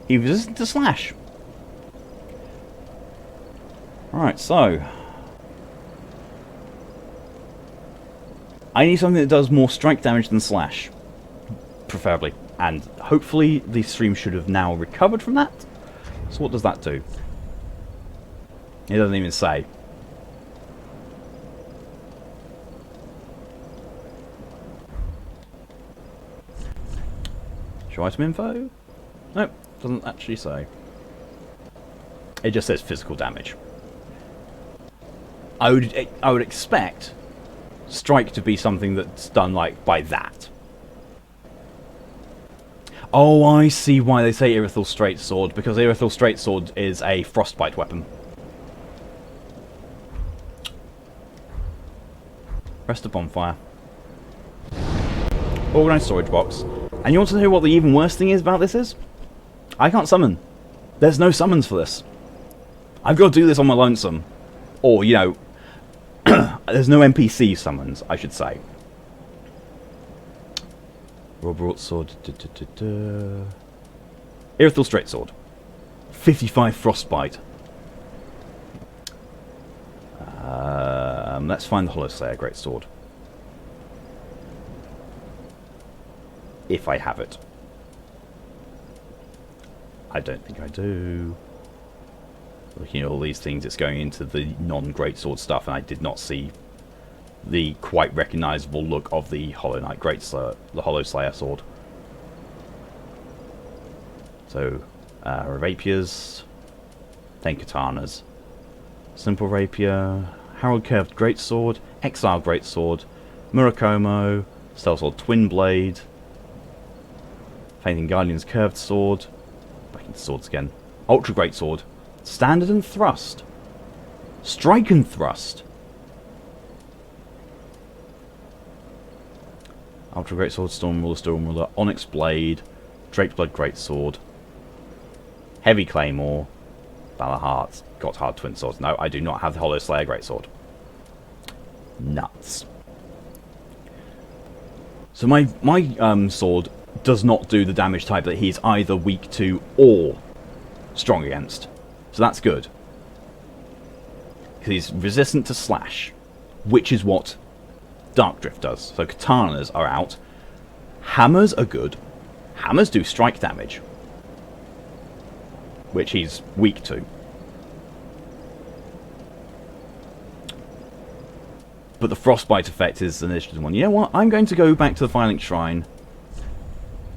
He resistant to slash. Alright, so I need something that does more strike damage than slash. Preferably. And hopefully the stream should have now recovered from that. So what does that do? It doesn't even say. Show item info? Nope, doesn't actually say. It just says physical damage. I would expect strike to be something that's done like by that. Oh, I see why they say Irithyll Straight Sword, because Irithyll Straight Sword is a frostbite weapon. Rest of bonfire. Organised storage box. And you want to know what the even worse thing is about this is? I can't summon. There's no summons for this. I've got to do this on my lonesome. Or, you know, there's no NPC summons, I should say. Raw broadsword. Irithyll Straight Sword. 55 frostbite. Let's find the Hollow Slayer Greatsword. If I have it. I don't think I do. Looking at all these things, it's going into the non-Greatsword stuff, and I did not see the quite recognisable look of the Hollow Knight Greatsword, the Hollow Slayer sword. So, rapiers, then katanas. Simple rapier, Herald Curved Greatsword, Exile Greatsword, Murakomo, Stealth Sword Twin Blade, Fainting Guardian's Curved Sword, back into swords again, Ultra Greatsword, Standard and Thrust, Strike and Thrust, Ultra Greatsword, Stormruler, Onyx Blade, Drake's Blood Greatsword, Heavy Claymore, Valor Heart, Gotthard Twin Swords. No, I do not have the Hollow Slayer Greatsword. Nuts. So my sword does not do the damage type that he's either weak to or strong against. So that's good. Because he's resistant to slash, which is what Dark Drift does. So katanas are out. Hammers are good. Hammers do strike damage, which he's weak to. But the frostbite effect is an interesting one. You know what? I'm going to go back to the Firelink Shrine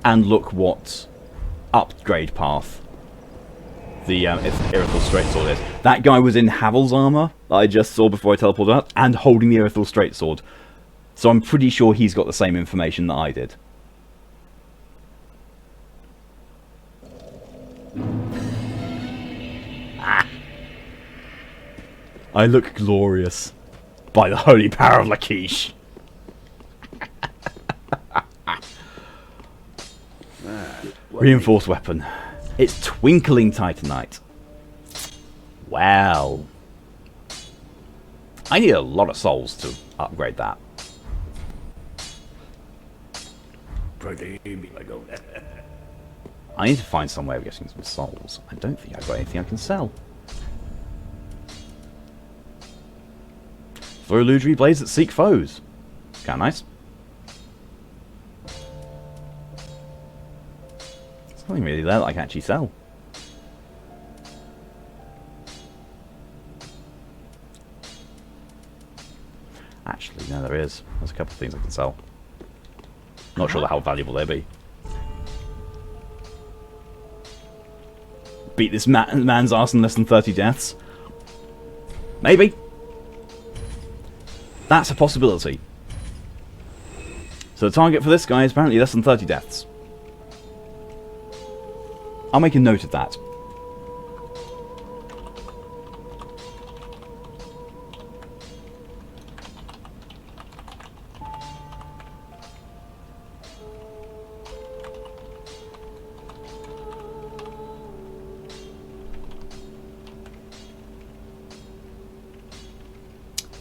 and look what upgrade path the Irithel Straightsword is. That guy was in Havel's armor that I just saw before I teleported out, and holding the Irithel Straightsword. So I'm pretty sure he's got the same information that I did. Ah. I look glorious. By the holy power of Lakish. Reinforced weapon. It's Twinkling Titanite. Well. I need a lot of souls to upgrade that. I need to find some way of getting some souls. I don't think I've got anything I can sell. Throw illusory blades that seek foes. Kinda nice. There's nothing really there that I can actually sell. Actually, no, there is. There's a couple of things I can sell. Not sure how valuable they'll be. Beat this man's arse in less than 30 deaths? Maybe. That's a possibility. So the target for this guy is apparently less than 30 deaths. I'll make a note of that.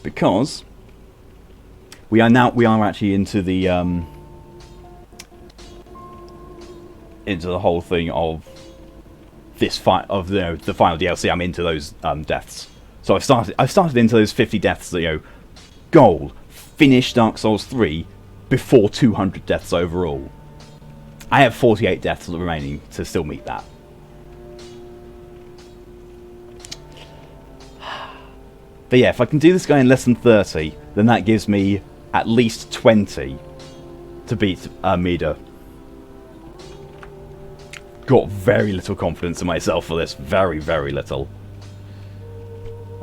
Because we are actually into the whole thing of this the final DLC. I'm into those deaths. So I've started into those 50 deaths that, goal, finish Dark Souls 3 before 200 deaths overall. I have 48 deaths remaining to still meet that. But yeah, if I can do this guy in less than 30, then that gives me at least 20 to beat Mida. Got very little confidence in myself for this. Very, very little.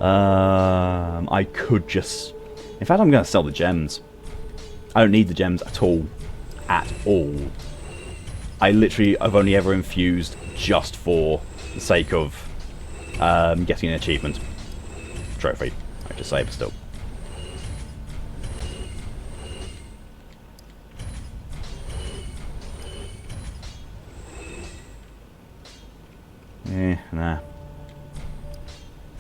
I could just... In fact, I'm going to sell the gems. I don't need the gems at all. At all. I literally have only ever infused just for the sake of getting an achievement. Trophy, I have to say, but still. Nah.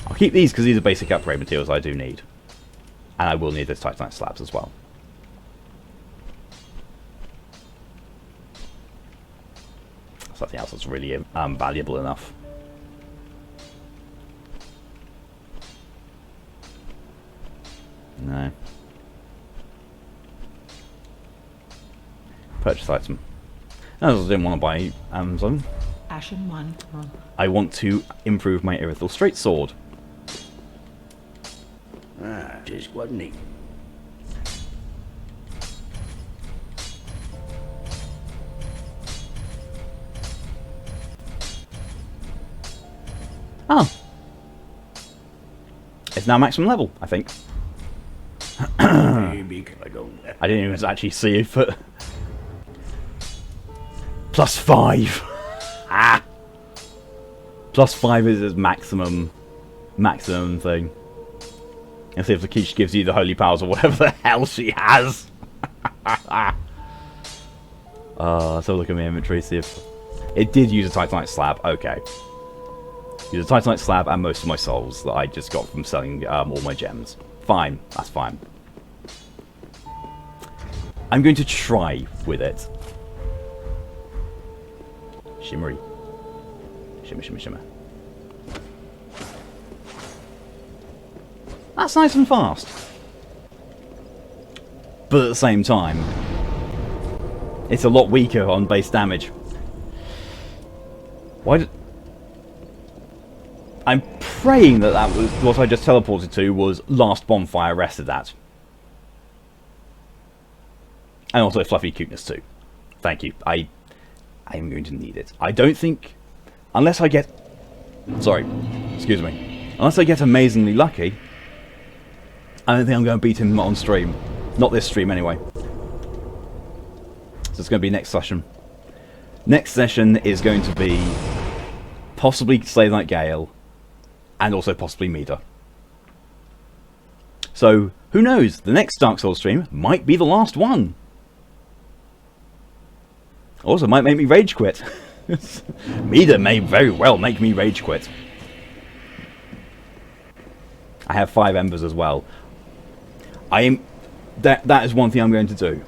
I'll keep these because these are basic upgrade materials I do need. And I will need those Titanite slabs as well. Something else that's really valuable enough. No. Purchase item. I didn't want to buy Amazon. Ashen one. I want to improve my Irithel Straightsword. Just wasn't he? Oh. It's now maximum level, I think. I didn't even actually see it, but... +5! Ah! +5 is his maximum thing. Let's see if Lakish gives you the holy powers or whatever the hell she has! Let's have a look at my inventory, see if... It did use a Titanite slab, okay. Use a Titanite slab and most of my souls that I just got from selling all my gems. Fine, that's fine. I'm going to try with it. Shimmery. Shimmer, shimmer, shimmer. That's nice and fast. But at the same time, it's a lot weaker on base damage. Why did... I'm praying that that was what I just teleported to was last bonfire rested at. And also fluffy cuteness too. Thank you. I am going to need it. I don't think... Unless I get... Sorry. Excuse me. Unless I get amazingly lucky, I don't think I'm going to beat him on stream. Not this stream anyway. So it's going to be next session. Next session is going to be possibly Slay Knight Gael, and also possibly Mida. So, who knows? The next Dark Souls stream might be the last one. Also, might make me rage quit. Mida may very well make me rage quit. I have 5 embers as well. That is one thing I'm going to do.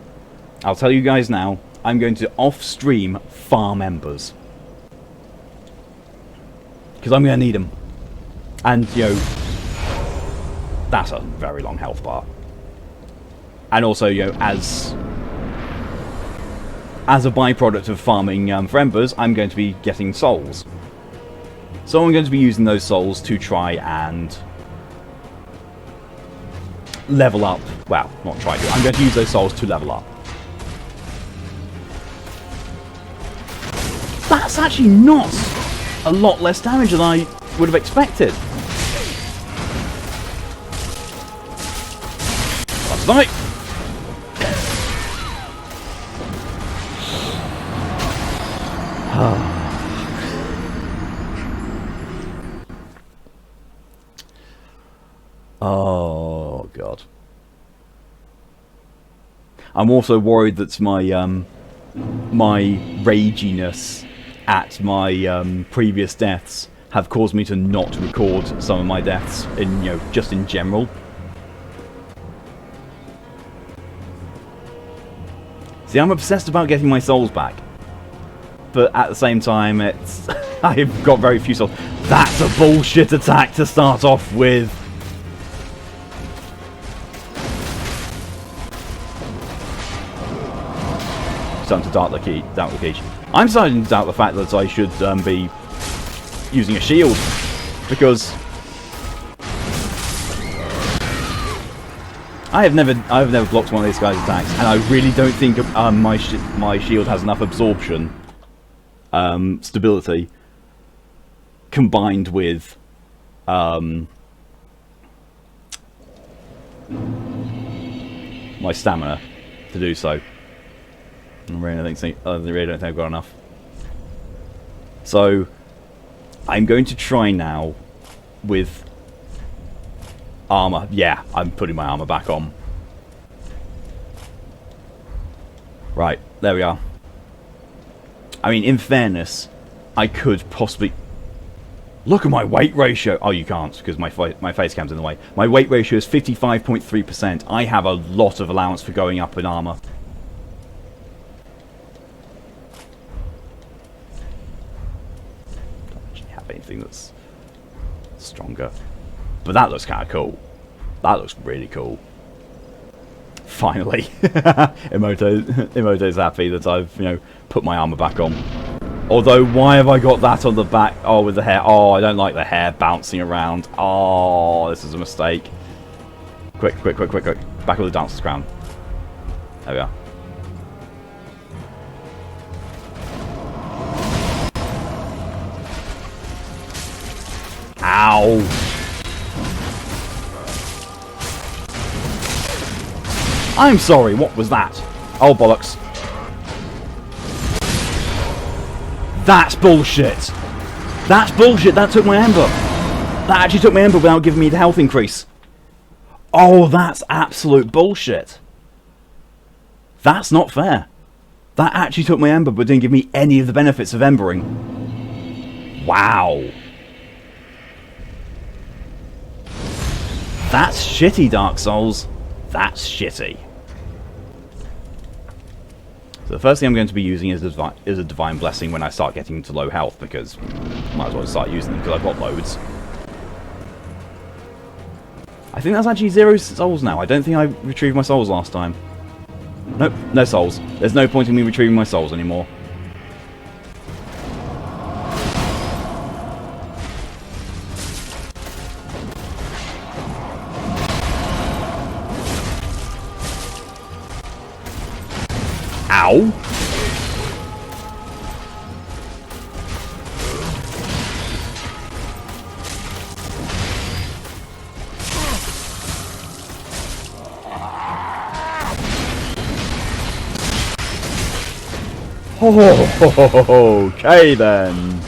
I'll tell you guys now. I'm going to off-stream farm embers. Because I'm going to need them. And, you know, that's a very long health bar. And also, you know, as a byproduct of farming for embers, I'm going to be getting souls. So I'm going to be using those souls to try and level up. Well, not try to. I'm going to use those souls to level up. That's actually not a lot less damage than I would have expected. Last night. Oh god. I'm also worried that my my raginess at my previous deaths have caused me to not record some of my deaths in, you know, just in general. See, I'm obsessed about getting my souls back, but at the same time, it's I've got very few souls. That's a bullshit attack to start off with. Starting to doubt the key. I'm starting to doubt the fact that I should be using a shield, because I have never blocked one of these guys' attacks, and I really don't think my shield has enough absorption, stability, combined with my stamina to do so. I really don't think I've got enough. So I'm going to try now with armor. Yeah, I'm putting my armor back on. Right, there we are. I mean, in fairness, I could possibly... Look at my weight ratio! Oh, you can't, because my face cam's in the way. My weight ratio is 55.3%. I have a lot of allowance for going up in armor. Anything that's stronger, but that looks kind of cool. That looks really cool. Finally, Emoto's happy that I've, you know, put my armor back on. Although, why have I got that on the back? Oh, with the hair. Oh, I don't like the hair bouncing around. Oh, this is a mistake. Quick! Back with the dancer's crown. There we are. Ow! I'm sorry, what was that? Oh, bollocks. That's bullshit! That's bullshit, that took my ember! That actually took my ember without giving me the health increase. Oh, that's absolute bullshit. That's not fair. That actually took my ember but didn't give me any of the benefits of embering. Wow. That's shitty, Dark Souls. That's shitty. So the first thing I'm going to be using is a Divine Blessing when I start getting to low health, because I might as well start using them because I've got loads. I think that's actually 0 souls now. I don't think I retrieved my souls last time. Nope, no souls. There's no point in me retrieving my souls anymore. Ow! Oh, okay then.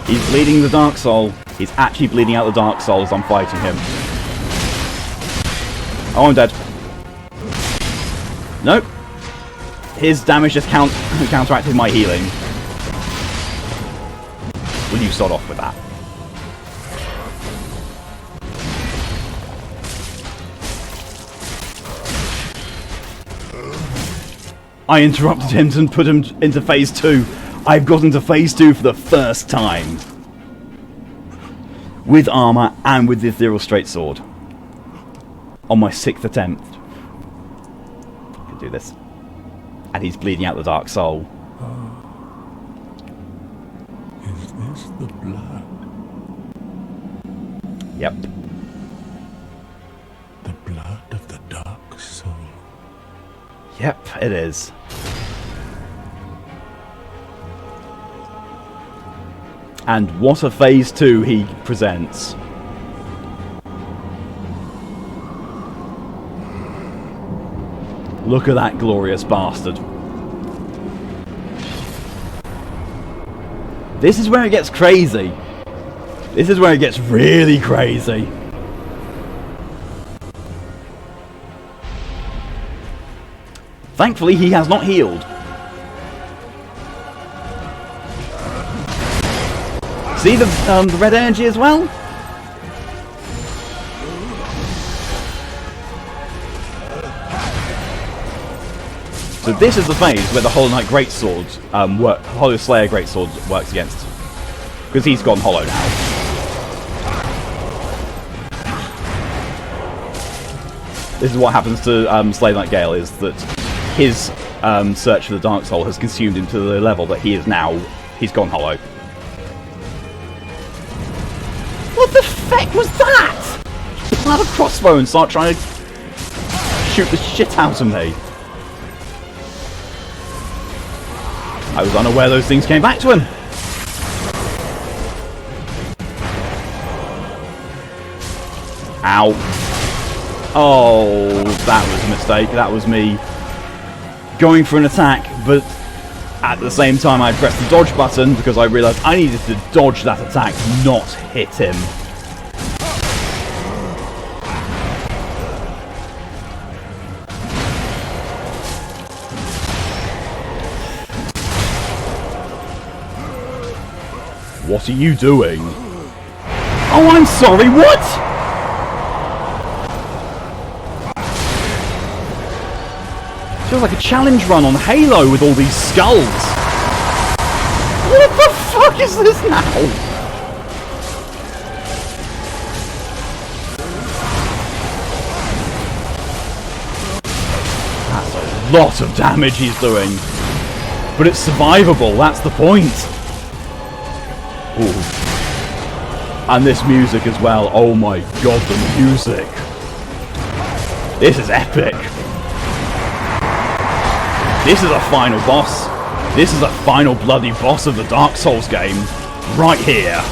He's bleeding the Dark Soul. He's actually bleeding out the Dark Soul as I'm fighting him. Oh, I'm dead. Nope. His damage just counteracted my healing. Will you start off with that? I interrupted him and put him into phase 2. I've got into phase 2 for the first time. With armor and with the Ethereal Straight Sword. On my 6th attempt. I can do this. And he's bleeding out the Dark Soul. Is this the blood? Yep. The blood of the Dark Soul. Yep, it is. And what a phase 2 he presents. Look at that glorious bastard. This is where it gets crazy. This is where it gets really crazy. Thankfully, he has not healed. See the red energy as well? So this is the phase where the Hollow Knight Greatsword, Hollow Slayer Greatsword works against. Because he's gone hollow now. This is what happens to Slay Knight Gael, is that his search for the Dark Soul has consumed him to the level that he is now, he's gone hollow. What the feck was that? Pull out a crossbow and start trying to shoot the shit out of me. I was unaware those things came back to him. Ow. Oh, that was a mistake. That was me going for an attack, but at the same time I pressed the dodge button because I realised I needed to dodge that attack, not hit him. What are you doing? Oh, I'm sorry, what? Feels like a challenge run on Halo with all these skulls. What the fuck is this now? That's a lot of damage he's doing. But it's survivable, that's the point. Ooh. And this music as well. Oh my god, the music. This is epic. This is a final boss. This is a final bloody boss of the Dark Souls game. Right here.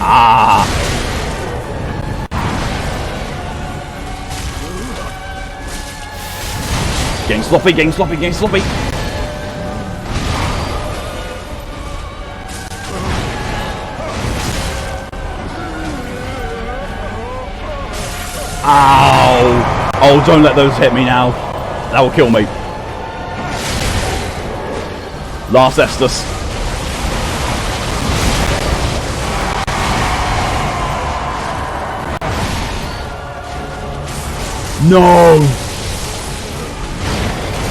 Ah! Getting sloppy, getting sloppy, getting sloppy. Ow! Oh, don't let those hit me now. That will kill me. Last Estus. No!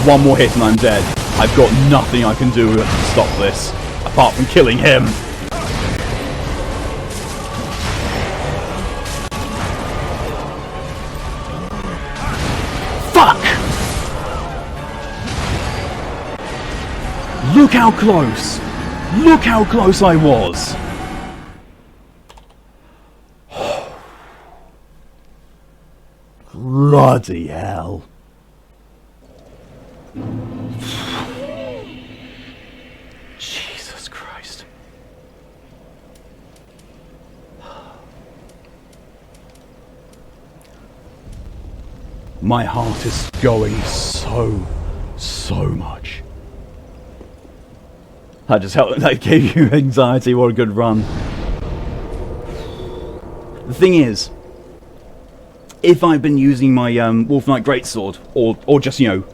One more hit and I'm dead. I've got nothing I can do to stop this, apart from killing him. Fuck! Look how close! Look how close I was! Bloody hell. Jesus Christ. My heart is going so much. That gave you anxiety. What a good run. The thing is, if I'd been using my Wolf Knight Greatsword, or just, you know,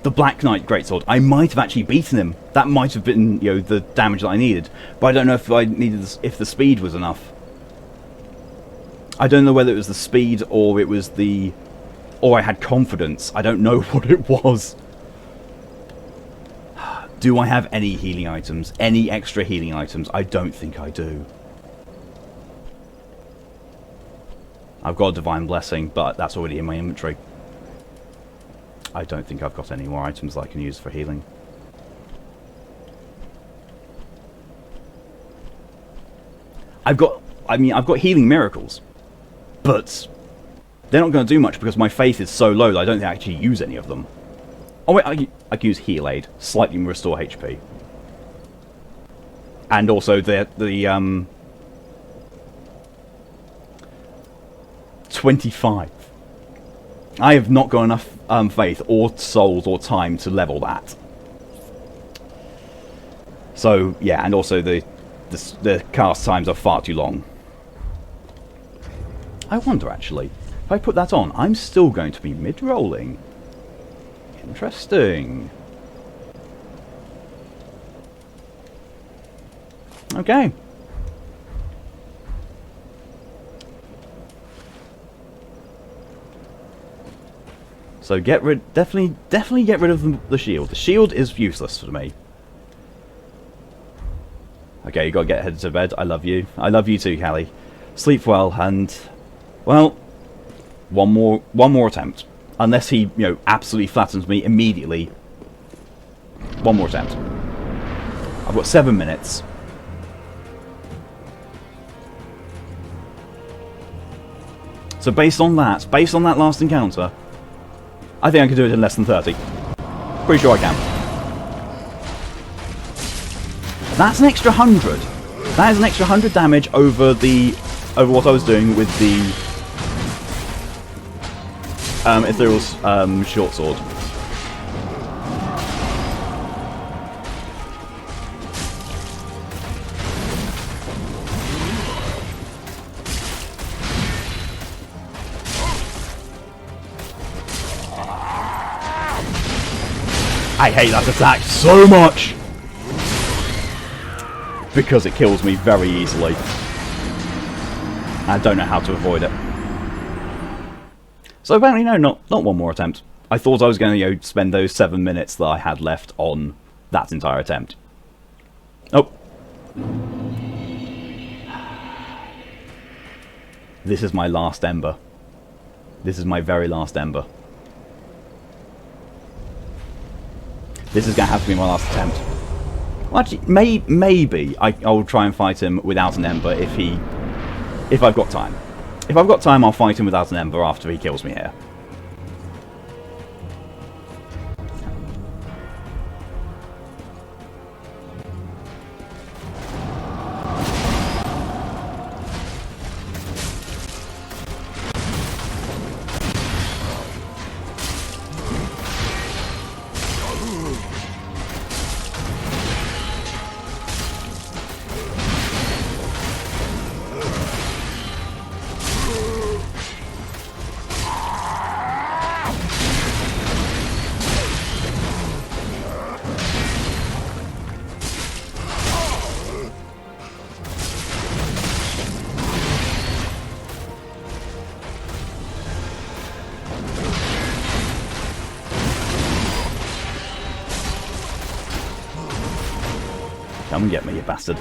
the Black Knight Greatsword, I might have actually beaten him. That might have been, you know, the damage that I needed. But I don't know if if the speed was enough. I don't know whether it was the speed or it was or I had confidence. I don't know what it was. Do I have any healing items? Any extra healing items? I don't think I do. I've got a Divine Blessing, but that's already in my inventory. I don't think I've got any more items that I can use for healing. I've got healing miracles, but they're not going to do much because my faith is so low that I don't think I actually use any of them. Oh wait, I can use Heal Aid, slightly restore HP. And also the 25. I have not got enough faith or souls or time to level that. So yeah, and also the cast times are far too long. I wonder actually, if I put that on, I'm still going to be mid-rolling. Interesting. Okay. So definitely get rid of the shield. The shield is useless for me. Okay, you gotta get headed to bed. I love you. I love you too, Callie. Sleep well, and well, one more attempt. Unless he, you know, absolutely flattens me immediately. One more attempt. I've got 7 minutes. So based on that last encounter, I think I can do it in less than 30. Pretty sure I can. That's an extra 100. That is an extra 100 damage over what I was doing with the Ethereal short sword. I hate that attack so much because it kills me very easily. I don't know how to avoid it. So apparently no, not one more attempt. I thought I was going to, you know, spend those 7 minutes that I had left on that entire attempt. Oh. This is my last ember. This is my very last ember. This is going to have to be my last attempt. Well, actually, maybe I'll try and fight him without an ember if I've got time. If I've got time, I'll fight him without an ember after he kills me here. Come and get me, you bastard.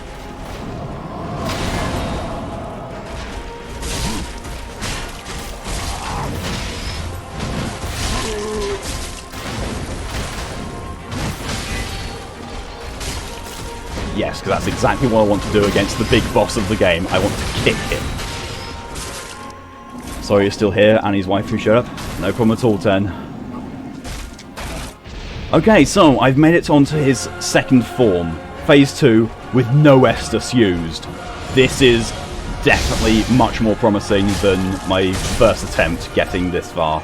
Yes, because that's exactly what I want to do against the big boss of the game. I want to kick him. Sorry you're still here, and his wife who showed up. No problem at all, Ten. Okay, so I've made it onto his second form. Phase 2, with no Estus used. This is definitely much more promising than my first attempt getting this far.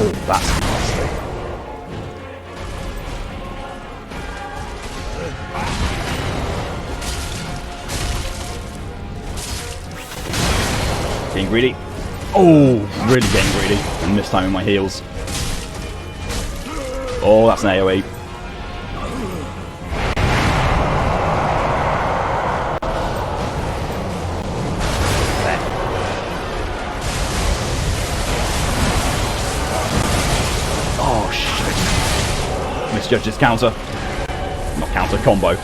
Oh, that's nasty. Getting greedy. Oh, really getting greedy. And mistiming my heals. Oh, that's an AoE. Oh, shit. Misjudged his counter. Not counter, combo.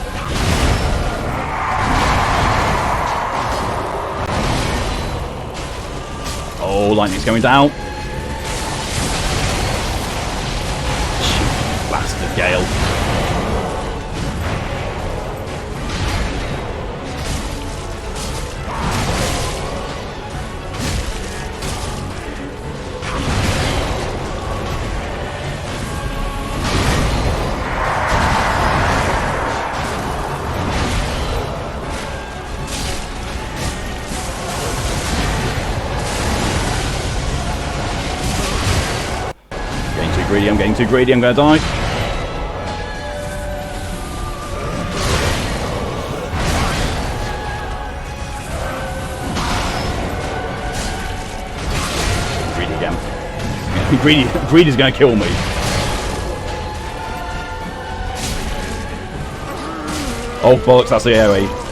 Oh, lightning's going down. Bastard Gael. I'm getting too greedy, I'm gonna die. Greedy again. Greedy's gonna kill me. Oh bollocks, that's the AoE.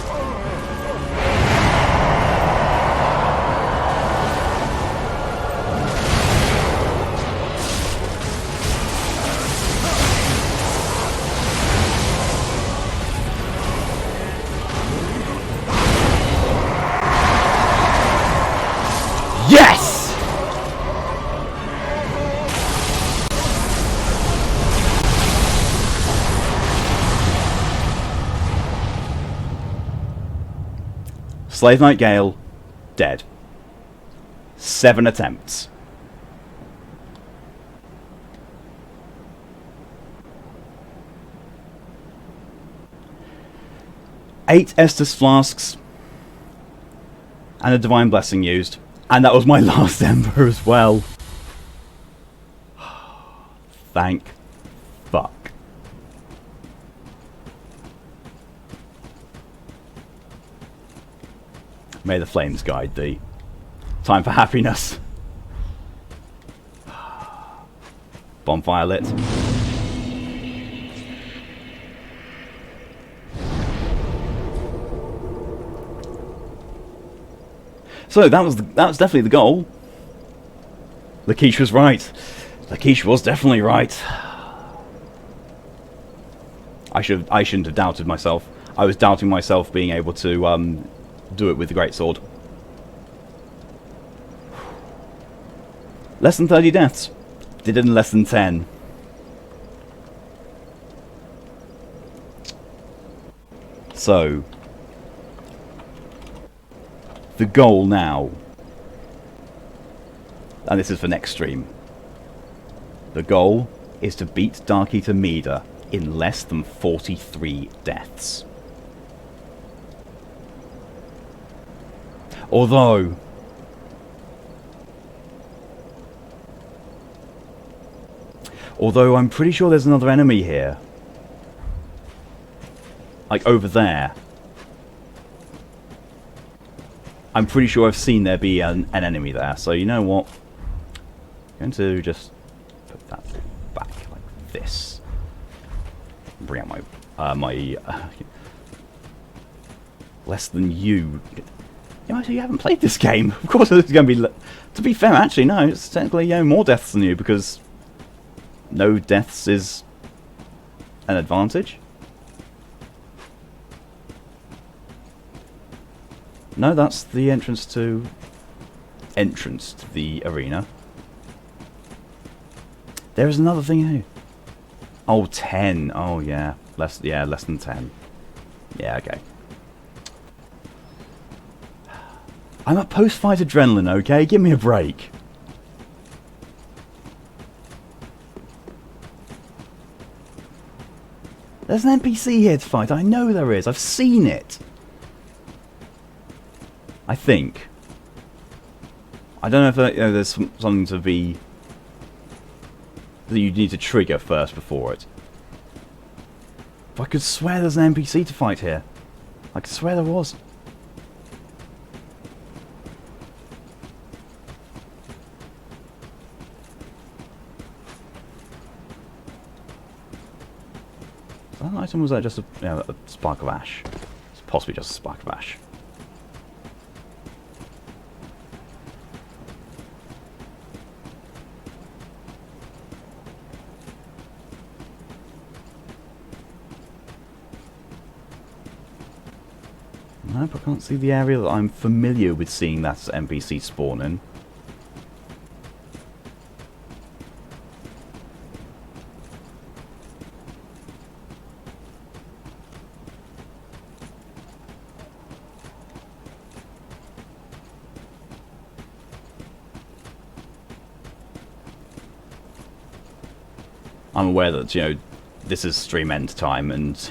Yes! Slave Knight Gael, dead. 7 attempts. Eight Estus flasks and a divine blessing used. And that was my last ember as well. Thank fuck. May the flames guide thee. Time for happiness. Bonfire lit. So that was definitely the goal. Lakesh was right. Lakesh was definitely right. I shouldn't have doubted myself. I was doubting myself being able to do it with the greatsword. Less than 30 deaths. Did it in less than 10. So the goal now, and this is for next stream, the goal is to beat Dark Eater Mida in less than 43 deaths. Although I'm pretty sure there's another enemy here. Like over there. I'm pretty sure I've seen there be an enemy there. So you know what? I'm going to just put that back like this. Bring out my less than you. You haven't played this game. Of course, there's going to be To be fair, actually, no, it's technically, more deaths than you, because no deaths is an advantage. No, that's the entrance to the arena. There is another thing here. Oh, 10. Oh, yeah. Less than 10. Yeah, okay. I'm at post-fight adrenaline, okay? Give me a break. There's an NPC here to fight. I know there is. I've seen it. I think. I don't know if there's something to be... that you need to trigger first before it. But I could swear there's an NPC to fight here. I could swear there was. Is that an item, or was that just a spark of ash? It's possibly just a spark of ash. Nope, I can't see the area that I'm familiar with seeing that NPC spawn in. I'm aware that, this is stream end time and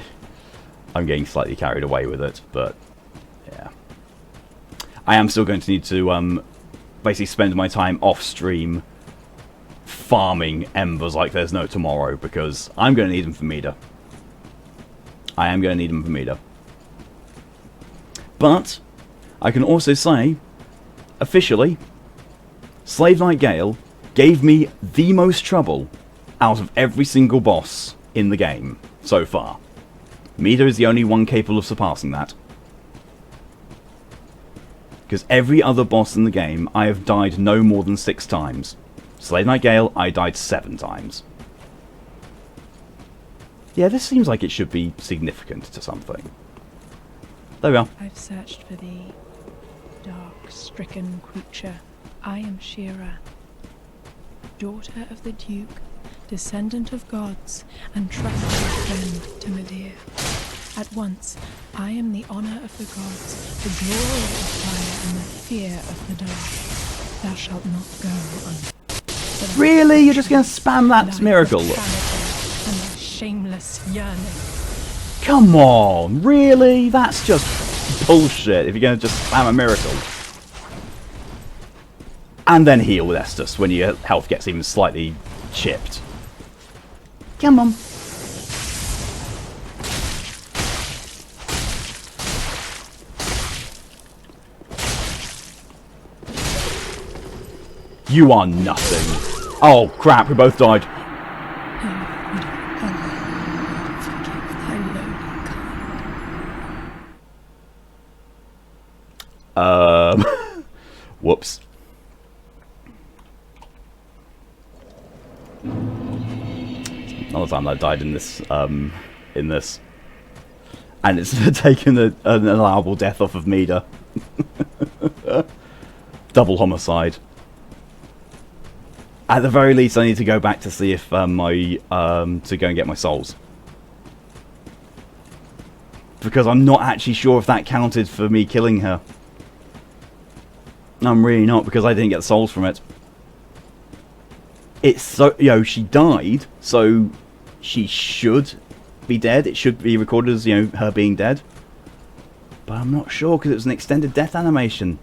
I'm getting slightly carried away with it, but yeah. I am still going to need to basically spend my time off stream farming embers like there's no tomorrow, because I'm going to need them for meter. I am going to need them for meter. But I can also say, officially, Slave Knight Gael gave me the most trouble out of every single boss in the game so far. Meter is the only one capable of surpassing that. Because every other boss in the game, I have died no more than 6 times. Slave Knight Gael, I died 7 times. Yeah, this seems like it should be significant to something. There we are. I've searched for thee, dark, stricken creature. I am Shira, daughter of the Duke, descendant of gods, and trusted friend to Medea. At once, I am the honor of the gods, the glory of fire, and the fear of the dark. Thou shalt not go unpunished. Really? You're just going to spam that miracle? And thy shameless yearning. Come on, really? That's just bullshit if you're going to just spam a miracle. And then heal with Estus when your health gets even slightly chipped. Come on. You are nothing. Oh crap, we both died. Whoops. Another time I died in this, and it's taken an allowable death off of Mida. Double homicide. At the very least, I need to go back to see if to go and get my souls, because I'm not actually sure if that counted for me killing her. I'm really not, because I didn't get the souls from it. It's so, she died, so she should be dead. It should be recorded as, her being dead. But I'm not sure, because it was an extended death animation.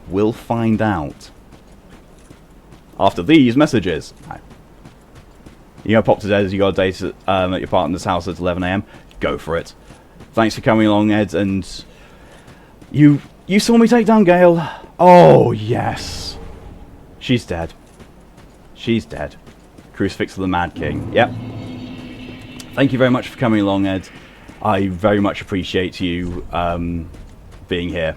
We'll find out after these messages. Right. You gonna pop to dead as you got a date at your partner's house at 11 AM? Go for it. Thanks for coming along, Ed, and you saw me take down Gael. Oh, yes. She's dead. She's dead. Crucifix of the Mad King. Yep. Thank you very much for coming along, Ed. I very much appreciate you being here.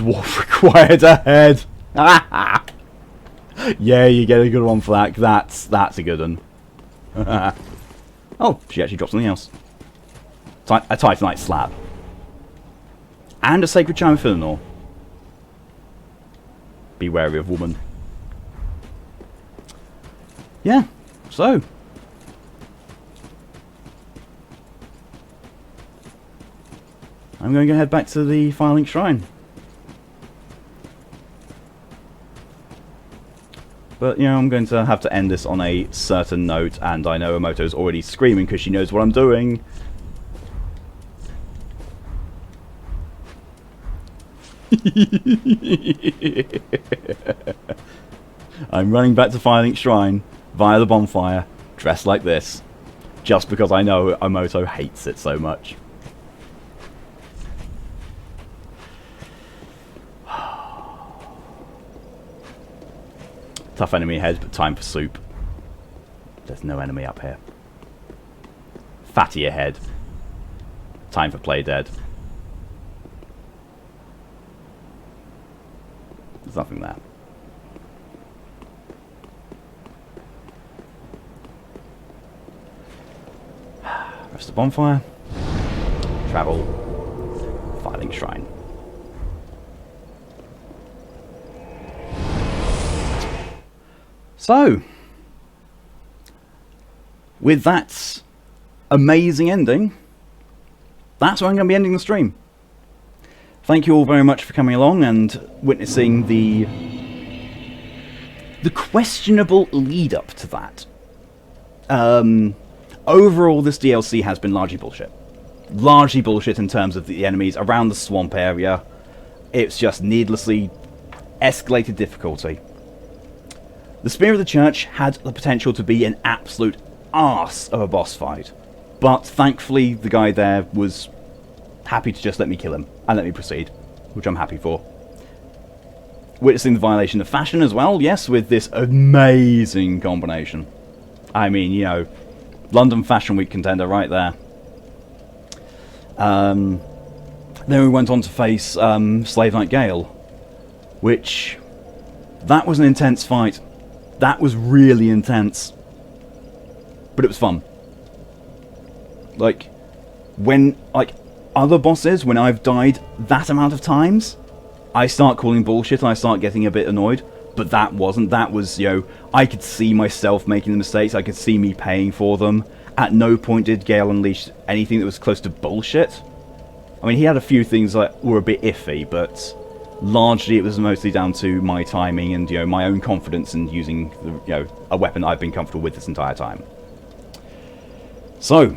Dwarf required a head. Yeah, you get a good one for that. That's a good one. Oh, she actually dropped something else. A Titanite slab. And a Sacred Chime of Philonor. Be wary of woman. Yeah, so. I'm going to head back to the Firelink Shrine. But, you know, I'm going to have to end this on a certain note, and I know Emoto's already screaming because she knows what I'm doing. I'm running back to Firelink Shrine via the bonfire, dressed like this, just because I know Emoto hates it so much. Tough enemy ahead, but time for soup. There's no enemy up here. Fatty ahead. Time for play dead. There's nothing there. Rest the bonfire. Travel. Firelink Shrine. So, with that amazing ending, that's where I'm going to be ending the stream. Thank you all very much for coming along and witnessing the questionable lead up to that. Overall, this DLC has been largely bullshit. Largely bullshit in terms of the enemies around the swamp area. It's just needlessly escalated difficulty. The Spear of the Church had the potential to be an absolute arse of a boss fight, but thankfully the guy there was happy to just let me kill him and let me proceed, which I'm happy for. Witnessing the violation of fashion as well, yes, with this amazing combination. I mean, you know, London Fashion Week contender right there. Then we went on to face Slave Knight Gael, which, that was an intense fight. That was really intense. But it was fun. Like, when, like, other bosses, when I've died that amount of times, I start calling bullshit and I start getting a bit annoyed. But that wasn't. That was, you know, I could see myself making the mistakes. I could see me paying for them. At no point did Gael unleash anything that was close to bullshit. I mean, he had a few things that were a bit iffy, but largely it was mostly down to my timing and, you know, my own confidence in using, you know, a weapon I've been comfortable with this entire time. So,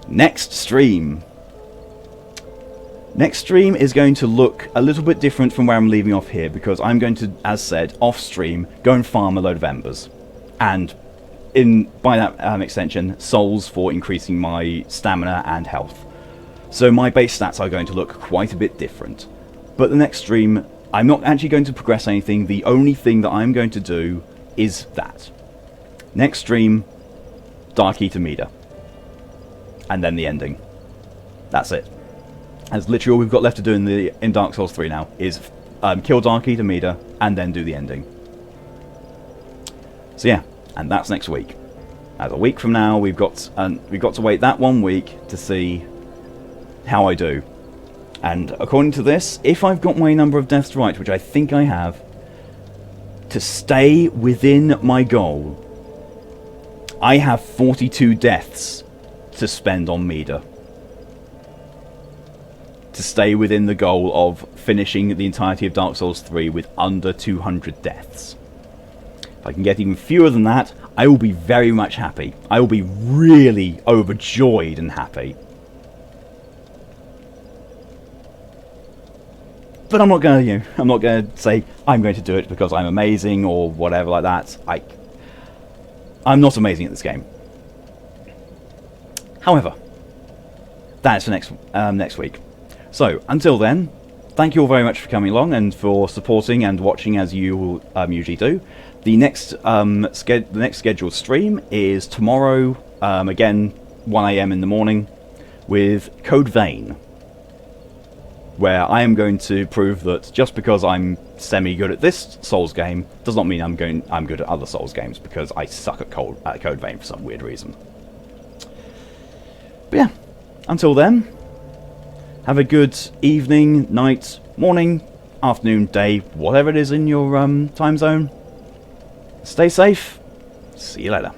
next stream. Next stream is going to look a little bit different from where I'm leaving off here, because I'm going to, as said, off stream, go and farm a load of embers. And by that extension, souls for increasing my stamina and health. So my base stats are going to look quite a bit different. But the next stream, I'm not actually going to progress anything. The only thing that I'm going to do is that. Next stream, Dark Eater Meter. And then the ending. That's it. That's literally all we've got left to do in Dark Souls 3 now, is kill Dark Eater Meter, and then do the ending. So yeah, and that's next week. As a week from now, we've got to wait that 1 week to see how I do. And according to this, if I've got my number of deaths right, which I think I have, to stay within my goal, I have 42 deaths to spend on Meter. To stay within the goal of finishing the entirety of Dark Souls 3 with under 200 deaths. If I can get even fewer than that, I will be very much happy. I will be really overjoyed and happy. But I'm not going to, I'm not going to say I'm going to do it because I'm amazing or whatever like that. I'm not amazing at this game. However, that is for next week. So until then, thank you all very much for coming along and for supporting and watching as you usually do. The next scheduled stream is tomorrow, again 1 AM in the morning, with Code Vein. where I am going to prove that just because I'm semi-good at this Souls game does not mean I'm good at other Souls games, because I suck at Code Vein for some weird reason. But yeah, until then, have a good evening, night, morning, afternoon, day, whatever it is in your time zone. Stay safe. See you later.